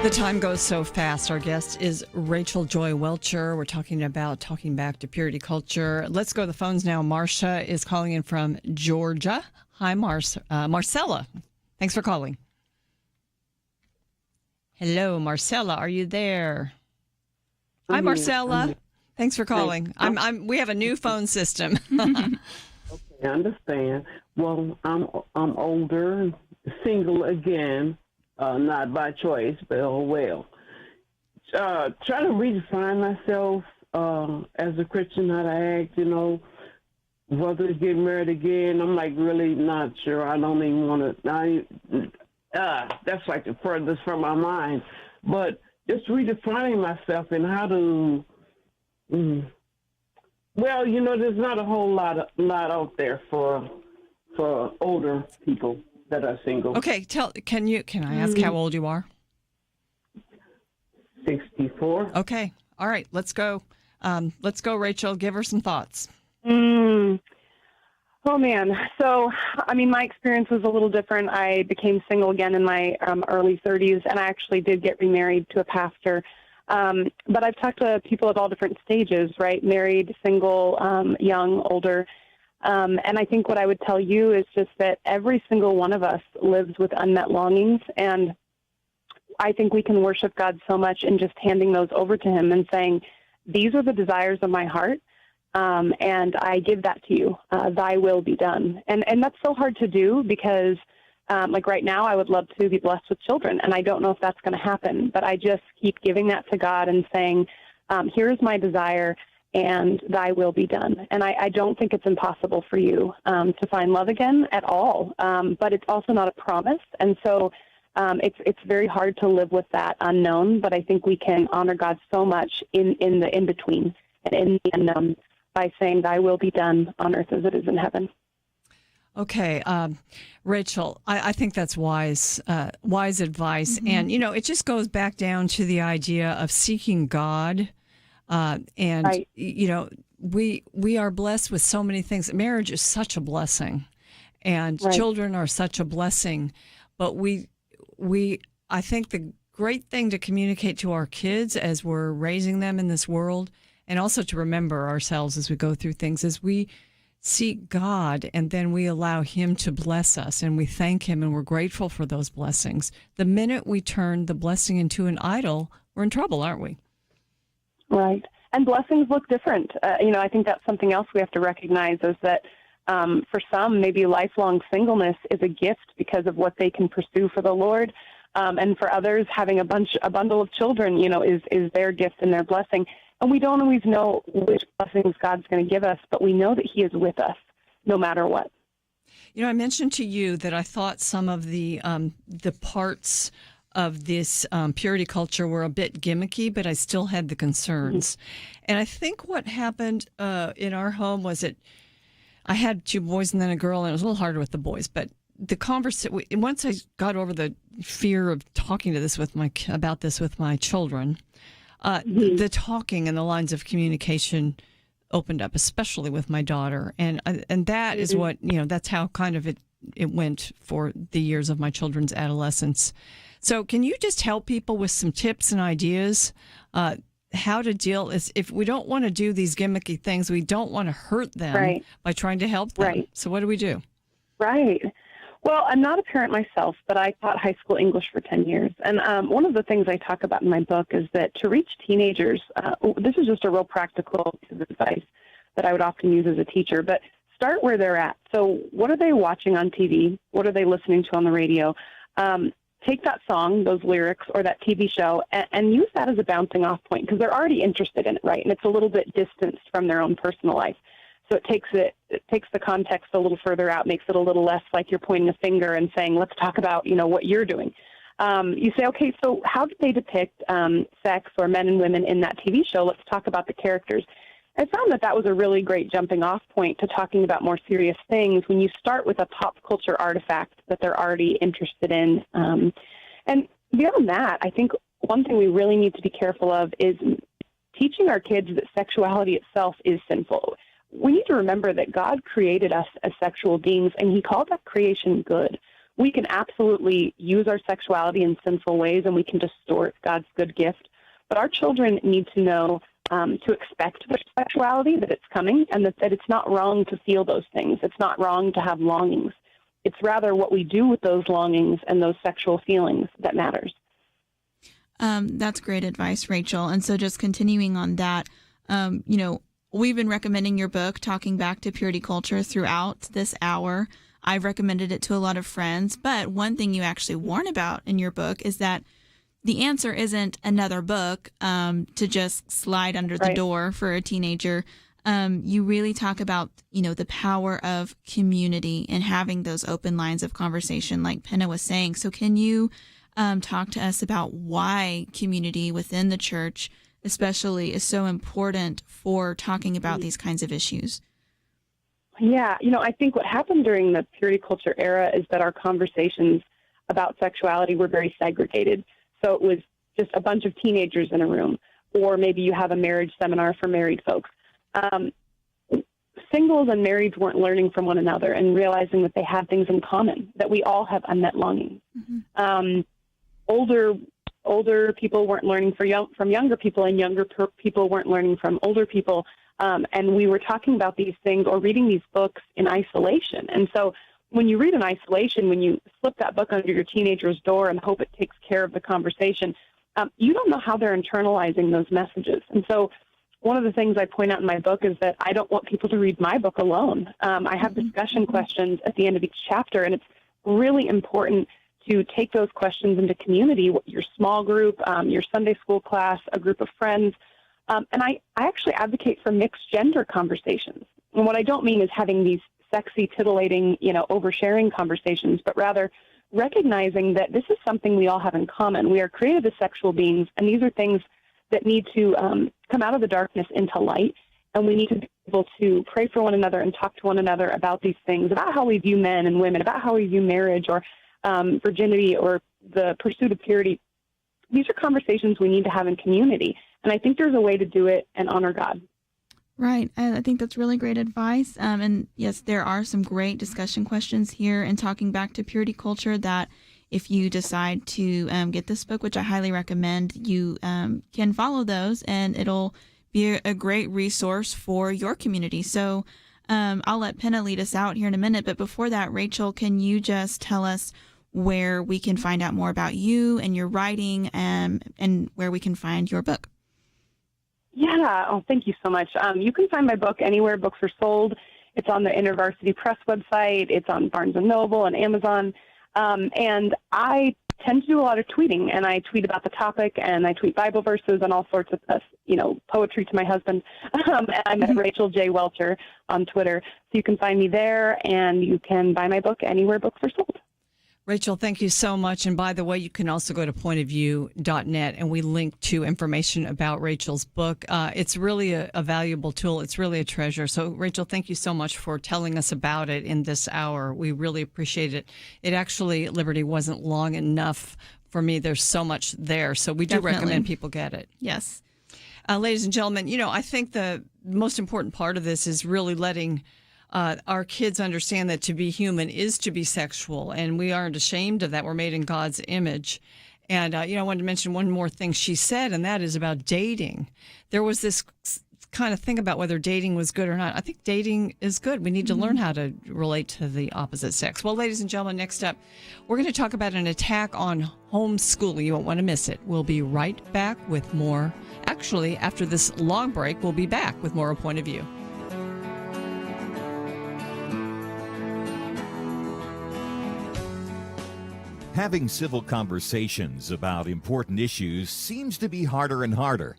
The time goes so fast. Our guest is Rachel Joy Welcher. We're talking about talking back to purity culture. Let's go to the phones now. Marcia is calling in from Georgia. Hi, Marcella. Thanks for calling. Hello, Marcella. Are you there? Hi, Marcella. Thanks for calling. We have a new phone system. I understand. Well, I'm older, single again, not by choice, but oh well. Trying to redefine myself as a Christian, how to act, whether to get married again. I'm like really not sure. I don't even want to. That's like the furthest from my mind. But just redefining myself and how to. Well, there's not a whole lot out there for older people that are single. Okay, can I ask how old you are? 64. Okay. All right, let's go. Let's go, Rachel. Give her some thoughts. Oh, man. So, my experience was a little different. I became single again in my early 30s, and I actually did get remarried to a pastor. But I've talked to people at all different stages, right? Married, single, young, older. And I think what I would tell you is just that every single one of us lives with unmet longings, and I think we can worship God so much in just handing those over to him and saying, these are the desires of my heart, and I give that to you. Thy will be done. And that's so hard to do because, like right now, I would love to be blessed with children, and I don't know if that's going to happen, but I just keep giving that to God and saying, here's my desire, and thy will be done. And I don't think it's impossible for you to find love again at all, but it's also not a promise. And so it's very hard to live with that unknown, but I think we can honor God so much in the in-between and in the unknown by saying, thy will be done on earth as it is in heaven. Okay, Rachel, I think that's wise advice. And, it just goes back down to the idea of seeking God. And, right. We are blessed with so many things. Marriage is such a blessing, and right. children are such a blessing. But I think the great thing to communicate to our kids as we're raising them in this world, and also to remember ourselves as we go through things, is we seek God, and then we allow him to bless us, and we thank him, and we're grateful for those blessings. The minute we turn the blessing into an idol, we're in trouble, aren't we? Right. And blessings look different. I think that's something else we have to recognize is that for some, maybe lifelong singleness is a gift because of what they can pursue for the Lord. And for others, having a bundle of children, is their gift and their blessing. And we don't always know which blessings God's going to give us, but we know that he is with us no matter what. I mentioned to you that I thought some of the parts of this purity culture were a bit gimmicky, but I still had the concerns. And I think what happened in our home was I had 2 boys and then a girl, and it was a little harder with the boys. But the conversation, once I got over the fear of talking about this with my children, the talking and the lines of communication opened up, especially with my daughter, and that is what that's how kind of it went for the years of my children's adolescence. So can you just help people with some tips and ideas how to deal if we don't want to do these gimmicky things, we don't want to hurt them by trying to help them. Right. So what do we do? Right. Well, I'm not a parent myself, but I taught high school English for 10 years. And one of the things I talk about in my book is that to reach teenagers, this is just a real practical piece of advice that I would often use as a teacher, but start where they're at. So what are they watching on TV? What are they listening to on the radio? Take that song, those lyrics, or that TV show, and use that as a bouncing off point because they're already interested in it, right? And it's a little bit distanced from their own personal life. So it takes the context a little further out, makes it a little less like you're pointing a finger and saying, let's talk about, what you're doing. You say, okay, so how do they depict sex or men and women in that TV show? Let's talk about the characters. I found that was a really great jumping off point to talking about more serious things when you start with a pop culture artifact that they're already interested in. And beyond that, I think one thing we really need to be careful of is teaching our kids that sexuality itself is sinful. We need to remember that God created us as sexual beings, and he called that creation good. We can absolutely use our sexuality in sinful ways, and we can distort God's good gift. But our children need to know to expect their sexuality, that it's coming, and that it's not wrong to feel those things. It's not wrong to have longings. It's rather what we do with those longings and those sexual feelings that matters. That's great advice, Rachel. And so just continuing on that, we've been recommending your book, Talking Back to Purity Culture, throughout this hour. I've recommended it to a lot of friends. But one thing you actually warn about in your book is that the answer isn't another book to just slide under the door for a teenager. You really talk about, the power of community and having those open lines of conversation like Penna was saying. So can you talk to us about why community within the church especially is so important for talking about these kinds of issues. Yeah, I think what happened during the purity culture era is that our conversations about sexuality were very segregated. So it was just a bunch of teenagers in a room, or maybe you have a marriage seminar for married folks. Singles and marrieds weren't learning from one another and realizing that they had things in common, that we all have unmet longings. Older people weren't learning from younger people, and younger people weren't learning from older people. And we were talking about these things or reading these books in isolation. And so when you read in isolation, when you slip that book under your teenager's door and hope it takes care of the conversation, you don't know how they're internalizing those messages. And so one of the things I point out in my book is that I don't want people to read my book alone. I have discussion questions at the end of each chapter, and it's really important to take those questions into community, your small group, your Sunday school class, a group of friends. And I actually advocate for mixed gender conversations. And what I don't mean is having these sexy, tittillating, oversharing conversations, but rather recognizing that this is something we all have in common. We are created as sexual beings, and these are things that need to come out of the darkness into light. And we need to be able to pray for one another and talk to one another about these things, about how we view men and women, about how we view marriage or virginity or the pursuit of purity. These are conversations we need to have in community. And I think there's a way to do it and honor God. Right. I think that's really great advice. And yes, there are some great discussion questions here. And talking back to purity culture, that if you decide to get this book, which I highly recommend, you can follow those, and it'll be a great resource for your community. So I'll let Penna lead us out here in a minute. But before that, Rachel, can you just tell us where we can find out more about you and your writing, and where we can find your book? Yeah. Oh, thank you so much. You can find my book anywhere books are sold. It's on the InterVarsity Press website. It's on Barnes & Noble and Amazon. And I tend to do a lot of tweeting, and I tweet about the topic, and I tweet Bible verses and all sorts of, poetry to my husband. I'm at Rachel J. Welcher on Twitter. So you can find me there, and you can buy my book anywhere books are sold. Rachel, thank you so much. And by the way, you can also go to pointofview.net, and we link to information about Rachel's book. It's really a valuable tool. It's really a treasure. So, Rachel, thank you so much for telling us about it in this hour. We really appreciate it. It actually, Liberty, wasn't long enough for me. There's so much there. So we do recommend people get it. Yes. Ladies and gentlemen, I think the most important part of this is really letting our kids understand that to be human is to be sexual, and we aren't ashamed of that. We're made in God's image. And, I wanted to mention one more thing she said, and that is about dating. There was this kind of thing about whether dating was good or not. I think dating is good. We need to learn how to relate to the opposite sex. Well, ladies and gentlemen, next up, we're going to talk about an attack on homeschooling. You won't want to miss it. We'll be right back with more. Actually, after this long break, we'll be back with more of Point of View. Having civil conversations about important issues seems to be harder and harder.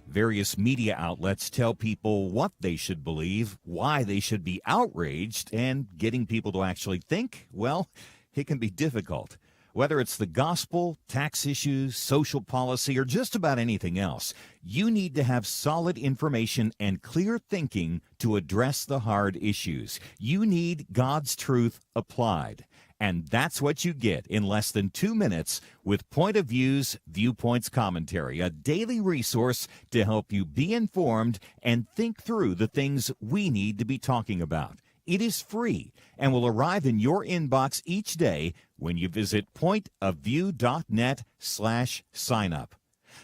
Various media outlets tell people what they should believe, why they should be outraged, and getting people to actually think, well, it can be difficult. Whether it's the gospel, tax issues, social policy, or just about anything else, you need to have solid information and clear thinking to address the hard issues. You need God's truth applied. And that's what you get in less than 2 minutes with Point of View's Viewpoints Commentary, a daily resource to help you be informed and think through the things we need to be talking about. It is free and will arrive in your inbox each day when you visit pointofview.net/signup.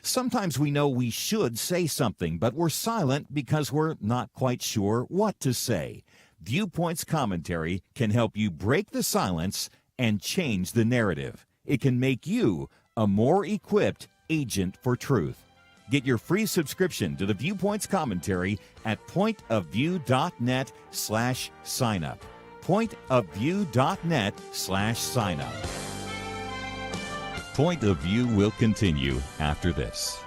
Sometimes we know we should say something, but we're silent because we're not quite sure what to say. Viewpoints Commentary can help you break the silence and change the narrative. It can make you a more equipped agent for truth. Get your free subscription to the Viewpoints Commentary at pointofview.net/signup. pointofview.net/signup. Point of View will continue after this.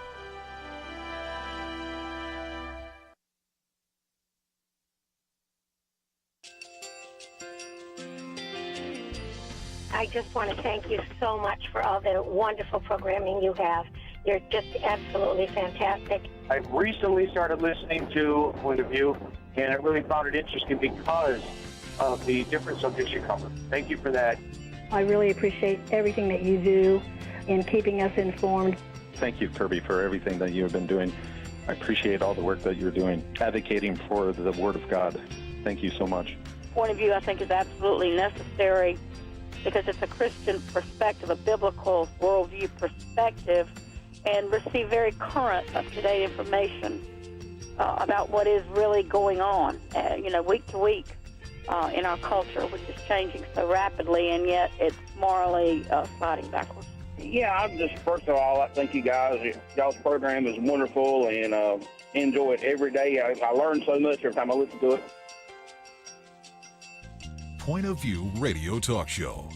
I just want to thank you so much for all the wonderful programming you have. You're just absolutely fantastic. I've recently started listening to Point of View, and I really found it interesting because of the different subjects you cover. Thank you for that. I really appreciate everything that you do in keeping us informed. Thank you, Kirby, for everything that you have been doing. I appreciate all the work that you're doing, advocating for the Word of God. Thank you so much. Point of view, I think, is absolutely necessary because it's a Christian perspective, a biblical worldview perspective, and receive very current, up-to-date information about what is really going on, week to week in our culture, which is changing so rapidly, and yet it's morally sliding backwards. Yeah, I'm just, first of all, I thank you guys. Y'all's program is wonderful, and enjoy it every day. I learn so much every time I listen to it. Point of View Radio Talk Show.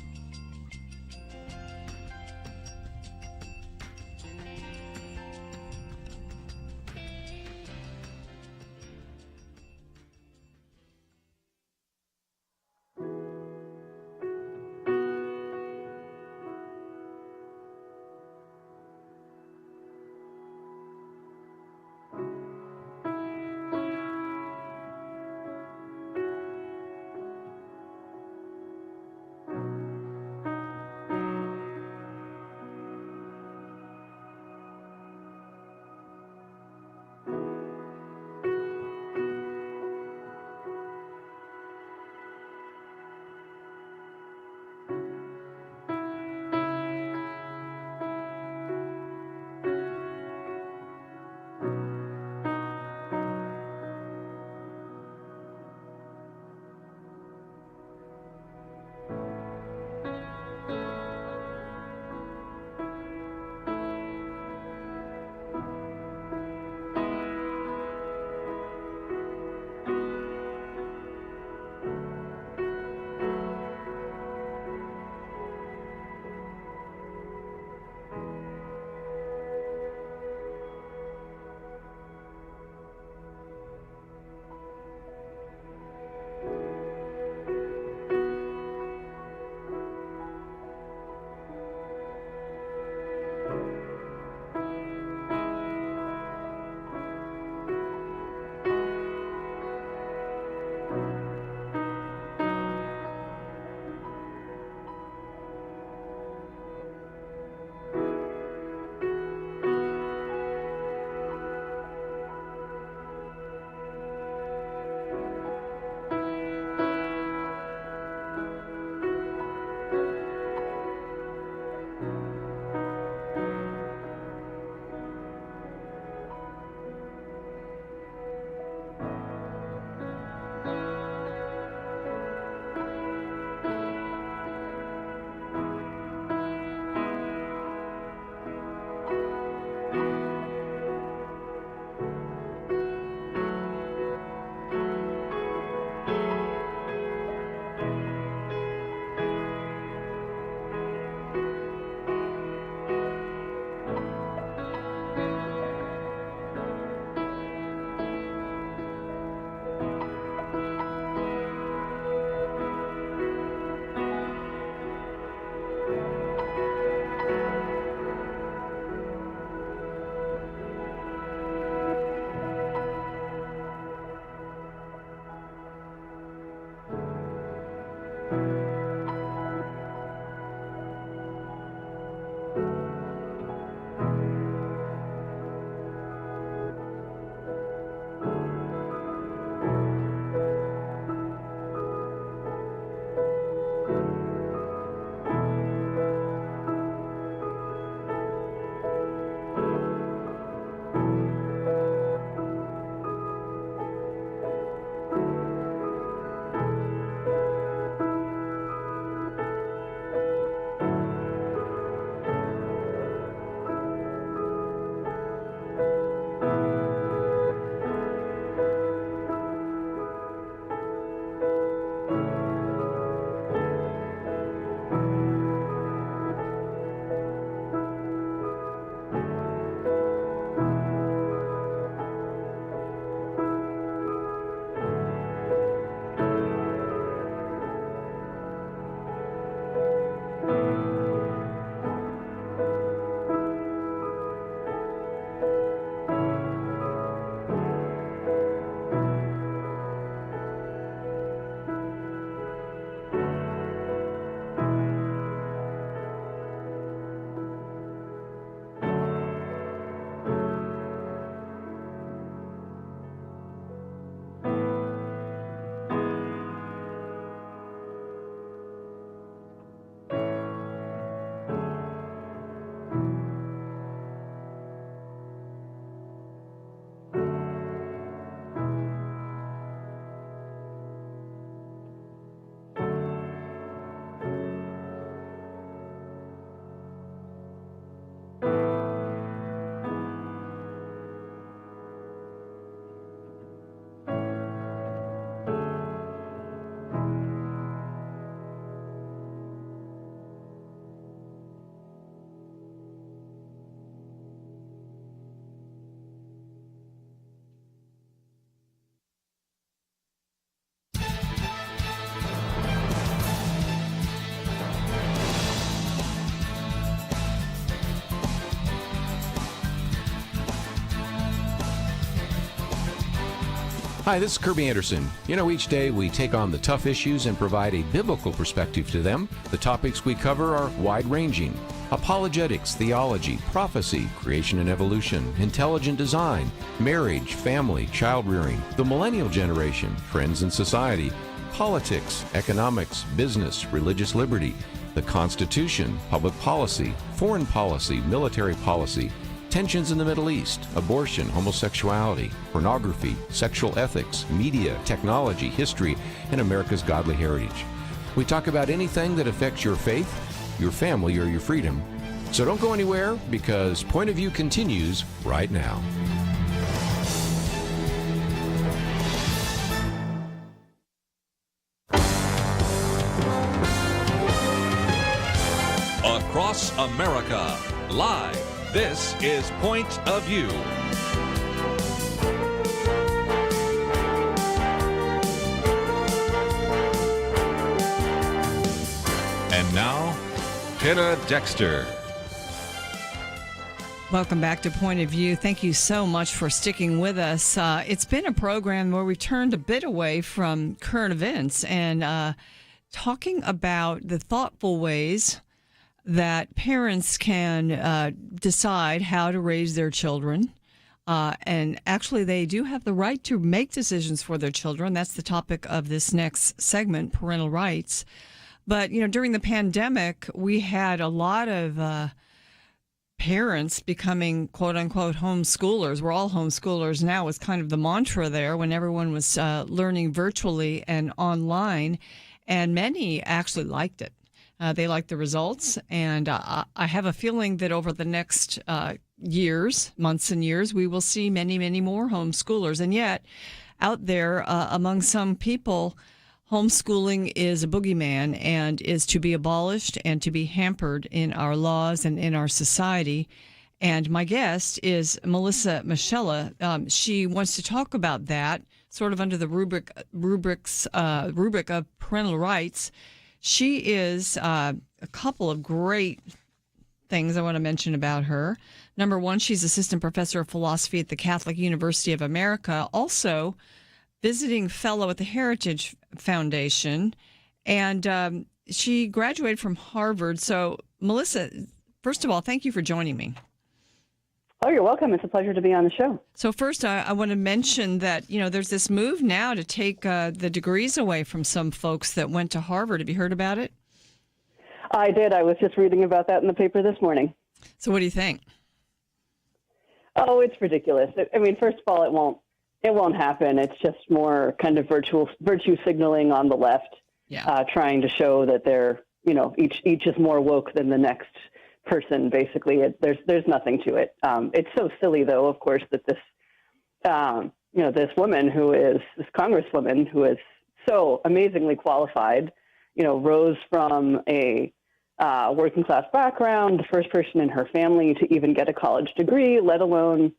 Hi, this is Kirby Anderson. Each day we take on the tough issues and provide a biblical perspective to them. The topics we cover are wide-ranging. Apologetics, theology, prophecy, creation and evolution, intelligent design, marriage, family, child-rearing, the millennial generation, friends and society, politics, economics, business, religious liberty, the Constitution, public policy, foreign policy, military policy, tensions in the Middle East, abortion, homosexuality, pornography, sexual ethics, media, technology, history, and America's godly heritage. We talk about anything that affects your faith, your family, or your freedom. So don't go anywhere, because Point of View continues right now. Across America, live. This is Point of View. And now, Penna Dexter. Welcome back to Point of View. Thank you so much for sticking with us. It's been a program where we turned a bit away from current events and talking about the thoughtful ways that parents can decide how to raise their children. And actually, they do have the right to make decisions for their children. That's the topic of this next segment, parental rights. But, during the pandemic, we had a lot of parents becoming, quote unquote, homeschoolers. We're all homeschoolers now, was kind of the mantra there when everyone was learning virtually and online. And many actually liked it. They like the results, and I have a feeling that over the next months and years, we will see many, many more homeschoolers. And yet, out there among some people, homeschooling is a boogeyman and is to be abolished and to be hampered in our laws and in our society. And my guest is Melissa Moschella. She wants to talk about that, sort of under the rubric of parental rights. She is a couple of great things I want to mention about her. Number one, she's assistant professor of philosophy at the Catholic University of America, also visiting fellow at the Heritage Foundation, and she graduated from Harvard. So, Melissa, first of all, thank you for joining me. Oh, you're welcome. It's a pleasure to be on the show. So first, I want to mention that, there's this move now to take the degrees away from some folks that went to Harvard. Have you heard about it? I did. I was just reading about that in the paper this morning. So what do you think? Oh, it's ridiculous. I mean, first of all, it won't happen. It's just more kind of virtue signaling on the left, trying to show that they're, each is more woke than the next person. Basically, there's nothing to it. It's so silly, though, of course, that this this woman this congresswoman who is so amazingly qualified, rose from a working class background, the first person in her family to even get a college degree, let alone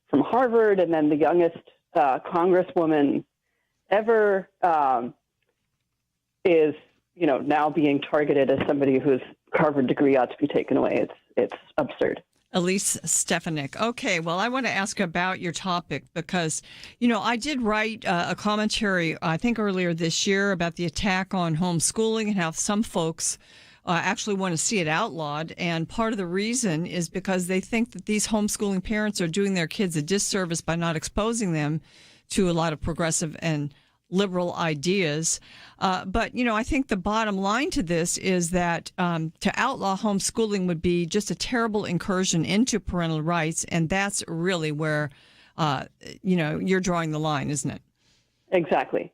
from Harvard, and then the youngest congresswoman ever is now being targeted as somebody whose Harvard degree ought to be taken away. It's absurd. Elise Stefanik. Okay, well, I want to ask about your topic because, I did write a commentary, I think earlier this year, about the attack on homeschooling and how some folks actually want to see it outlawed. And part of the reason is because they think that these homeschooling parents are doing their kids a disservice by not exposing them to a lot of progressive and liberal ideas. But, I think the bottom line to this is that to outlaw homeschooling would be just a terrible incursion into parental rights. And that's really where, you're drawing the line, isn't it? Exactly.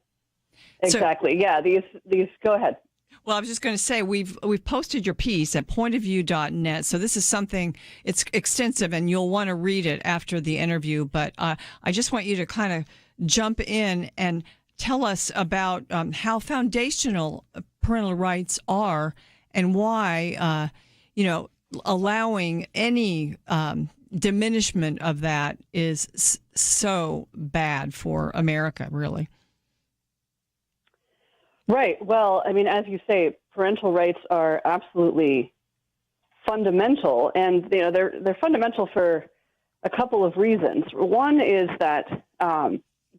Exactly. So, these go ahead. Well, I was just going to say, we've posted your piece at pointofview.net. So this is something, it's extensive and you'll want to read it after the interview. But I just want you to kind of jump in and tell us about how foundational parental rights are and why, allowing any diminishment of that is so bad for America, really. Right. Well, I mean, as you say, parental rights are absolutely fundamental, and they're fundamental for a couple of reasons. One is that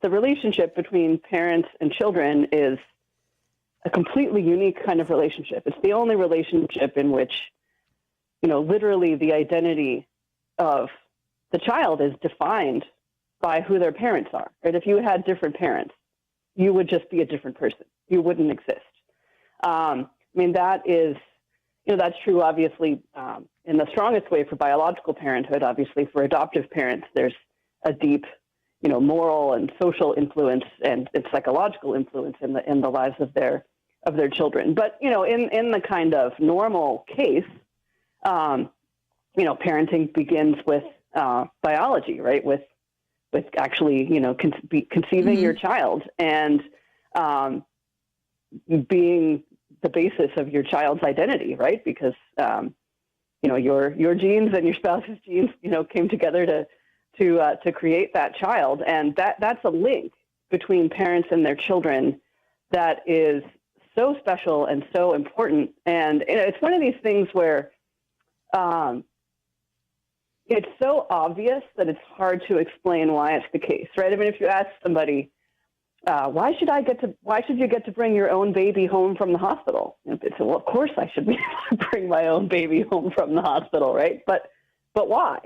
the relationship between parents and children is a completely unique kind of relationship. It's the only relationship in which, literally the identity of the child is defined by who their parents are. Right? If you had different parents, you would just be a different person. You wouldn't exist. That is, that's true, obviously, in the strongest way for biological parenthood. Obviously, for adoptive parents, there's a deep, moral and social influence and psychological influence in the lives of their children. But, in the kind of normal case, parenting begins with biology, right? With actually, conceiving your child and being the basis of your child's identity, right? Because your genes and your spouse's genes, came together to create that child, and that's a link between parents and their children that is so special and so important. And it's one of these things where it's so obvious that it's hard to explain why it's the case, right? I mean, if you ask somebody, why should you get to bring your own baby home from the hospital? And they say, well, of course I should be able to bring my own baby home from the hospital, right? But why?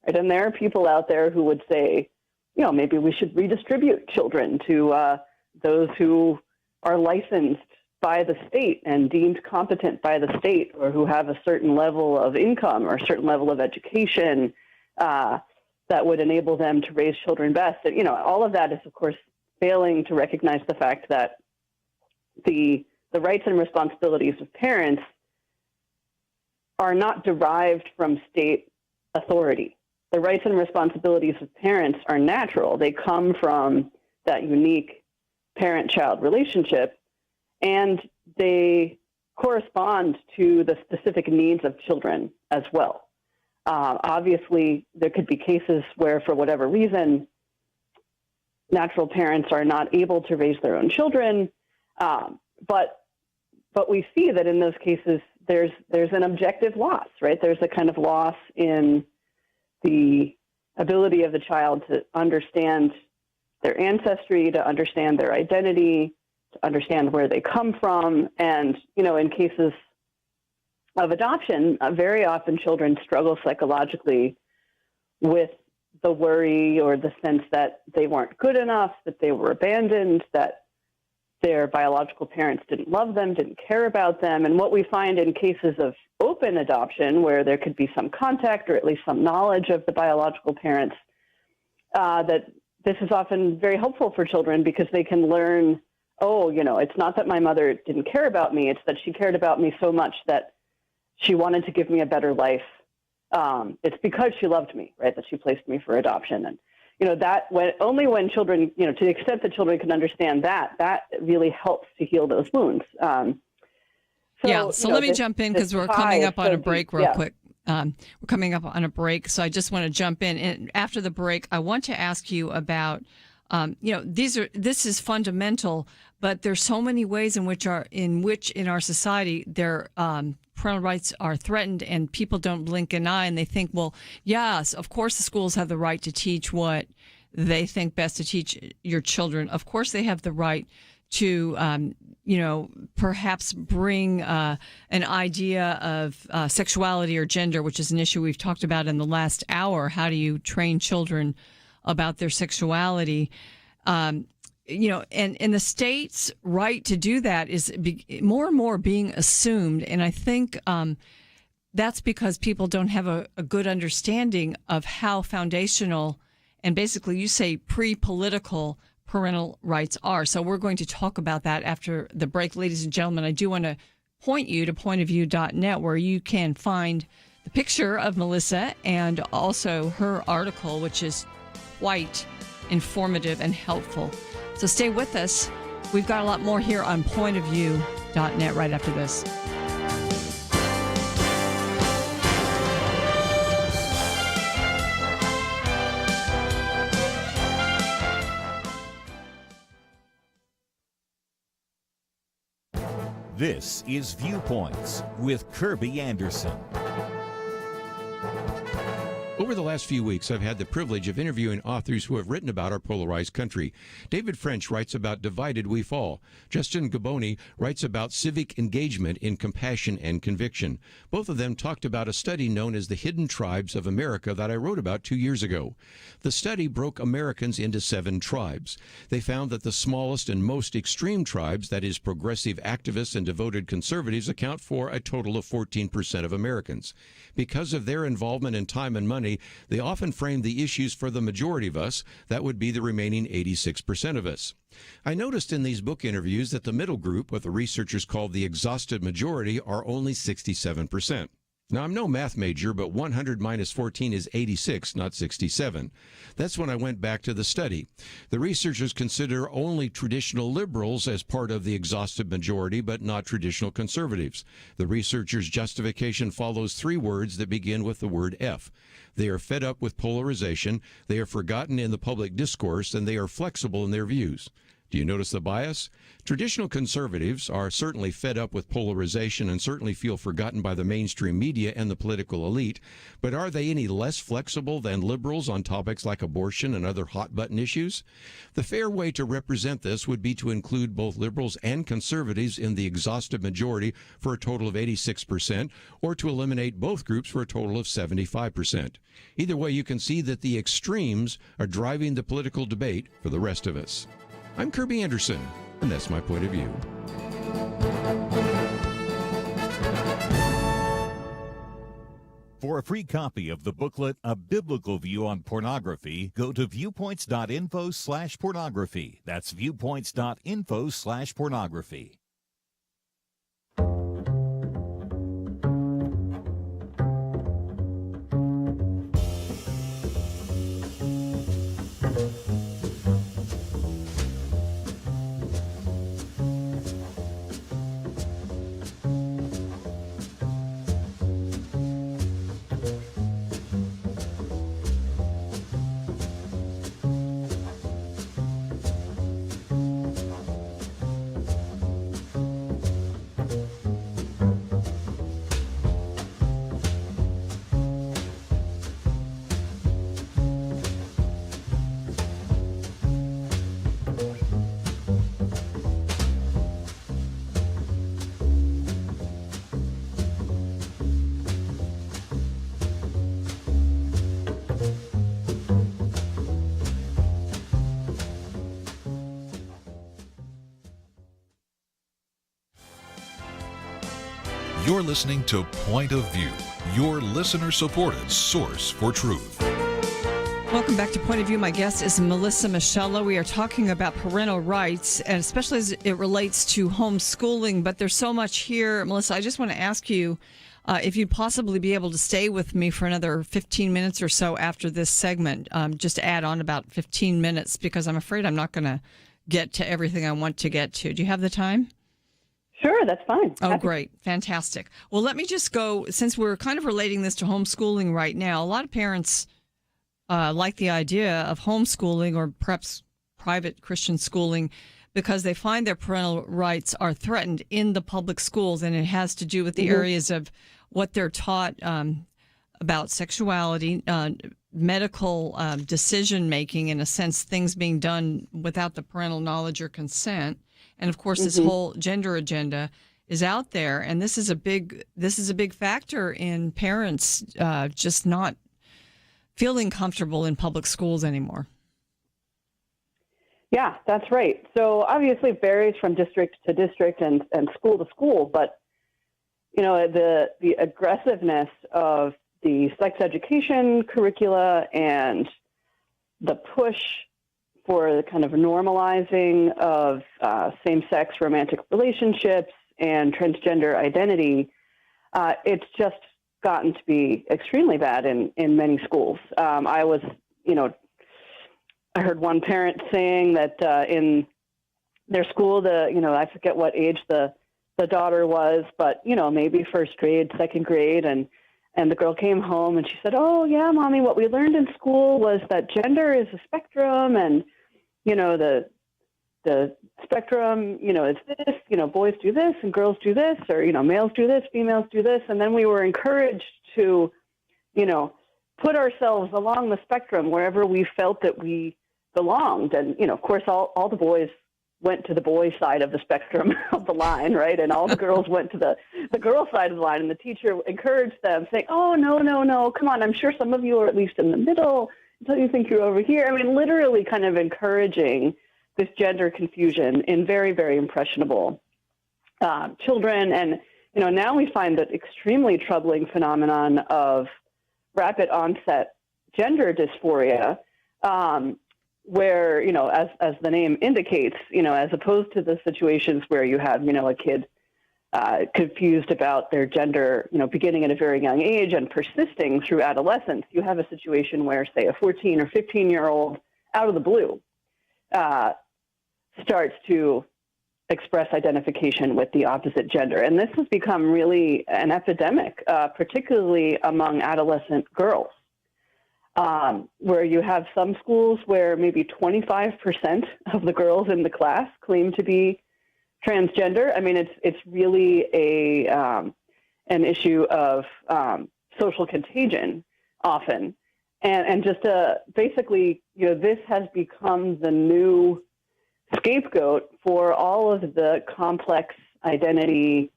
Right? And there are people out there who would say, maybe we should redistribute children to those who are licensed by the state and deemed competent by the state, or who have a certain level of income or a certain level of education that would enable them to raise children best. And, all of that is, of course, failing to recognize the fact that the rights and responsibilities of parents are not derived from state authority. The rights and responsibilities of parents are natural. They come from that unique parent-child relationship, and they correspond to the specific needs of children as well. Obviously, there could be cases where, for whatever reason, natural parents are not able to raise their own children, but we see that in those cases there's an objective loss, right? There's a kind of loss in the ability of the child to understand their ancestry, to understand their identity, to understand where they come from. And, in cases of adoption, very often children struggle psychologically with the worry or the sense that they weren't good enough, that they were abandoned, that their biological parents didn't love them, didn't care about them. And what we find in cases of open adoption, where there could be some contact or at least some knowledge of the biological parents, that this is often very helpful for children, because they can learn, it's not that my mother didn't care about me, it's that she cared about me so much that she wanted to give me a better life. It's because she loved me, right, that she placed me for adoption. And, only when children, to the extent that children can understand that really helps to heal those wounds. So let me jump in, because we're coming up on a break real quick. We're coming up on a break, so I just want to jump in. And after the break, I want to ask you about, this is fundamental, but there's so many ways in which in our society their parental rights are threatened, and people don't blink an eye, and they think, well, yes, of course the schools have the right to teach what they think best to teach your children. Of course they have the right to, perhaps bring an idea of sexuality or gender, which is an issue we've talked about in the last hour. How do you train children about their sexuality? And the state's right to do that is more and more being assumed. And I think that's because people don't have a good understanding of how foundational and basically, you say, pre-political parental rights are. So we're going to talk about that after the break. Ladies and gentlemen, I do want to point you to pointofview.net, where you can find the picture of Melissa and also her article, which is quite informative and helpful. So stay with us. We've got a lot more here on pointofview.net right after this. This is Viewpoints with Kirby Anderson. Over the last few weeks, I've had the privilege of interviewing authors who have written about our polarized country. David French writes about Divided We Fall. Justin Gaboni writes about civic engagement in compassion and conviction. Both of them talked about a study known as the Hidden Tribes of America that I wrote about 2 years ago. The study broke Americans into 7 tribes. They found that the smallest and most extreme tribes, that is, progressive activists and devoted conservatives, account for a total of 14% of Americans. Because of their involvement in time and money, they often frame the issues for the majority of us. That would be the remaining 86% of us. I noticed in these book interviews that the middle group, what the researchers called the exhausted majority, are only 67%. Now, I'm no math major, but 100 minus 14 is 86, not 67. That's when I went back to the study. The researchers consider only traditional liberals as part of the exhausted majority, but not traditional conservatives. The researchers' justification follows 3 words that begin with the word F. They are fed up with polarization, they are forgotten in the public discourse, and they are flexible in their views. Do you notice the bias? Traditional conservatives are certainly fed up with polarization and certainly feel forgotten by the mainstream media and the political elite, but are they any less flexible than liberals on topics like abortion and other hot-button issues? The fair way to represent this would be to include both liberals and conservatives in the exhausted majority for a total of 86%, or to eliminate both groups for a total of 75%. Either way, you can see that the extremes are driving the political debate for the rest of us. I'm Kirby Anderson, and that's my point of view. For a free copy of the booklet, A Biblical View on Pornography, go to viewpoints.info/pornography. That's viewpoints.info/pornography. You're listening to Point of View, your listener-supported source for truth. Welcome back to Point of View. My guest is Melissa Moschella. We are talking about parental rights, and especially as it relates to homeschooling, but there's so much here. Melissa, I just want to ask you if you'd possibly be able to stay with me for another 15 minutes or so after this segment, just to add on about 15 minutes, because I'm afraid I'm not going to get to everything I want to get to. Do you have the time? Sure, that's fine. Oh, great. Fantastic. Well, let me just go, since we're kind of relating this to homeschooling right now, a lot of parents like the idea of homeschooling or perhaps private Christian schooling because they find their parental rights are threatened in the public schools, and it has to do with the areas of what they're taught about sexuality, medical decision-making, in a sense, things being done without the parental knowledge or consent. And of course, this whole gender agenda is out there, and this is a big factor in parents just not feeling comfortable in public schools anymore. Yeah, that's right. So obviously it varies from district to district and school to school, but you know, the aggressiveness of the sex education curricula and the push for the kind of normalizing of same-sex romantic relationships and transgender identity, it's just gotten to be extremely bad in many schools. I heard one parent saying that in their school, I forget what age the daughter was, but, maybe first grade, second grade, and the girl came home and she said, "Oh, yeah, Mommy, what we learned in school was that gender is a spectrum, and the spectrum, is this, boys do this and girls do this, or, males do this, females do this." And then we were encouraged to, put ourselves along the spectrum wherever we felt that we belonged. And, of course, all the boys went to the boy side of the spectrum of the line, right? And all the girls went to the girl side of the line. And the teacher encouraged them, saying, oh, no, come on. I'm sure some of you are at least in the middle until you think you're over here. I mean, literally kind of encouraging this gender confusion in very, very impressionable children. And, now we find that extremely troubling phenomenon of rapid onset gender dysphoria, where, as the name indicates, as opposed to the situations where you have, a kid confused about their gender, beginning at a very young age and persisting through adolescence, you have a situation where, say, a 14 or 15-year-old out of the blue starts to express identification with the opposite gender. And this has become really an epidemic, particularly among adolescent girls, where you have some schools where maybe 25% of the girls in the class claim to be transgender. I mean, it's really an issue of social contagion often. And just basically, this has become the new scapegoat for all of the complex identity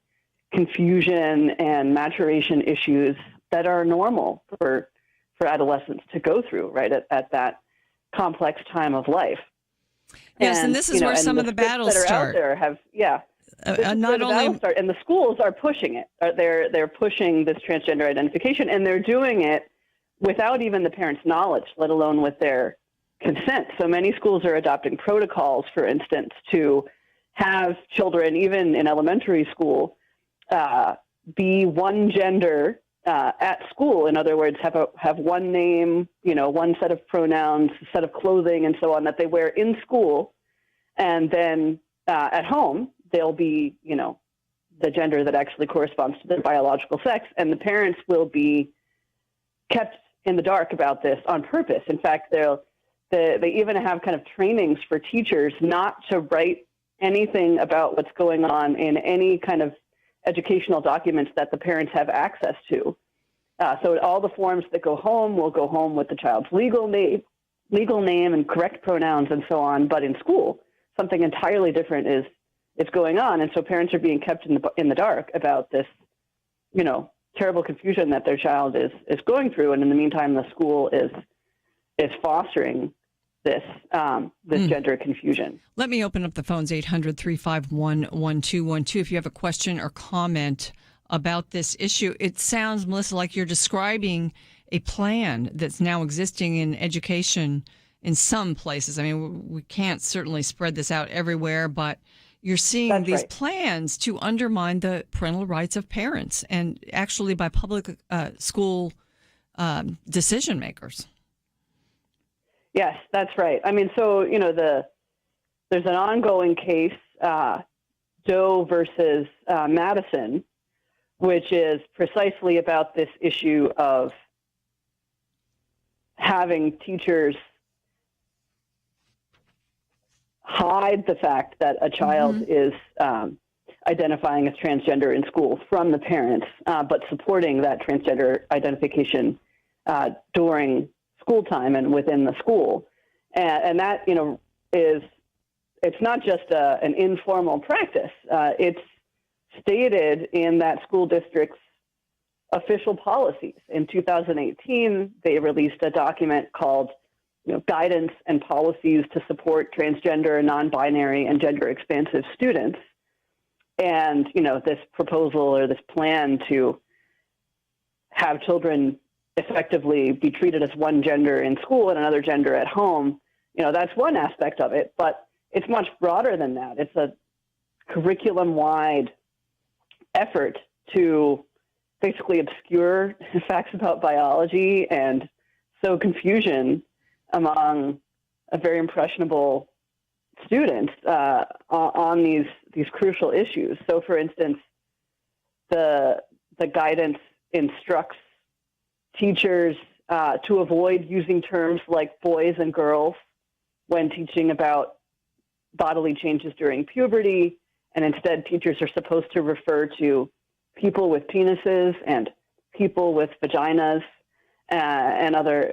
confusion and maturation issues that are normal for adolescents to go through, right, at that complex time of life. Yes, and this is where some of the battles start. Out there not only start, and the schools are pushing it. They're pushing this transgender identification, and they're doing it without even the parents' knowledge, let alone with their consent. So many schools are adopting protocols, for instance, to have children, even in elementary school, be one gender at school. In other words, have one name, one set of pronouns, set of clothing, and so on that they wear in school, and then at home they'll be, the gender that actually corresponds to their biological sex, and the parents will be kept in the dark about this on purpose. In fact, they even have kind of trainings for teachers not to write anything about what's going on in any kind of educational documents that the parents have access to. So all the forms that go home will go home with the child's legal name and correct pronouns and so on. But in school, something entirely different is going on. And so parents are being kept in the dark about this, terrible confusion that their child is going through. And in the meantime, the school is fostering this gender confusion. Let me open up the phones, 800-351-1212. If you have a question or comment about this issue, it sounds, Melissa, like you're describing a plan that's now existing in education in some places. I mean, we can't certainly spread this out everywhere, but you're seeing these plans to undermine the parental rights of parents and actually by public school decision makers. Yes, that's right. I mean, so, there's an ongoing case, Doe versus Madison, which is precisely about this issue of having teachers hide the fact that a child is identifying as transgender in school from the parents, but supporting that transgender identification during school time and within the school. And that, it's not just an informal practice. It's stated in that school district's official policies. In 2018, they released a document called Guidance and Policies to Support Transgender, Non-Binary, and Gender-Expansive Students. And, this proposal or this plan to have children effectively be treated as one gender in school and another gender at home, that's one aspect of it, but it's much broader than that. It's a curriculum-wide effort to basically obscure facts about biology and sow confusion among a very impressionable students on these crucial issues. So, for instance, the guidance instructs teachers to avoid using terms like boys and girls when teaching about bodily changes during puberty, and instead teachers are supposed to refer to people with penises and people with vaginas. and other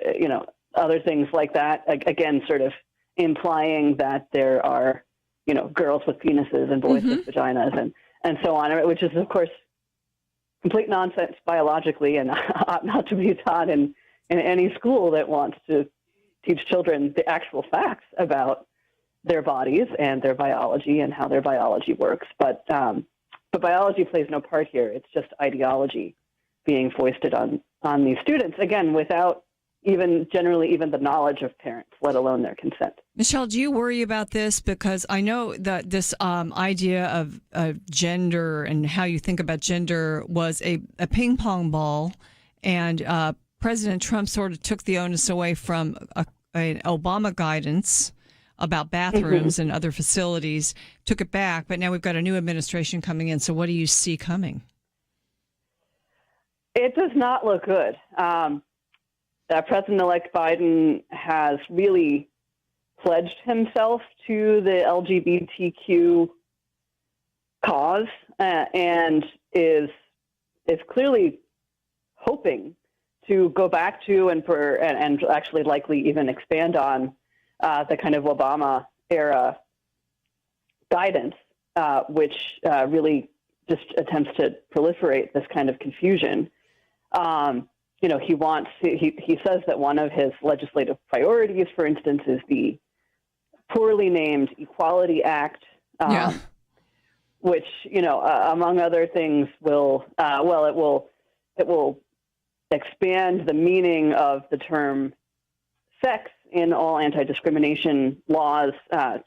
things like that. Again, sort of implying that there are, girls with penises and boys with vaginas and so on, which is, of course, complete nonsense biologically and ought not to be taught in any school that wants to teach children the actual facts about their bodies and their biology and how their biology works. But biology plays no part here. It's just ideology being foisted on these students, again, without generally even the knowledge of parents, let alone their consent. Michelle, do you worry about this? Because I know that this idea of gender and how you think about gender was a ping pong ball, and President Trump sort of took the onus away from an Obama guidance about bathrooms and other facilities, took it back, but now we've got a new administration coming in. So what do you see coming? It does not look good. President-elect Biden has really pledged himself to the LGBTQ cause and is clearly hoping to go back to and actually likely even expand on the kind of Obama-era guidance, which really just attempts to proliferate this kind of confusion. He says that one of his legislative priorities, for instance, is the poorly named Equality Act, which, among other things, it will expand the meaning of the term sex in all anti-discrimination laws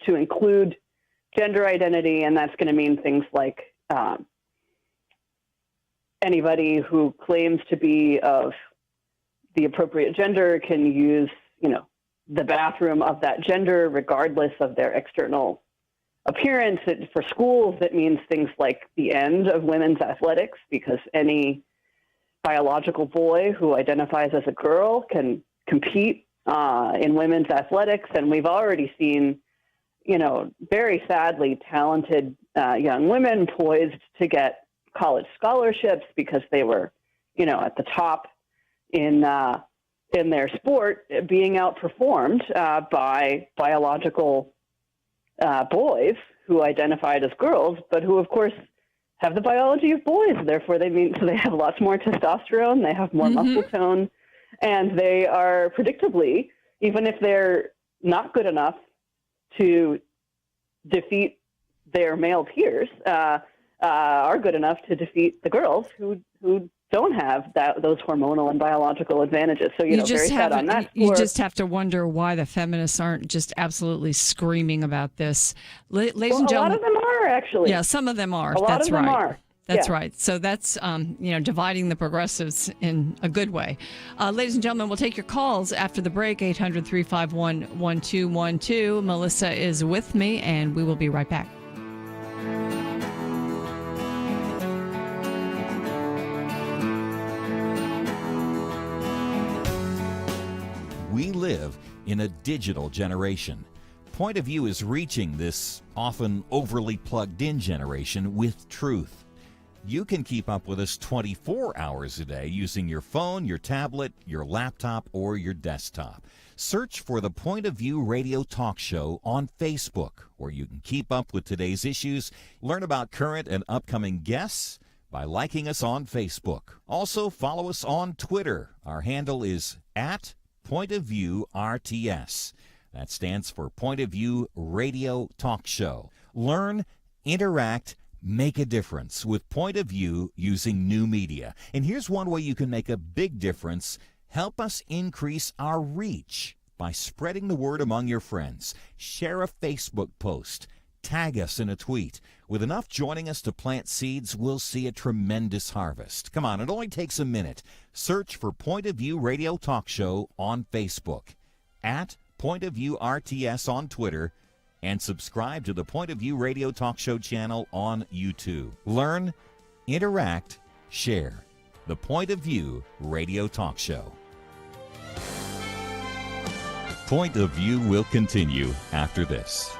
to include gender identity, and that's going to mean things like anybody who claims to be of the appropriate gender can use, the bathroom of that gender regardless of their external appearance. For schools, that means things like the end of women's athletics, because any biological boy who identifies as a girl can compete in women's athletics. And we've already seen, very sadly talented young women poised to get college scholarships because they were, at the top in their sport, being outperformed by biological boys who identified as girls, but who, of course, have the biology of boys. Therefore, so they have lots more testosterone, they have more muscle tone, and they are predictably, even if they're not good enough to defeat their male peers, are good enough to defeat the girls who don't have those hormonal and biological advantages. So, very sad on that score. You just have to wonder why the feminists aren't just absolutely screaming about this. Ladies and gentlemen, a lot of them are, actually. Yeah, some of them are. A lot of them are. That's right. So that's, dividing the progressives in a good way. Ladies and gentlemen, we'll take your calls after the break, 800-351-1212. Melissa is with me, and we will be right back. We live in a digital generation. Point of View is reaching this often overly plugged-in generation with truth. You can keep up with us 24 hours a day using your phone, your tablet, your laptop, or your desktop. Search for the Point of View Radio Talk Show on Facebook, where you can keep up with today's issues, learn about current and upcoming guests by liking us on Facebook. Also, follow us on Twitter. Our handle is @Point of View RTS. That stands for Point of View Radio Talk Show. Learn, interact, make a difference with Point of View using new media. And here's one way you can make a big difference. Help us increase our reach by spreading the word among your friends. Share a Facebook post. Tag us in a tweet. With enough joining us to plant seeds, we'll see a tremendous harvest. Come on, it only takes a minute. Search for Point of View Radio Talk Show on Facebook, @Point of View RTS on Twitter, and subscribe to the Point of View Radio Talk Show channel on YouTube. Learn, interact, share. The Point of View Radio Talk Show. Point of View will continue after this.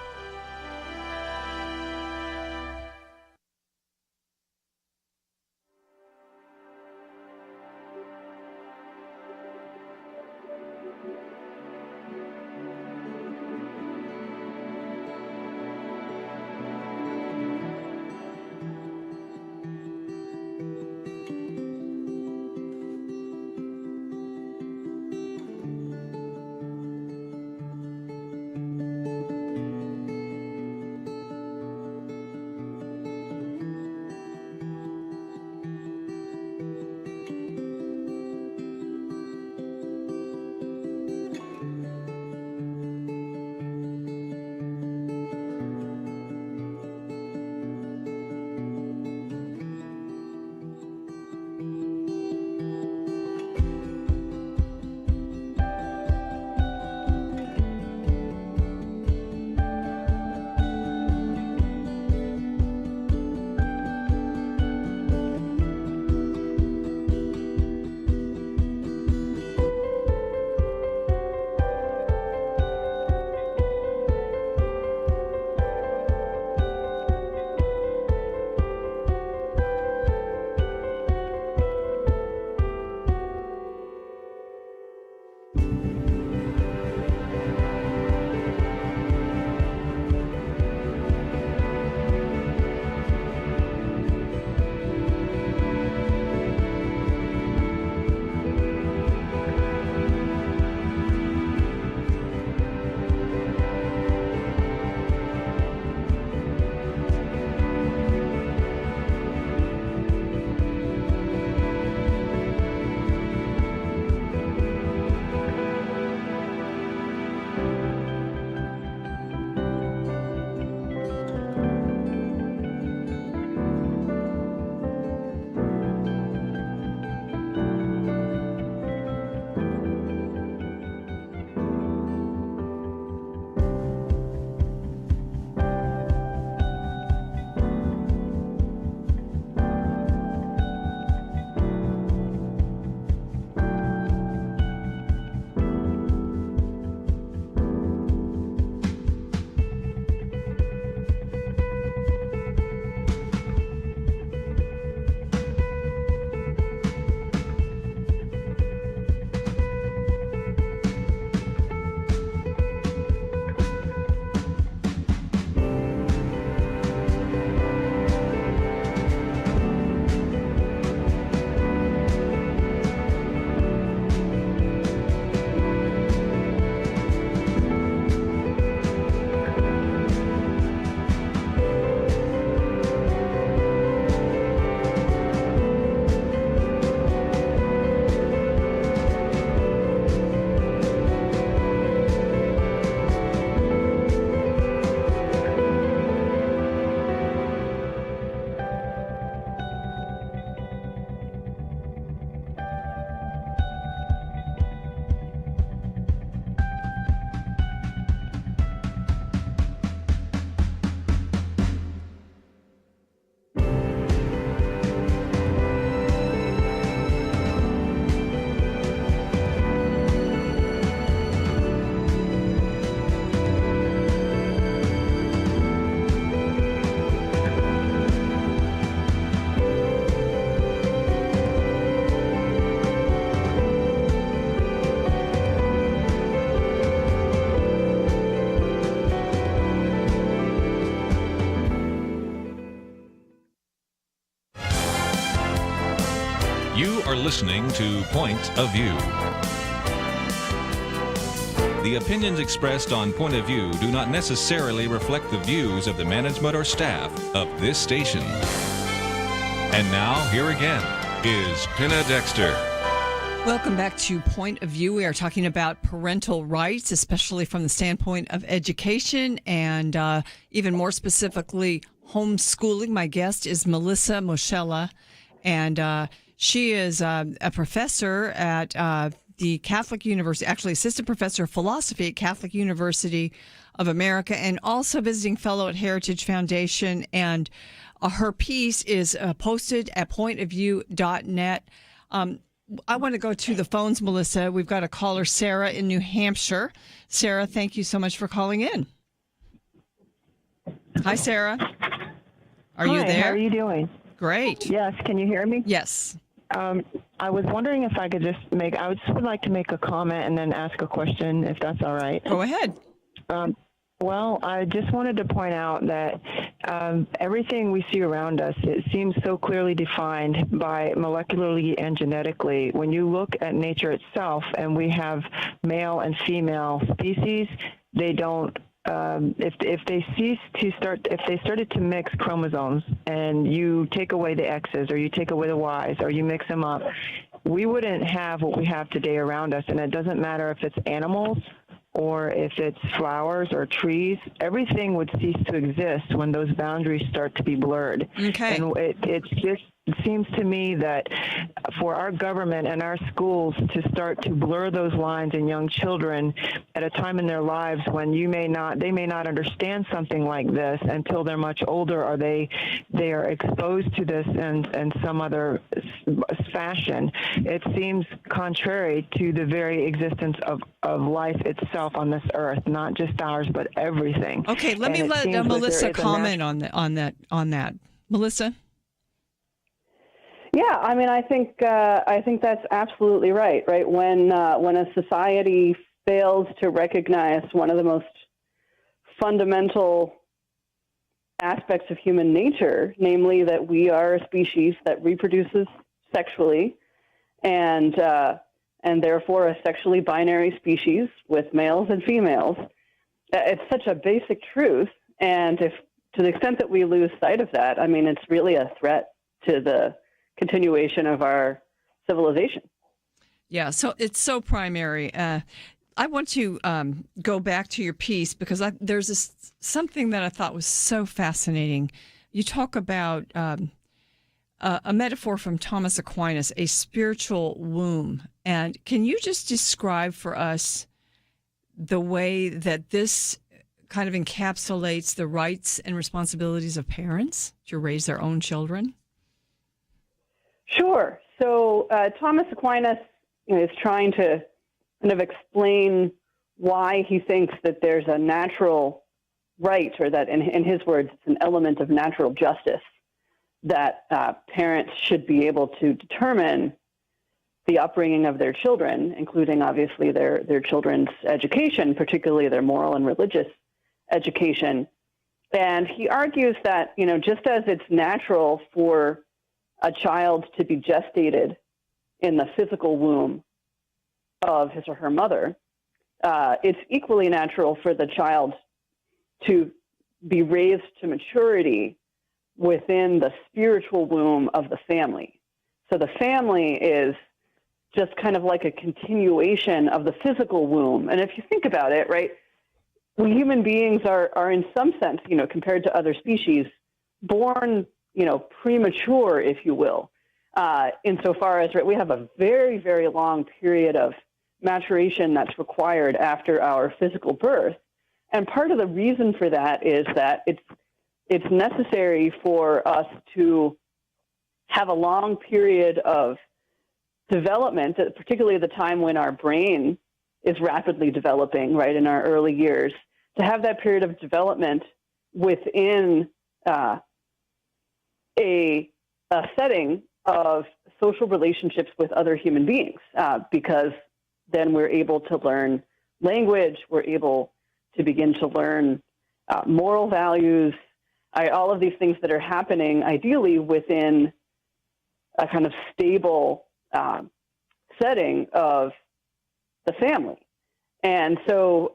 listening to Point of View. The opinions expressed on Point of View do not necessarily reflect the views of the management or staff of this station. And now, here again is Penna Dexter. Welcome back to Point of View. We are talking about parental rights, especially from the standpoint of education and even more specifically, homeschooling. My guest is Melissa Moschella, and she is a professor at the Catholic University, actually assistant professor of philosophy at Catholic University of America, and also visiting fellow at Heritage Foundation. And her piece is posted at pointofview.net. I want to go to the phones, Melissa. We've got a caller, Sarah, in New Hampshire. Sarah, thank you so much for calling in. Hi, Sarah. Are you there? How are you doing? Great. Yes. Can you hear me? Yes. I was wondering if I could I would like to make a comment and then ask a question, if that's all right. Go ahead. Well, I just wanted to point out that everything we see around us, it seems so clearly defined by molecularly and genetically. When you look at nature itself, and we have male and female species, they don't. If they started to mix chromosomes, and you take away the X's or you take away the Y's or you mix them up, we wouldn't have what we have today around us. And it doesn't matter if it's animals or if it's flowers or trees, everything would cease to exist when those boundaries start to be blurred. Okay. And it seems to me that for our government and our schools to start to blur those lines in young children at a time in their lives when they may not understand something like this until they're much older, or they are exposed to this in some other fashion. It seems contrary to the very existence of life itself on this earth, not just ours, but everything. Okay, let me let Melissa comment on that. Melissa? Yeah, I mean, I think that's absolutely right. Right, when a society fails to recognize one of the most fundamental aspects of human nature, namely that we are a species that reproduces sexually, and therefore a sexually binary species with males and females. It's such a basic truth, and if to the extent that we lose sight of that, I mean, it's really a threat to the continuation of our civilization. Yeah, so it's so primary. I want to go back to your piece because there's something that I thought was so fascinating. You talk about a metaphor from Thomas Aquinas, a spiritual womb. And can you just describe for us the way that this kind of encapsulates the rights and responsibilities of parents to raise their own children? Sure. So Thomas Aquinas is trying to kind of explain why he thinks that there's a natural right, or that, in his words, it's an element of natural justice that parents should be able to determine the upbringing of their children, including obviously their children's education, particularly their moral and religious education. And he argues that, just as it's natural for a child to be gestated in the physical womb of his or her mother, it's equally natural for the child to be raised to maturity within the spiritual womb of the family. So the family is just kind of like a continuation of the physical womb. And if you think about it, right, we human beings are in some sense, compared to other species, born premature, if you will, insofar as we have a very, very long period of maturation that's required after our physical birth. And part of the reason for that is that it's necessary for us to have a long period of development, particularly at the time when our brain is rapidly developing, right, in our early years, to have that period of development within a setting of social relationships with other human beings, because then we're able to learn language, we're able to begin to learn moral values, all of these things that are happening ideally within a kind of stable setting of the family. And so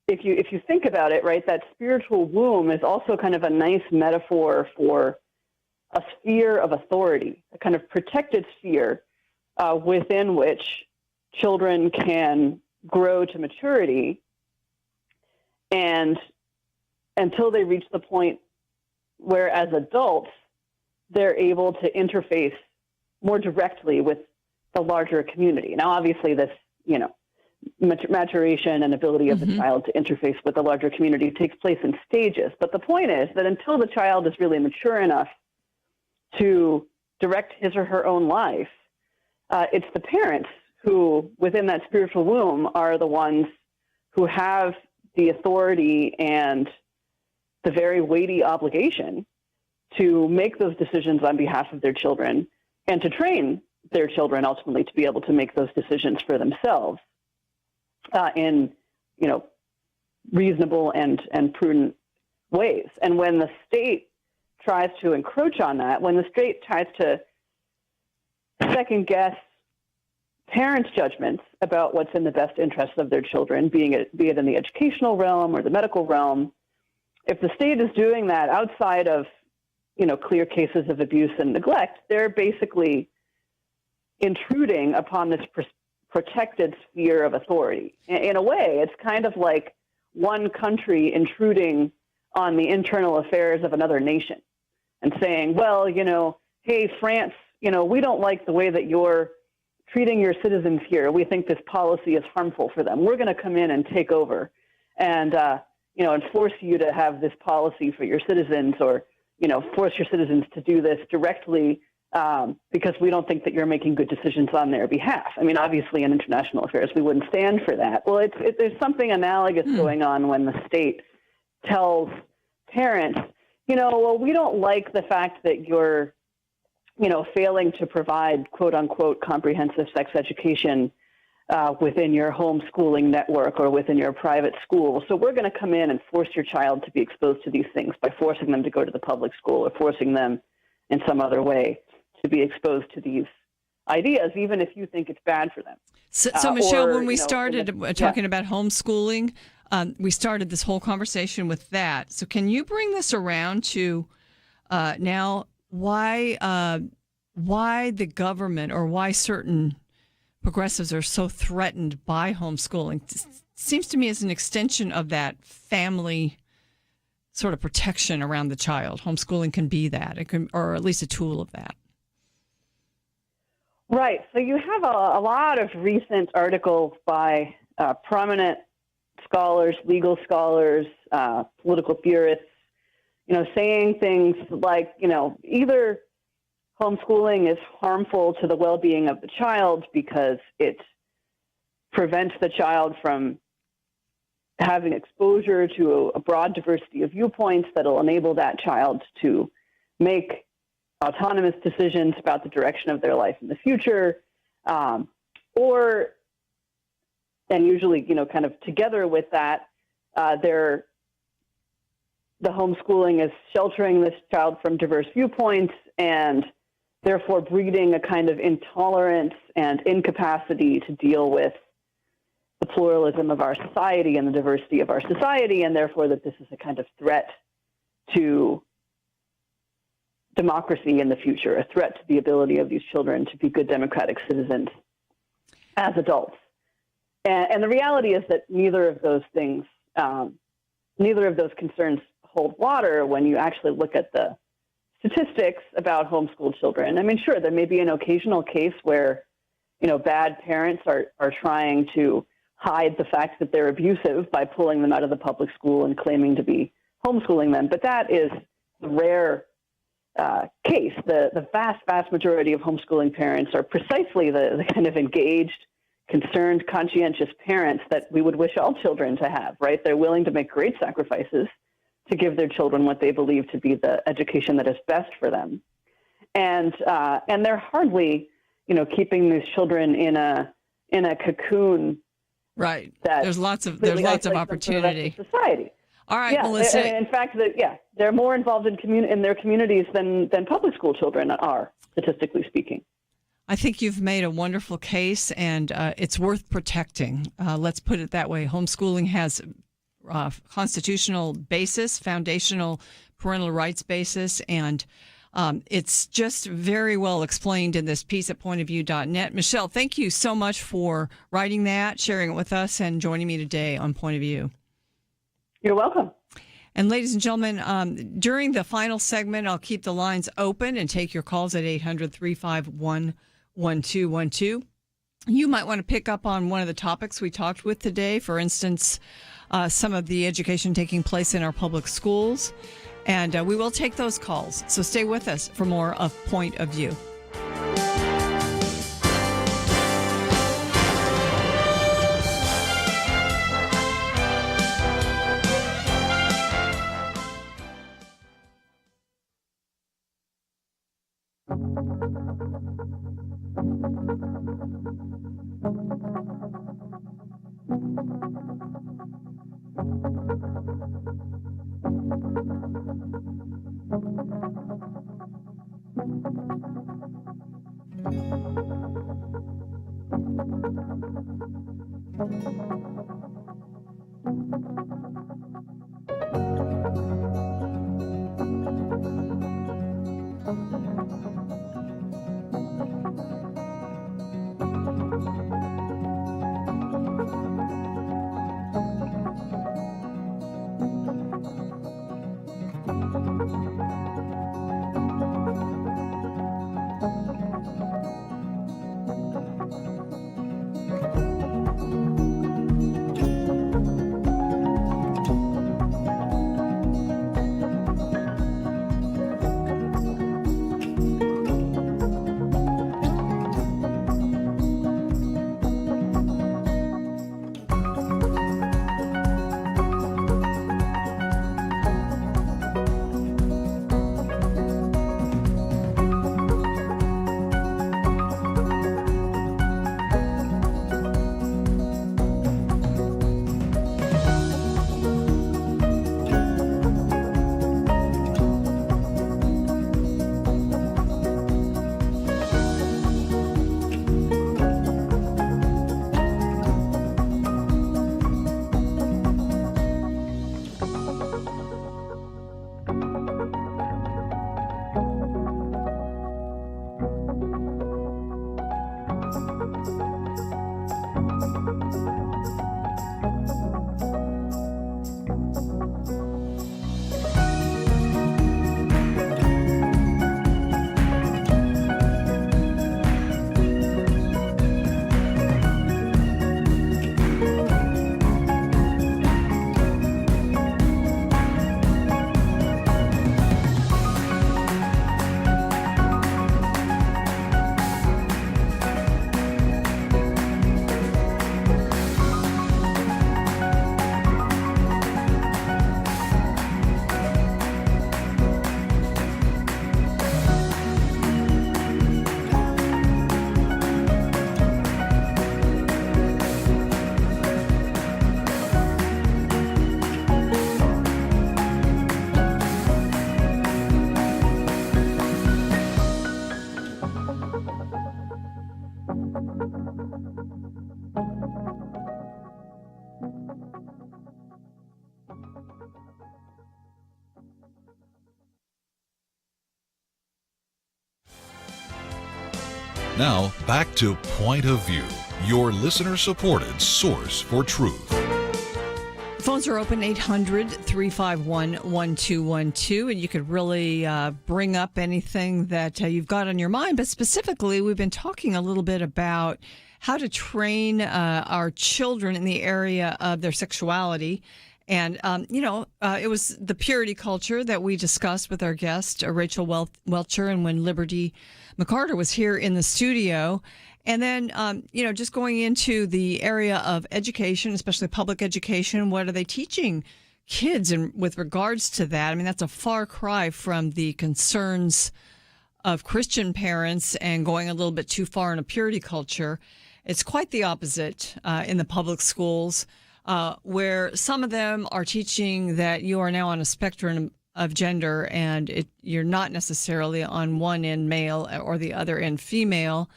if you think about it, right, that spiritual womb is also kind of a nice metaphor for a sphere of authority, a kind of protected sphere within which children can grow to maturity, and until they reach the point where, as adults, they're able to interface more directly with the larger community. Now, obviously, this, maturation and ability of the child to interface with the larger community takes place in stages. But the point is that until the child is really mature enough to direct his or her own life, it's the parents who, within that spiritual womb, are the ones who have the authority and the very weighty obligation to make those decisions on behalf of their children and to train their children ultimately to be able to make those decisions for themselves in, reasonable and prudent ways. And when the state tries to encroach on that, when the state tries to second guess parents' judgments about what's in the best interests of their children, be it in the educational realm or the medical realm, if the state is doing that outside of, clear cases of abuse and neglect, they're basically intruding upon this protected sphere of authority. In a way, it's kind of like one country intruding on the internal affairs of another nation and saying, well, hey, France, we don't like the way that you're treating your citizens here. We think this policy is harmful for them. We're going to come in and take over and, and force you to have this policy for your citizens, or, force your citizens to do this directly because we don't think that you're making good decisions on their behalf. I mean, obviously in international affairs, we wouldn't stand for that. Well, there's something analogous going on when the state tells parents, well, we don't like the fact that you're, failing to provide quote unquote comprehensive sex education within your homeschooling network or within your private school. So we're going to come in and force your child to be exposed to these things by forcing them to go to the public school or forcing them in some other way to be exposed to these ideas, even if you think it's bad for them. So Michelle, when we started talking about homeschooling, we started this whole conversation with that. So can you bring this around to now why the government or why certain progressives are so threatened by homeschooling? It seems to me as an extension of that family sort of protection around the child. Homeschooling can be that, or at least a tool of that. Right. So you have a lot of recent articles by prominent scholars, legal scholars, political theorists, saying things like, either homeschooling is harmful to the well-being of the child because it prevents the child from having exposure to a broad diversity of viewpoints that will enable that child to make autonomous decisions about the direction of their life in the future, and usually, kind of together with that, the homeschooling is sheltering this child from diverse viewpoints and therefore breeding a kind of intolerance and incapacity to deal with the pluralism of our society and the diversity of our society, and therefore that this is a kind of threat to democracy in the future, a threat to the ability of these children to be good democratic citizens as adults. And the reality is that neither of those things, neither of those concerns hold water when you actually look at the statistics about homeschooled children. I mean, sure, there may be an occasional case where, bad parents are trying to hide the fact that they're abusive by pulling them out of the public school and claiming to be homeschooling them. But that is the rare case. The vast, vast majority of homeschooling parents are precisely the kind of engaged, concerned, conscientious parents that we would wish all children to have, right? They're willing to make great sacrifices to give their children what they believe to be the education that is best for them. And they're hardly, keeping these children in a cocoon. Right. That there's lots of really opportunity. Society. All right, Melissa. In fact, they're more involved in their communities than public school children are, statistically speaking. I think you've made a wonderful case, and it's worth protecting. Let's put it that way. Homeschooling has constitutional basis, foundational parental rights basis, and it's just very well explained in this piece at pointofview.net. Michelle, thank you so much for writing that, sharing it with us, and joining me today on Point of View. You're welcome. And ladies and gentlemen, during the final segment, I'll keep the lines open and take your calls at 800-351-1212. You might want to pick up on one of the topics we talked with today. For instance, some of the education taking place in our public schools. And we will take those calls. So stay with us for more of Point of View. Now, back to Point of View, your listener-supported source for truth. Phones are open 800-351-1212, and you could really bring up anything that you've got on your mind. But specifically, we've been talking a little bit about how to train our children in the area of their sexuality. And, it was the purity culture that we discussed with our guest, Rachel Welcher, and when Liberty McArtor was here in the studio. And then, just going into the area of education, especially public education, what are they teaching kids and with regards to that? I mean, that's a far cry from the concerns of Christian parents and going a little bit too far in a purity culture. It's quite the opposite in the public schools, where some of them are teaching that you are now on a spectrum of gender and you're not necessarily on one end male or the other end female.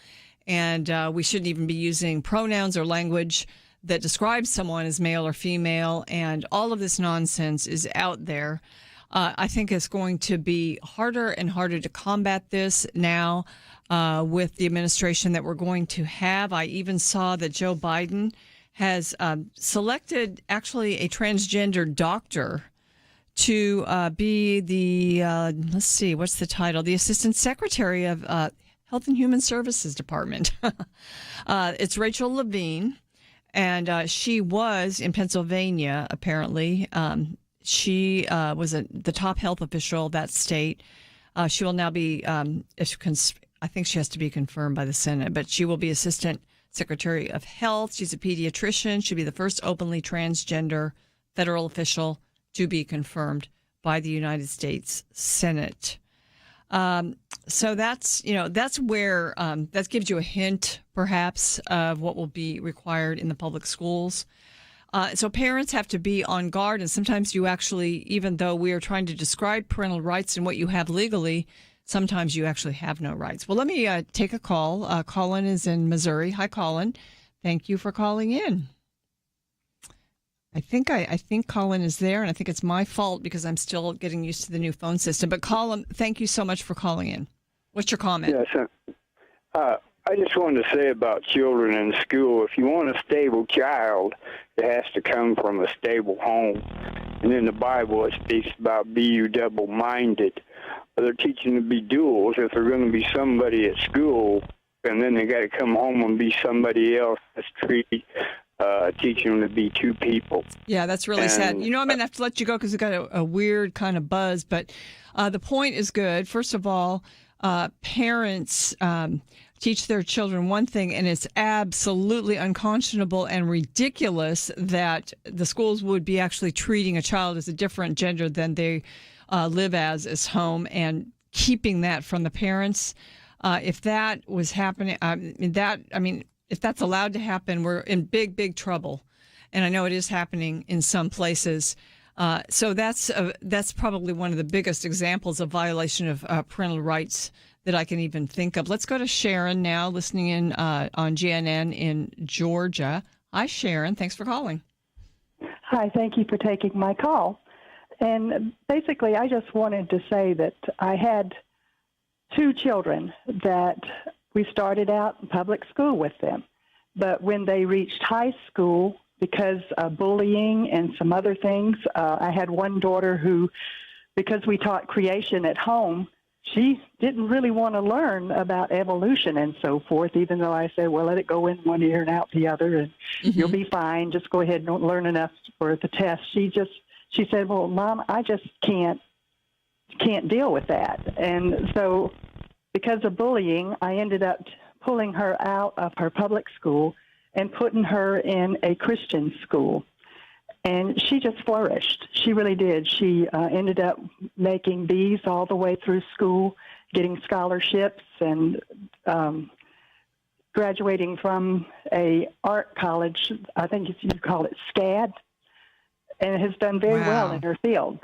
and we shouldn't even be using pronouns or language that describes someone as male or female, and all of this nonsense is out there. I think it's going to be harder and harder to combat this now with the administration that we're going to have. I even saw that Joe Biden has selected actually a transgender doctor to be the, let's see, what's the title? The Assistant Secretary of Health and Human Services Department. It's Rachel Levine, and she was in Pennsylvania, apparently. She was the top health official of that state. She will now be, I think she has to be confirmed by the Senate, but she will be Assistant Secretary of Health. She's a pediatrician. She'll be the first openly transgender federal official to be confirmed by the United States Senate. So that's where that gives you a hint, perhaps, of what will be required in the public schools. So parents have to be on guard, and sometimes you actually, even though we are trying to describe parental rights and what you have legally, sometimes you actually have no rights. Well, let me take a call. Colin is in Missouri. Hi, Colin. Thank you for calling in. I think Colin is there, and I think it's my fault because I'm still getting used to the new phone system. But Colin, thank you so much for calling in. What's your comment? Yes, I just wanted to say about children in school, if you want a stable child, it has to come from a stable home. And in the Bible, it speaks about be you double-minded. They're teaching to be duals. If they're going to be somebody at school, and then they got to come home and be somebody else, that's teaching them to be two people. Yeah, that's really sad. You know, I'm going to have to let you go because it's got a weird kind of buzz, but the point is good. First of all, parents teach their children one thing, and it's absolutely unconscionable and ridiculous that the schools would be actually treating a child as a different gender than they live as home, and keeping that from the parents. If that was happening, if that's allowed to happen, we're in big, big trouble. And I know it is happening in some places. So that's probably one of the biggest examples of violation of parental rights that I can even think of. Let's go to Sharon now, listening in on GNN in Georgia. Hi, Sharon. Thanks for calling. Hi, thank you for taking my call. And basically, I just wanted to say that I had two children that we started out in public school with them. But when they reached high school, because of bullying and some other things, I had one daughter who, because we taught creation at home, she didn't really want to learn about evolution and so forth, even though I said, well, let it go in one ear and out the other, and you'll be fine. Just go ahead and learn enough for the test. She said, well, Mom, I just can't deal with that. And so because of bullying, I ended up pulling her out of her public school and putting her in a Christian school. And she just flourished. She really did. She ended up making B's all the way through school, getting scholarships, and graduating from a art college, I think you call it SCAD, and has done very well in her field.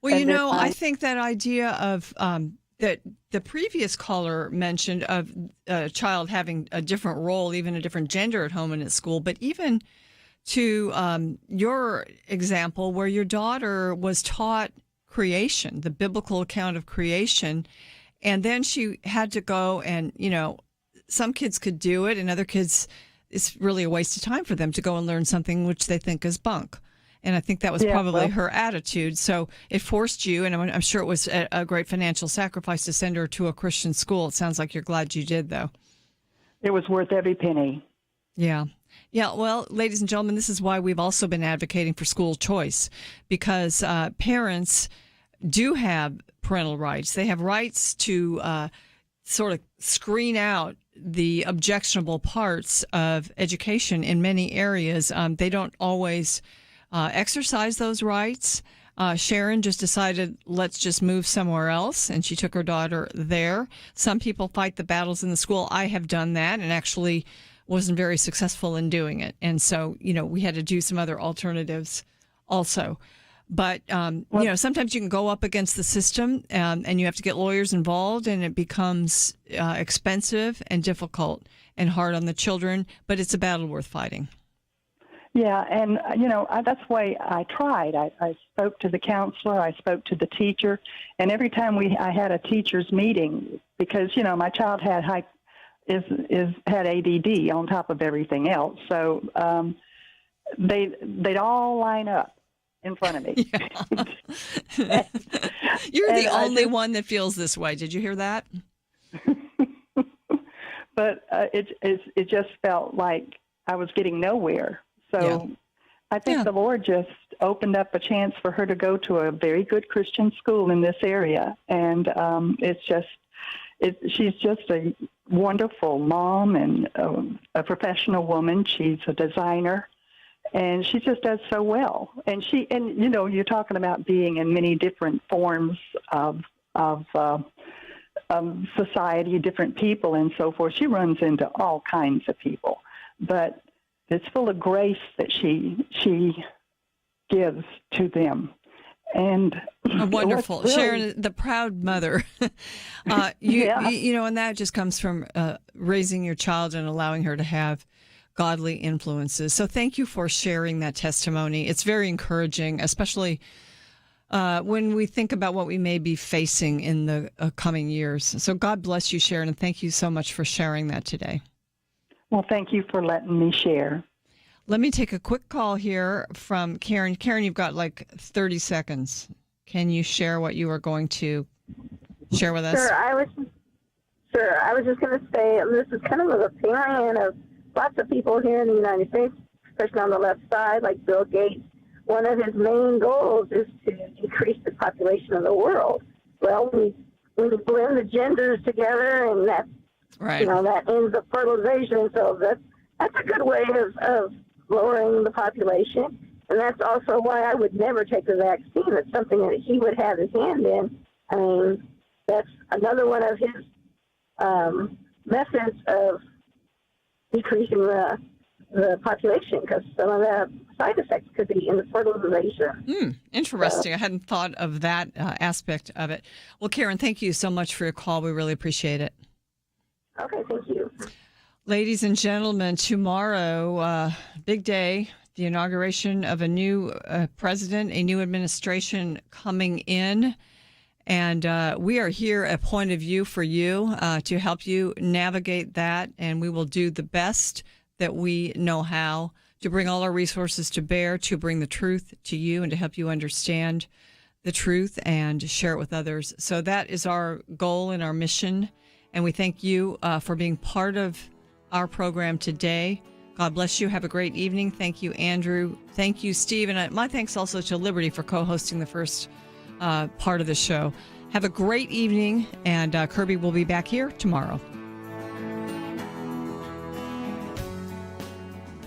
Well, you know, I think that idea of that the previous caller mentioned of a child having a different role, even a different gender at home and at school, but even to your example where your daughter was taught creation, the biblical account of creation, and then she had to go and, you know, some kids could do it and other kids, it's really a waste of time for them to go and learn something which they think is bunk. And I think that was probably her attitude. So it forced you, and I'm sure it was a great financial sacrifice to send her to a Christian school. It sounds like you're glad you did, though. It was worth every penny. Yeah. Yeah, well, ladies and gentlemen, this is why we've also been advocating for school choice, because parents do have parental rights. They have rights to sort of screen out the objectionable parts of education in many areas. They don't always exercise those rights. Sharon just decided, let's just move somewhere else, and she took her daughter there. Some people fight the battles in the school. I have done that and actually wasn't very successful in doing it. And so, you know, we had to do some other alternatives also. But, sometimes you can go up against the system and you have to get lawyers involved, and it becomes expensive and difficult and hard on the children. But it's a battle worth fighting. Yeah, and, that's why I tried. I spoke to the counselor, I spoke to the teacher, and every time I had a teacher's meeting, because, my child had had ADD on top of everything else. So they'd all line up in front of me. Yeah. You're the only one that feels this way. Did you hear that? But it just felt like I was getting nowhere. So I think the Lord just opened up a chance for her to go to a very good Christian school in this area. And she's just a wonderful mom and a professional woman. She's a designer, and she just does so well. And you're talking about being in many different forms of society, different people, and so forth. She runs into all kinds of people, but it's full of grace that she gives to them. And wonderful. really, Sharon, the proud mother. And that just comes from raising your child and allowing her to have godly influences. So thank you for sharing that testimony. It's very encouraging, especially when we think about what we may be facing in the coming years. So God bless you, Sharon, and thank you so much for sharing that today. Well, thank you for letting me share. Let me take a quick call here from Karen. Karen, you've got like 30 seconds. Can you share what you are going to share with us? Sure. I was just going to say this is kind of an opinion of lots of people here in the United States, especially on the left side, like Bill Gates. One of his main goals is to decrease the population of the world. Well, when you blend the genders together, and that's right. That ends the fertilization. So that's a good way of lowering the population. And that's also why I would never take the vaccine. It's something that he would have his hand in. I mean, that's another one of his methods of decreasing the population, because some of the side effects could be in the fertilization. Interesting. I hadn't thought of that aspect of it. Well, Karen, thank you so much for your call. We really appreciate it. Okay, thank you. Ladies and gentlemen, tomorrow, big day, the inauguration of a new president, a new administration coming in. And we are here at Point of View for you to help you navigate that. And we will do the best that we know how to bring all our resources to bear, to bring the truth to you and to help you understand the truth and share it with others. So that is our goal and our mission. And we thank you for being part of our program today. God bless you. Have a great evening. Thank you, Andrew. Thank you, Steve. And my thanks also to Liberty for co-hosting the first part of the show. Have a great evening, and Kirby will be back here tomorrow.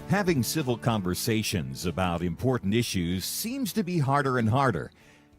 Having civil conversations about important issues seems to be harder and harder.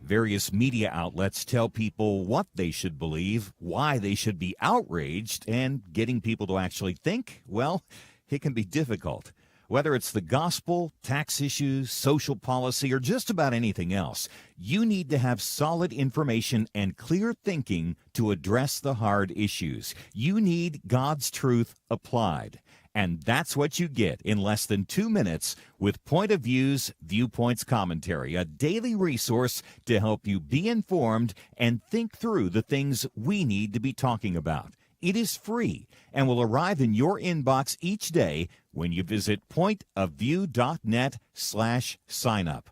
Various media outlets tell people what they should believe, why they should be outraged, and getting people to actually think, well, it can be difficult. Whether it's the gospel, tax issues, social policy, or just about anything else, you need to have solid information and clear thinking to address the hard issues. You need God's truth applied. And that's what you get in less than 2 minutes with Point of View's Viewpoints Commentary, a daily resource to help you be informed and think through the things we need to be talking about. It is free and will arrive in your inbox each day when you visit pointofview.net/signup.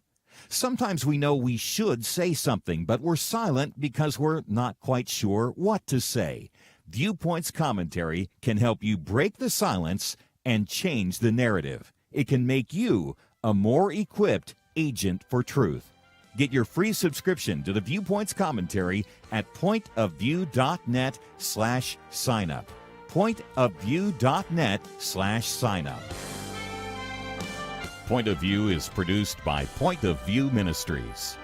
Sometimes we know we should say something, but we're silent because we're not quite sure what to say. Viewpoints Commentary can help you break the silence and change the narrative. It can make you a more equipped agent for truth. Get your free subscription to the Viewpoints Commentary at pointofview.net/signup. pointofview.net/signup. Point of View is produced by Point of View Ministries.